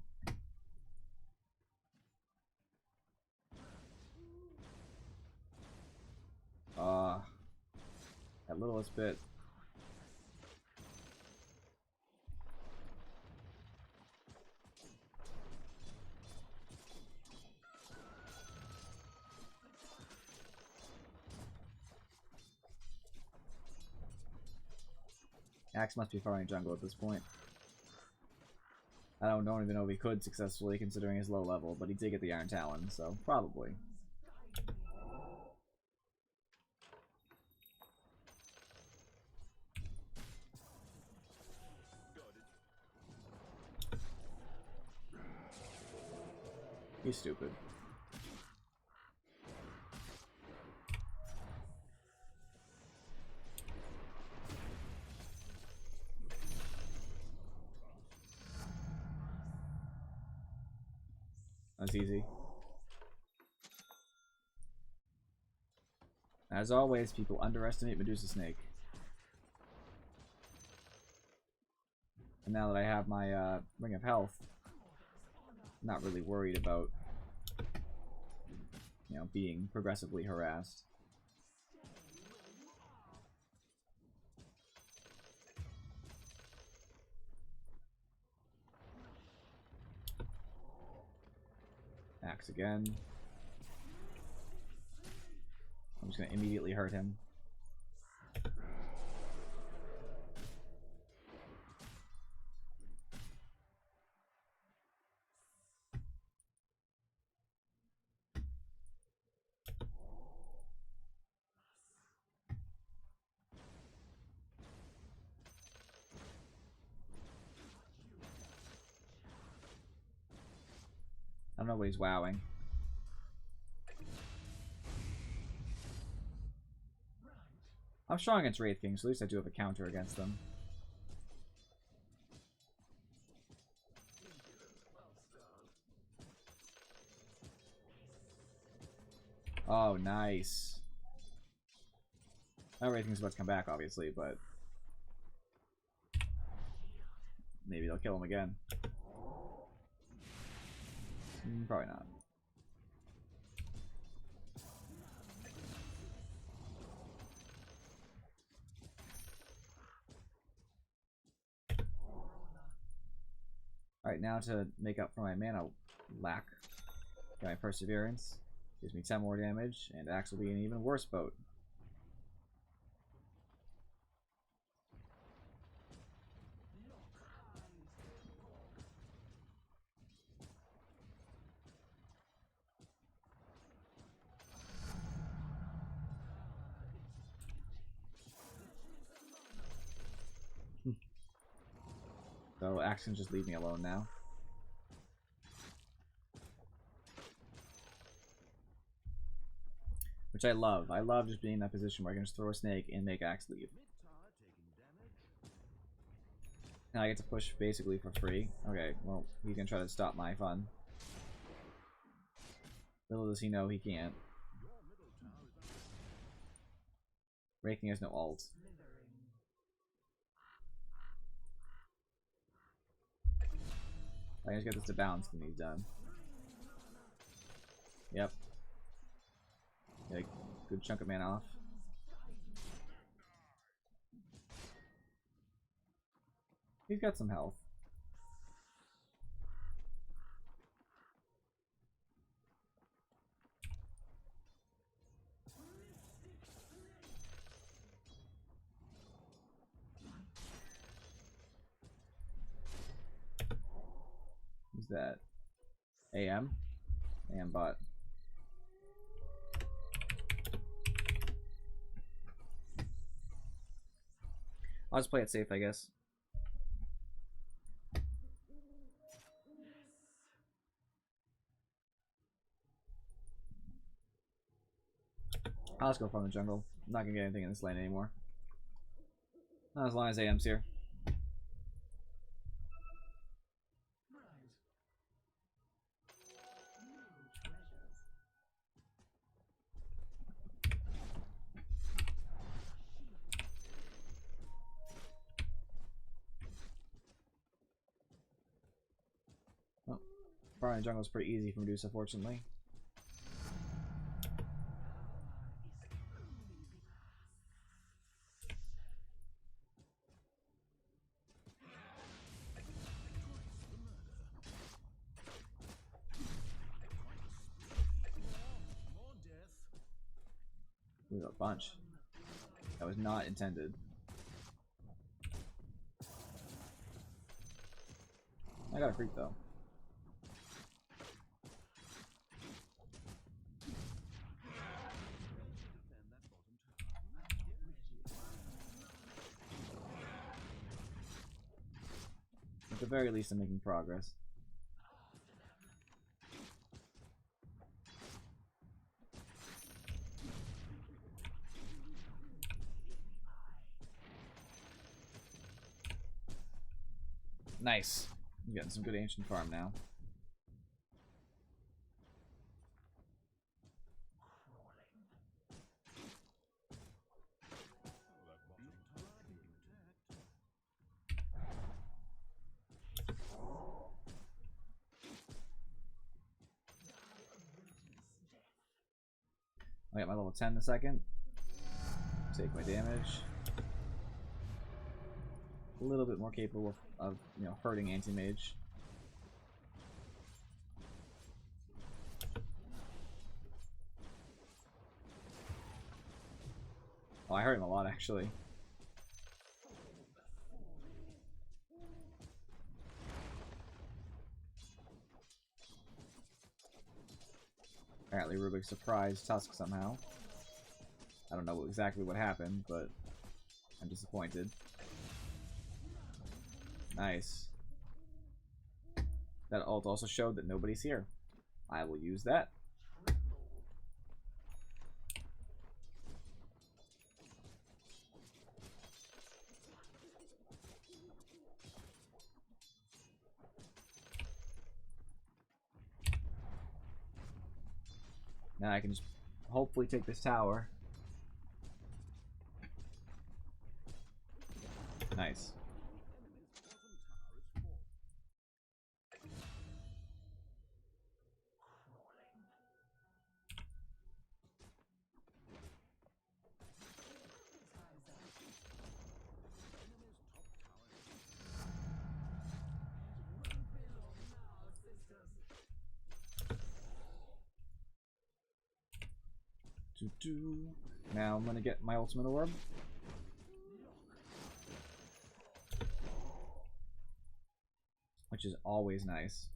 [SPEAKER 1] That littlest bit. Axe must be farming jungle at this point. I don't even know if he could successfully considering his low level, but he did get the Iron Talon, so probably. He's stupid. That's easy. As always, people underestimate Medusa Snake. And now that I have my Ring of Health, I'm not really worried about, you know, being progressively harassed. Axe again. I'm just gonna immediately hurt him. I don't know what he's wowing. I'm strong against Wraith Kings, so at least I do have a counter against them. Oh, nice. Now Wraith King's about to come back, obviously, but maybe they'll kill him again. Probably not. Alright, now to make up for my mana lack, got my Perseverance. Gives me 10 more damage, and Axe will be an even worse boat. So Axe can just leave me alone now. Which I love. I love just being in that position where I can just throw a snake and make Axe leave. And I get to push basically for free. Okay, well, he's gonna try to stop my fun. Little does he know he can't. Raking has no ult. I just get this to bounce and he's done. Yep. Get a good chunk of mana off. He's got some health. that? AM? AM bot. I'll just play it safe, I guess. I'll just go farm the jungle. I'm not gonna get anything in this lane anymore. Not as long as AM's here. Oh, farming jungle is pretty easy for Medusa, fortunately. Ooh, a bunch. That was not intended. I got a creep though. At the very least, I'm making progress. Nice. I'm getting some good ancient farm now. I got my level 10 in a second. Take my damage. A little bit more capable of you know, hurting anti-mage. Oh, I hurt him a lot actually. Apparently Rubik surprised Tusk somehow. I don't know exactly what happened, but I'm disappointed. Nice. That ult also showed that nobody's here. I will use that. Now I can just hopefully take this tower. Nice. Now I'm gonna get my ultimate orb. Which is always nice.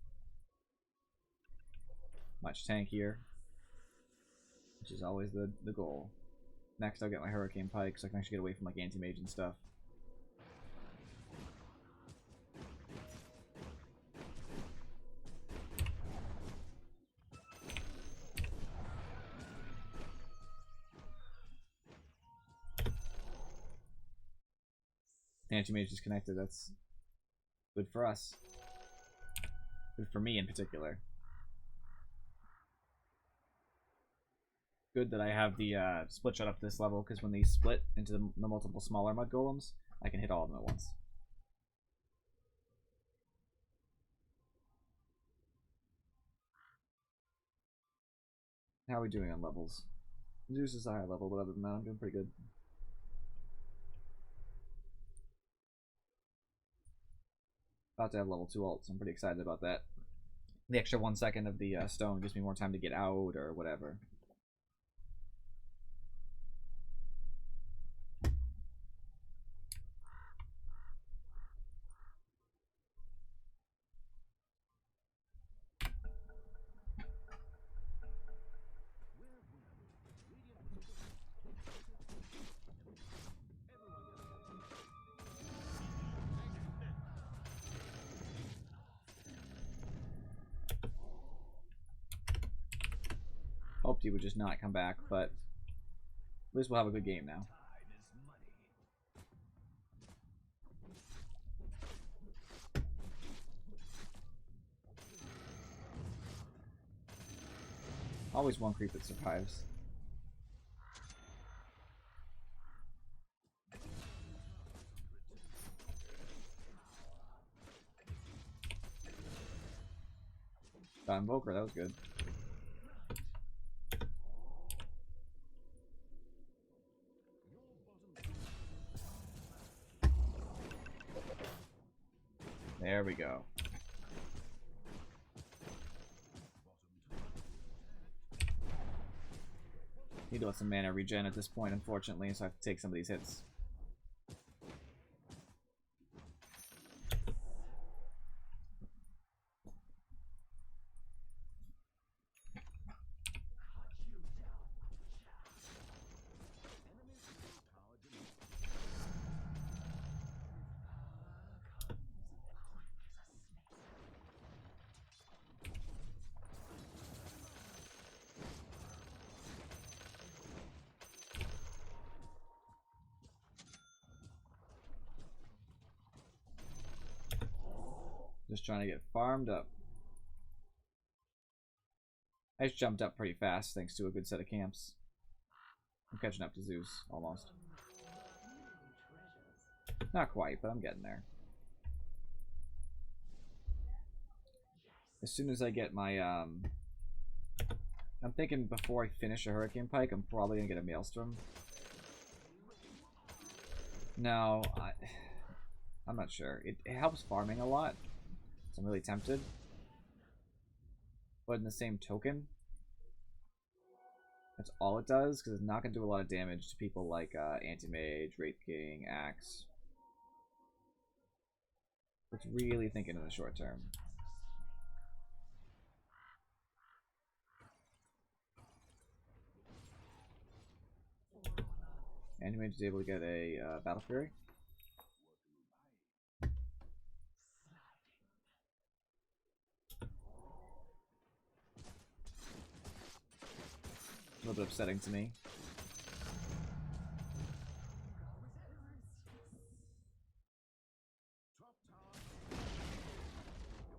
[SPEAKER 1] Much tankier. Which is always the goal. Next I'll get my Hurricane Pike so I can actually get away from like anti-mage and stuff. Anti-mage is connected, that's good for us. Good for me in particular. Good that I have the split shot up to this level, because when they split into the multiple smaller mud golems, I can hit all of them at once. How are we doing on levels? Zeus is a higher level, but other than that, I'm doing pretty good. About to have level 2 ults. I'm pretty excited about that. The extra 1 second of the stone gives me more time to get out or whatever. hoped he would just not come back, but at least we'll have a good game now. Always one creep that survives. Got Invoker, that was good. There we go. Need to let some mana regen at this point, unfortunately, so I have to take some of these hits. Just trying to get farmed up. I just jumped up pretty fast thanks to a good set of camps. I'm catching up to Zeus, almost. Not quite, but I'm getting there. As soon as I get my, I'm thinking before I finish a Hurricane Pike, I'm probably going to get a Maelstrom. No, I'm not sure. It helps farming a lot. So I'm really tempted. But in the same token, that's all it does, because it's not going to do a lot of damage to people like Anti-Mage, Wraith King, Axe. It's really thinking in the short term. Anti-Mage is able to get a Battle Fury. A little bit upsetting to me.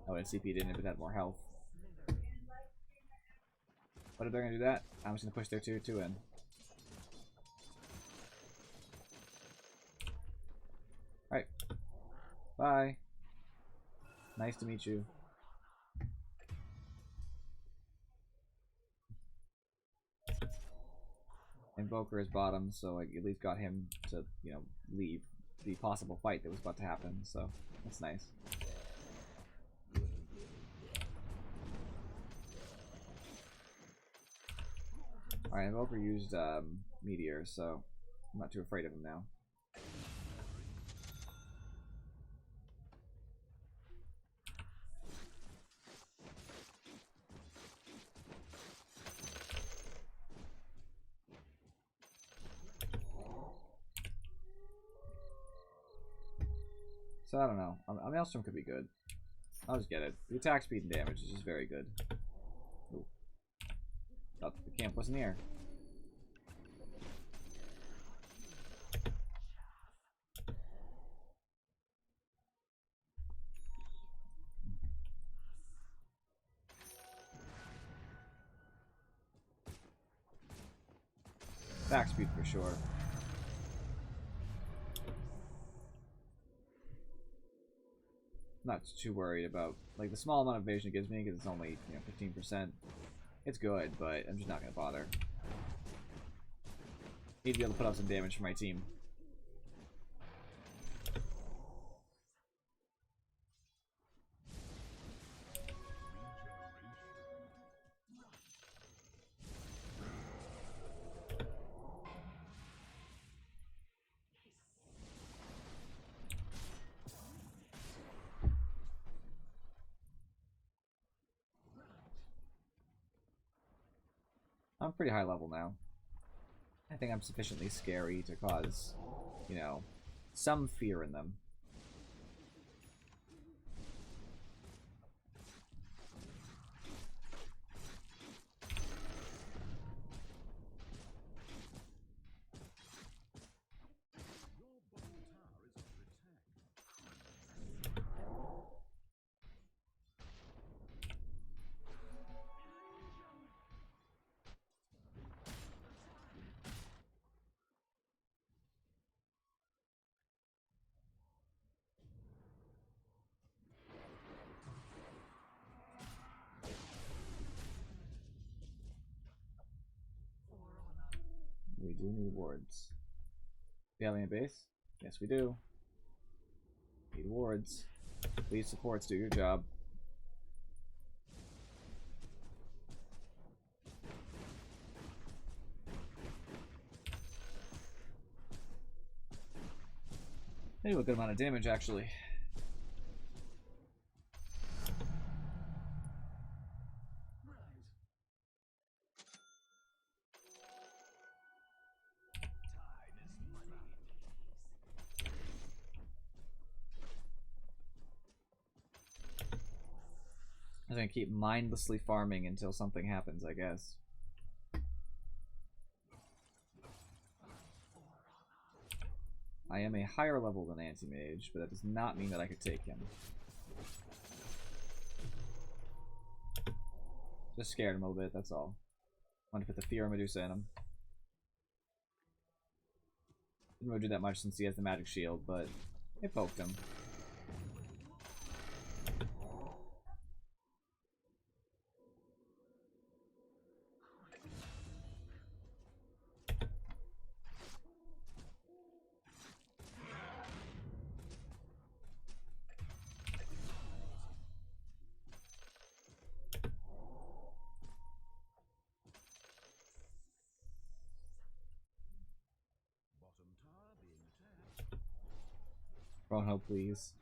[SPEAKER 1] Oh, and CP didn't, if it had more health. But if they're gonna do that, I'm just gonna push their 2/2 in. Alright. Bye. Nice to meet you. Invoker is bottom, so I at least got him to, you know, leave the possible fight that was about to happen, so that's nice. Alright, Invoker used Meteor, so I'm not too afraid of him now. So I don't know. A Maelstrom could be good. I'll just get it. The attack speed and damage is just very good. Ooh. Thought the camp was near. Attack speed for sure. Not too worried about, like, the small amount of evasion it gives me, because it's only, you know, 15%. It's good, but I'm just not going to bother. Need to be able to put up some damage for my team. I'm pretty high level now. I think I'm sufficiently scary to cause, you know, some fear in them. do need wards. Do we have any base? Yes, we do. Need wards. Please, supports, do your job. They do a good amount of damage, actually. I'm gonna keep mindlessly farming until something happens, I guess. I am a higher level than Anti-Mage, but that does not mean that I could take him. Just scared him a little bit, that's all. Wanted to put the Fear of Medusa in him. Didn't really do that much since he has the magic shield, but it poked him. Rono, please.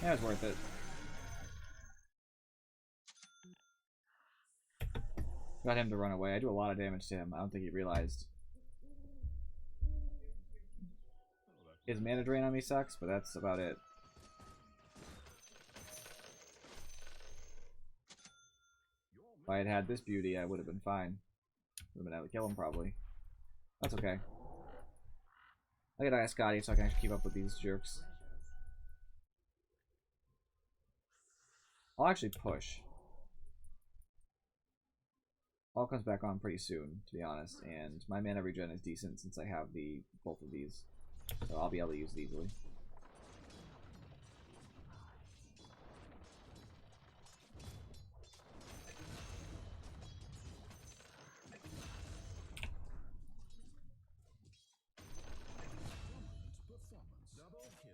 [SPEAKER 1] Yeah, it's worth it. Got him to run away. I do a lot of damage to him. I don't think he realized. His mana drain on me sucks, but that's about it. If I had had this beauty, I would have been fine. Would have been able to kill him, probably. That's okay. I gotta ask Scotty so I can actually keep up with these jerks. I'll actually push. All comes back on pretty soon, to be honest, and my mana regen is decent since I have both of these. So I'll be able to use it easily.
[SPEAKER 3] Double kill.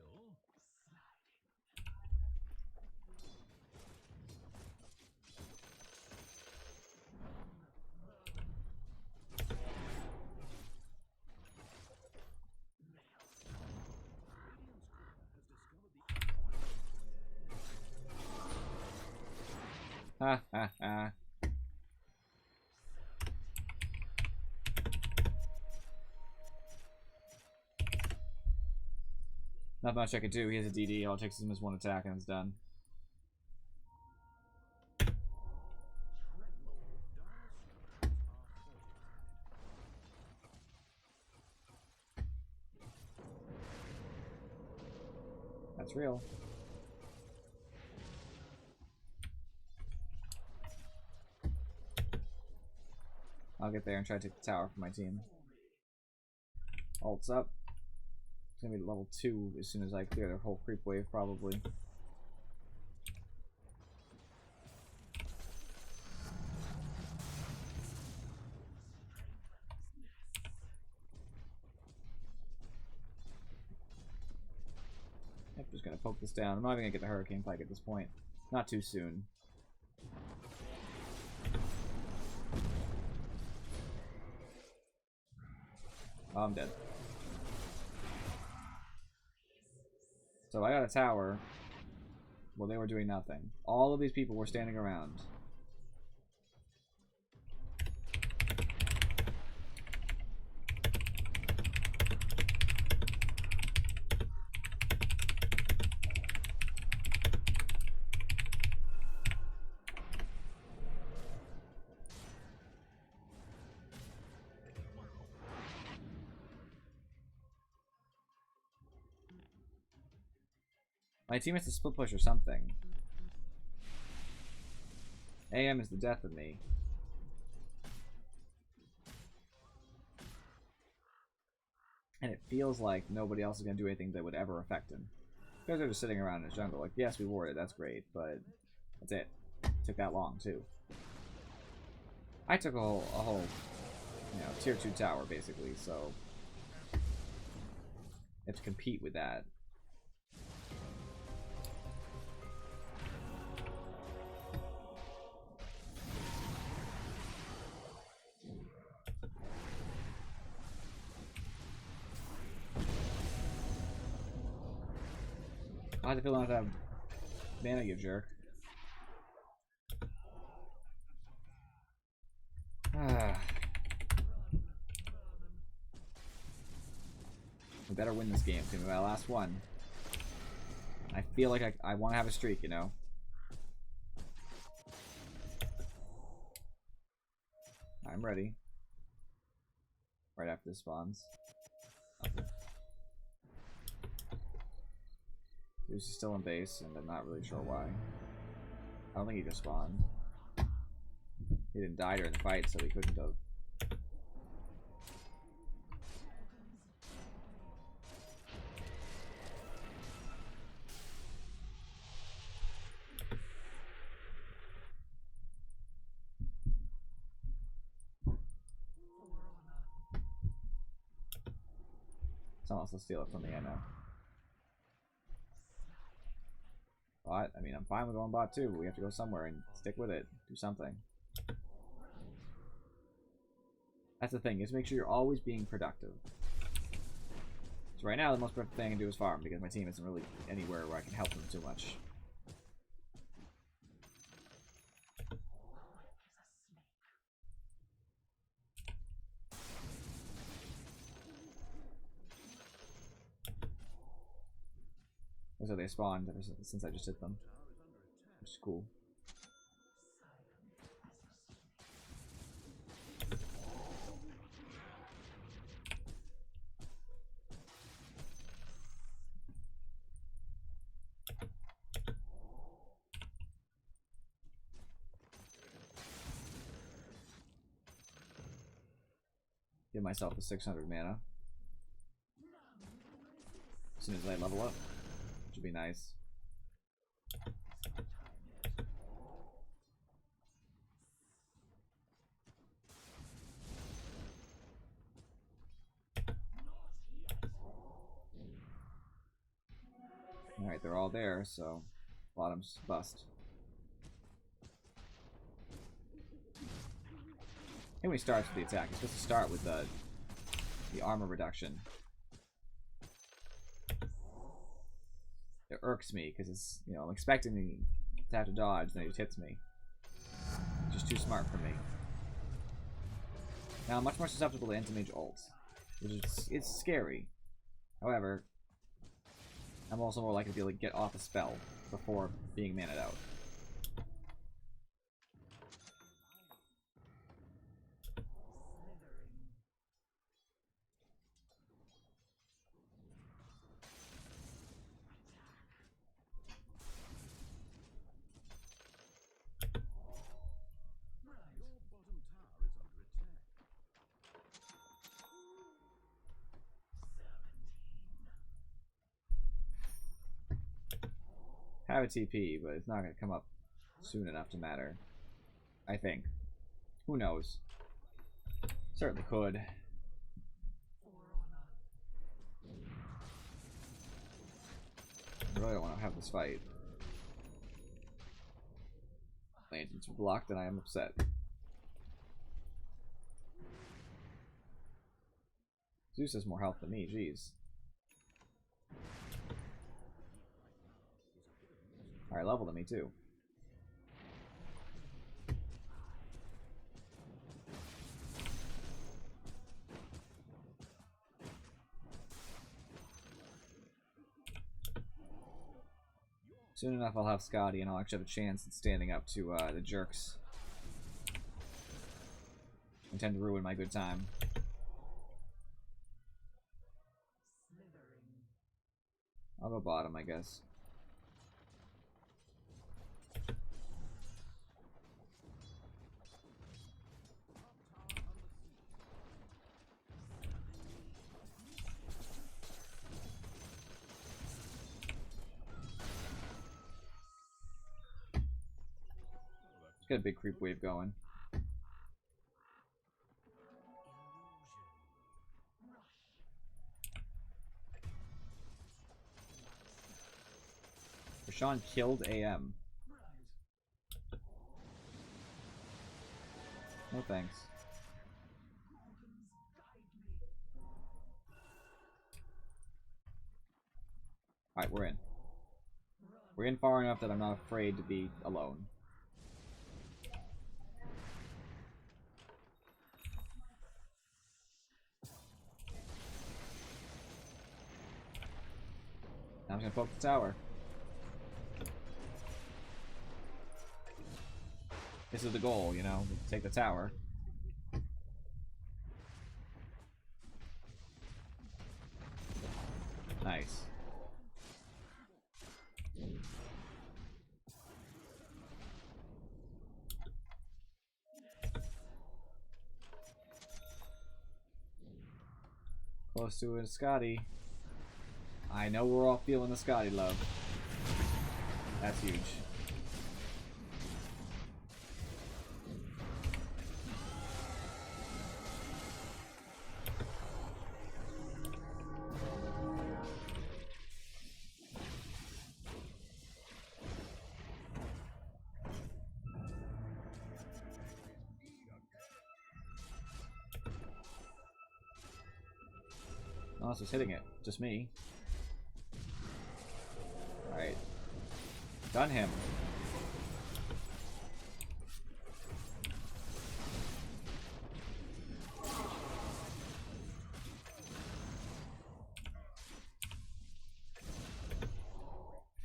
[SPEAKER 1] Ha ha ha. Not much I could do. He has a DD. All it takes him is one attack and it's done. That's real. I'll get there and try to take the tower for my team. Ult's up. It's gonna be level 2 as soon as I clear their whole creep wave, probably. Yep, just gonna poke this down. I'm not even gonna get the Hurricane Pike at this point. Not too soon. Oh, I'm dead. So I got a tower. Well, they were doing nothing. All of these people were standing around. My team has to split push or something. AM is the death of me. And it feels like nobody else is going to do anything that would ever affect him. Because they're just sitting around in his jungle. Like, yes, we warded, that's great, but that's it. Took that long, too. I took a whole tier 2 tower, basically, so you have to compete with that. How's it feel not to have mana, you jerk? We better win this game. It's gonna be my last one. I feel like I want to have a streak, you know? I'm ready. Right after this spawns. Okay. Zeus is still in base, and I'm not really sure why. I don't think he just spawned. He didn't die during the fight, so he couldn't have. Someone else will steal it from me, I know. But, I mean, I'm fine with going bot too, but we have to go somewhere and stick with it. Do something. That's the thing, is make sure you're always being productive. So right now, the most productive thing I can do is farm, because my team isn't really anywhere where I can help them too much. So they spawned ever since I just hit them, which is cool. Give myself a 600 mana as soon as I level up. Which would be nice. Alright, they're all there, so bottom's bust. And we start with the attack. It's supposed to start with the armor reduction. It irks me because it's, I'm expecting to have to dodge, and then it just hits me. It's just too smart for me. Now I'm much more susceptible to anti-mage ults, which is it's scary. However, I'm also more likely to be able to get off a spell before being mana'd out. I have a TP, but it's not going to come up soon enough to matter. I think. Who knows? Certainly could. I really don't want to have this fight. Lanterns are blocked and I am upset. Zeus has more health than me, jeez. Alright, level than me too. Soon enough I'll have Scotty and I'll actually have a chance at standing up to the jerks. I tend to ruin my good time. I'll go bottom, I guess. Get a big creep wave going. Rashawn killed AM. No thanks. Alright, we're in. We're in far enough that I'm not afraid to be alone. Now I'm gonna poke the tower. This is the goal, you know, take the tower. Nice. Close to a Scotty. I know we're all feeling the Scotty love. That's huge. No one else was hitting it. Just me. Alright. Done him.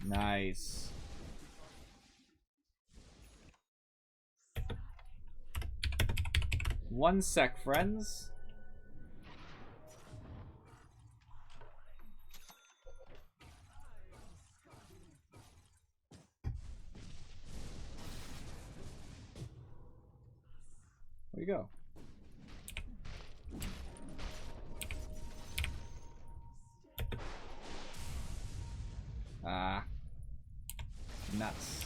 [SPEAKER 1] Nice. One sec, friends. Where'd you go? Ah. Nuts.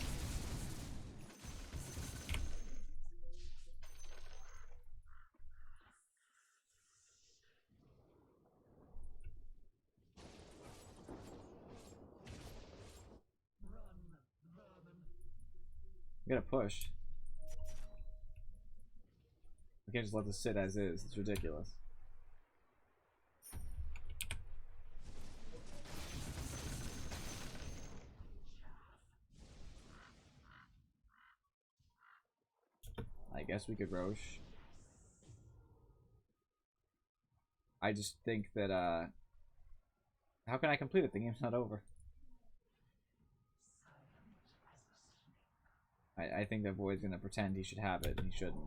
[SPEAKER 1] We gotta push. We can't just let this sit as is. It's ridiculous. I guess we could Roche. I just think that, how can I complete it? The game's not over. I think that Void's gonna pretend he should have it, and he shouldn't.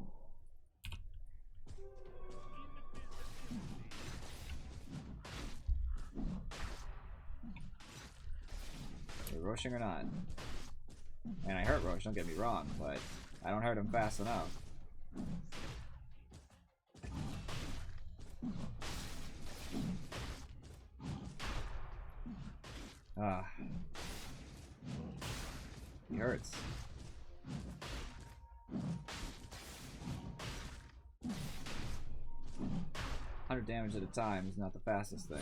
[SPEAKER 1] We're Roshing or not? And I hurt Roche, don't get me wrong, but I don't hurt him fast enough. Ah. He hurts. 100 damage at a time is not the fastest thing.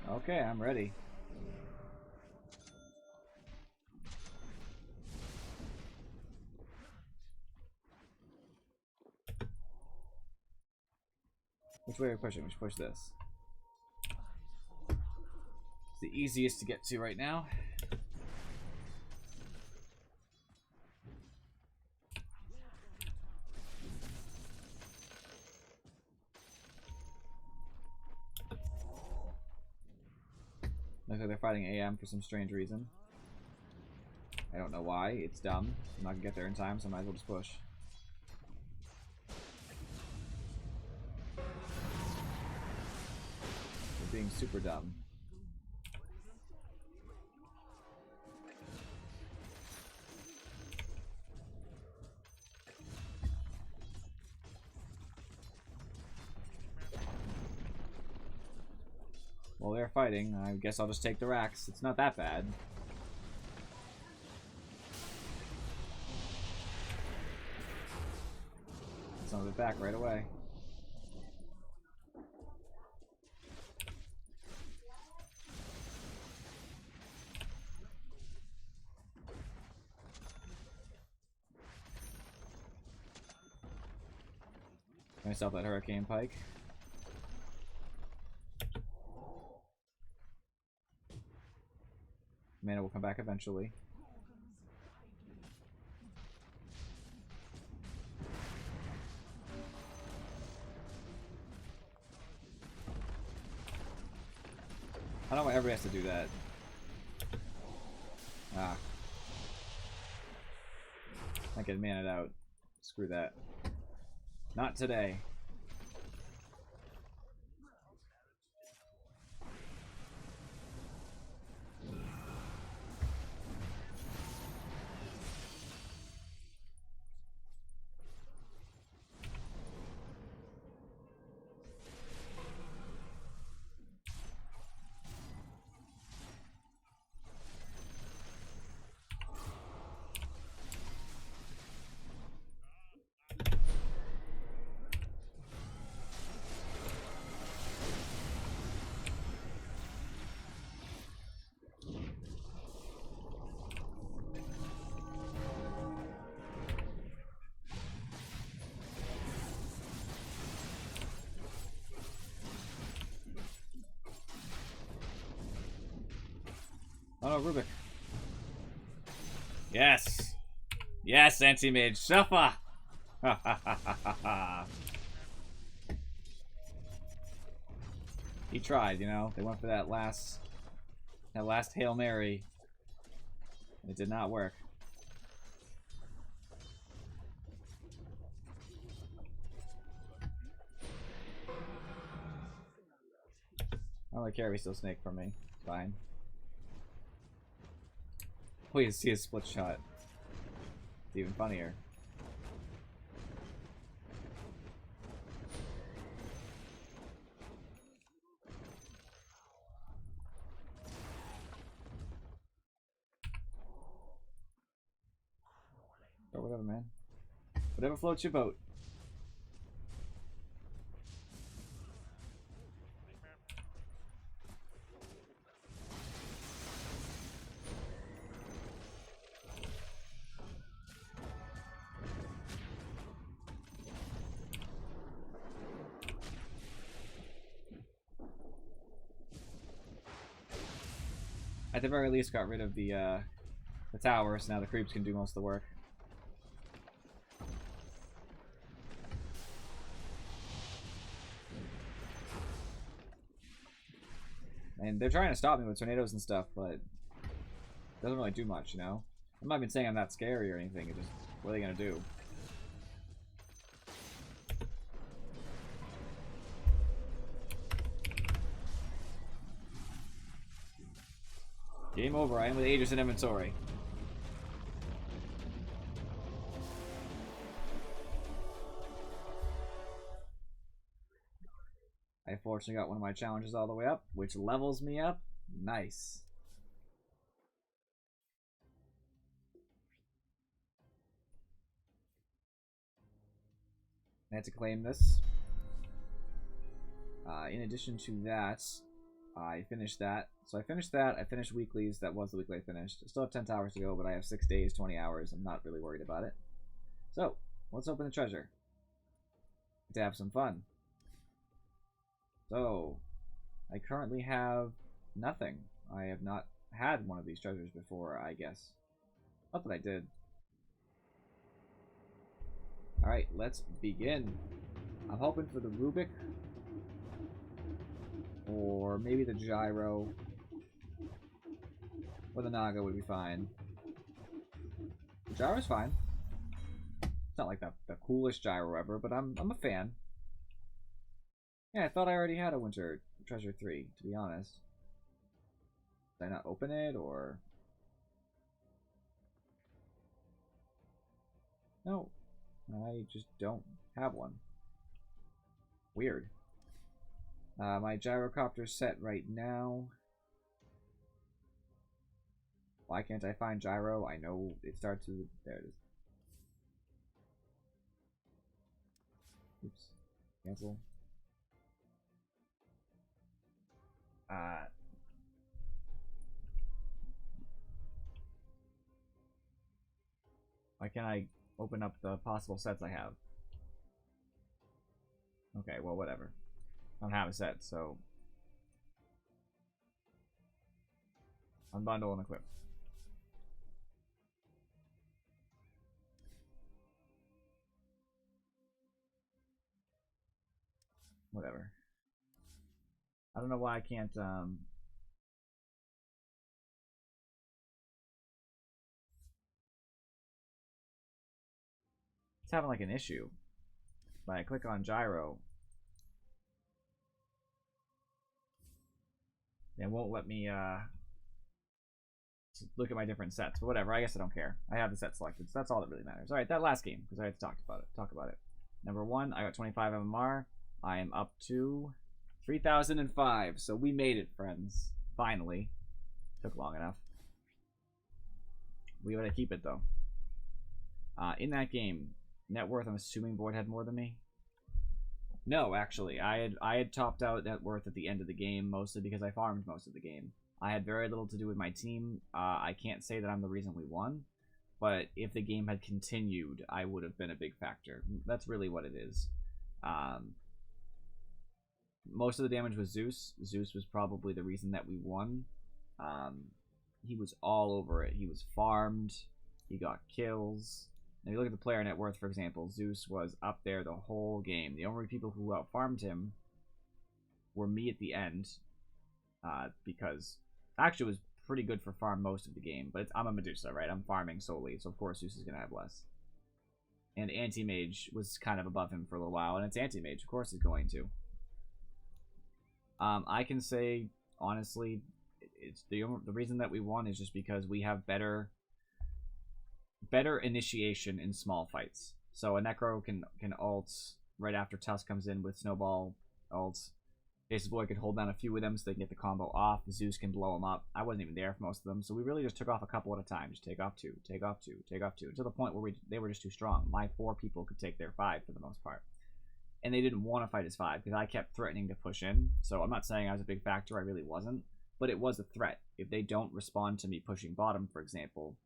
[SPEAKER 1] Okay, I'm ready. Which way are we pushing? We should push this. It's the easiest to get to right now. Looks like they're fighting AM for some strange reason. I don't know why. It's dumb. I'm not gonna get there in time, so I might as well just push. They're being super dumb. while they're fighting, I guess I'll just take the racks. It's not that bad. Some of it back right away. Myself that Hurricane Pike. Mana will come back eventually. I don't know why everybody has to do that. Ah. Not getting maned out. Screw that. Not today. Oh no, Rubik. Yes! Yes, anti-mage, suffer! He tried, you know. They went for that last Hail Mary. It did not work. I don't really care if he still snake from me. It's fine. Please see a split shot. It's even funnier. Or whatever, man. Whatever floats your boat. At the very least, got rid of the tower, so now the creeps can do most of the work. And they're trying to stop me with tornadoes and stuff, but it doesn't really do much, you know? I'm not even saying I'm not scary or anything, it's just, what are they gonna do? Game over, I am with Aegis in inventory. I fortunately got one of my challenges all the way up, which levels me up. Nice. I had to claim this. In addition to that, I finished that. So I finished that. I finished weeklies. That was the weekly I finished. I still have 10 hours to go, but I have 6 days, 20 hours. I'm not really worried about it. So, let's open the treasure. To have some fun. So, I currently have nothing. I have not had one of these treasures before, I guess. Not that I did. Alright, let's begin. I'm hoping for the Rubik. Or maybe the Gyro. Or the Naga would be fine. The Gyro's fine. It's not like the coolest Gyro ever, but I'm a fan. Yeah, I thought I already had a Winter Treasure 3, to be honest. Did I not open it, or... No. I just don't have one. Weird. My gyrocopter's set right now. Why can't I find gyro? I know it starts with... There it is. Oops. Cancel. Why can't I open up the possible sets I have? Okay, well, whatever. I don't have a set, so... Unbundle and equip. Whatever. I don't know why I can't, It's having like an issue. When I click on gyro, it won't let me look at my different sets. But whatever, I guess I don't care. I have the set selected, so that's all that really matters. Alright, that last game, because I had to talk about it. Number 1, I got 25 MMR. I am up to 3,005. So we made it, friends. Finally. Took long enough. We gotta keep it though. In that game, net worth, I'm assuming Void had more than me. No, actually, I had topped out net worth at the end of the game, mostly because I farmed most of the game. I had very little to do with my team. I can't say that I'm the reason we won, but if the game had continued, I would have been a big factor. That's really what it is. Most of the damage was Zeus. Zeus was probably the reason that we won. He was all over it. He was farmed. He got kills. If you look at the player net worth, for example, Zeus was up there the whole game. The only people who out-farmed him were me at the end, because actually it was pretty good for farm most of the game, but I'm a Medusa, right? I'm farming solely, so of course Zeus is going to have less. And Anti-Mage was kind of above him for a little while, and it's Anti-Mage, of course he's going to. I can say, honestly, it's the reason that we won is just because we have better initiation in small fights. So a Necro can ult right after Tusk comes in with Snowball ults. Jason Boy could hold down a few of them so they can get the combo off. Zeus can blow them up. I wasn't even there for most of them, so we really just took off a couple at a time. Just take off 2, take off 2, take off 2, to the point where they were just too strong. My 4 people could take their 5 for the most part. And they didn't want to fight as 5 because I kept threatening to push in. So I'm not saying I was a big factor, I really wasn't. But it was a threat. If they don't respond to me pushing bottom, for example,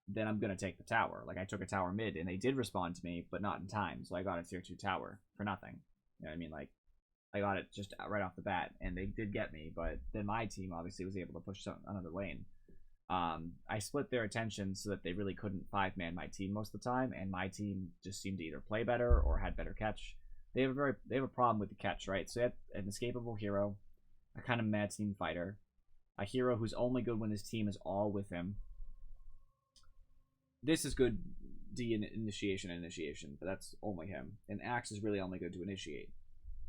[SPEAKER 1] then I'm going to take the tower. Like, I took a tower mid, and they did respond to me, but not in time. So I got a tier 2 tower for nothing. You know what I mean? Like, I got it just right off the bat, and they did get me, but then my team obviously was able to push another lane. I split their attention so that they really couldn't 5-man my team most of the time, and my team just seemed to either play better or had better catch. They have a problem with the catch, right? So they had an escapable hero, a kind of mad team fighter, a hero who's only good when his team is all with him. This is good initiation, but that's only him. And Axe is really only good to initiate,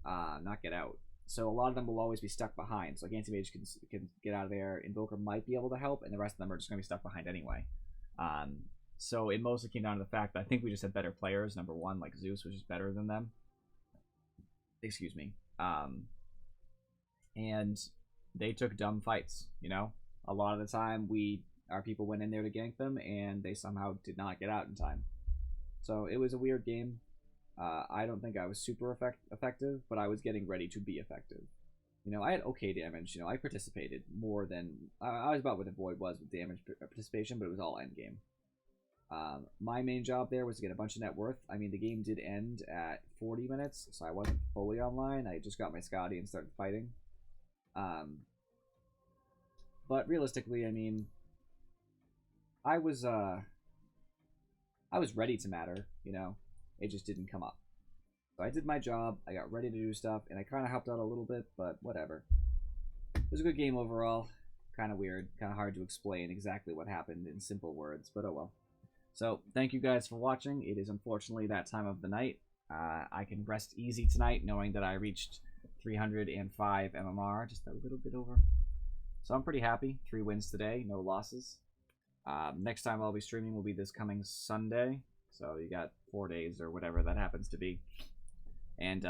[SPEAKER 1] not get out. So a lot of them will always be stuck behind. So like Anti-Mage can get out of there. Invoker might be able to help, and the rest of them are just going to be stuck behind anyway. So it mostly came down to the fact that I think we just had better players. Number 1, like Zeus was just better than them. Excuse me. And they took dumb fights, you know? A lot of the time, our people went in there to gank them, and they somehow did not get out in time. So it was a weird game. I don't think I was super effective, but I was getting ready to be effective. You know, I had okay damage. You know, I participated more than... I was about where the Void was with damage participation, but it was all endgame. My main job there was to get a bunch of net worth. I mean, the game did end at 40 minutes, so I wasn't fully online. I just got my Scotty and started fighting. But realistically, I mean, I was ready to matter, you know. It just didn't come up. So I did my job, I got ready to do stuff, and I kind of helped out a little bit, but whatever. It was a good game overall. Kind of weird, kind of hard to explain exactly what happened in simple words, but oh well. So, thank you guys for watching. It is unfortunately that time of the night. I can rest easy tonight knowing that I reached 305 MMR, just a little bit over. So I'm pretty happy. 3 wins today, no losses. Next time I'll be streaming will be this coming Sunday. So you got 4 days or whatever that happens to be. And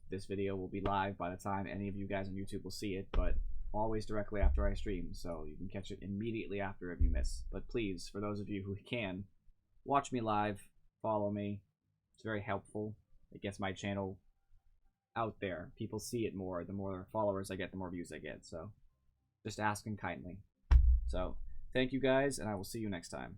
[SPEAKER 1] this video will be live by the time any of you guys on YouTube will see it, but always directly after I stream, so you can catch it immediately after if you miss. But please, for those of you who can, watch me live, follow me. It's very helpful. It gets my channel out there. People see it more. The more followers I get, the more views I get. So just asking kindly. So thank you guys, and I will see you next time.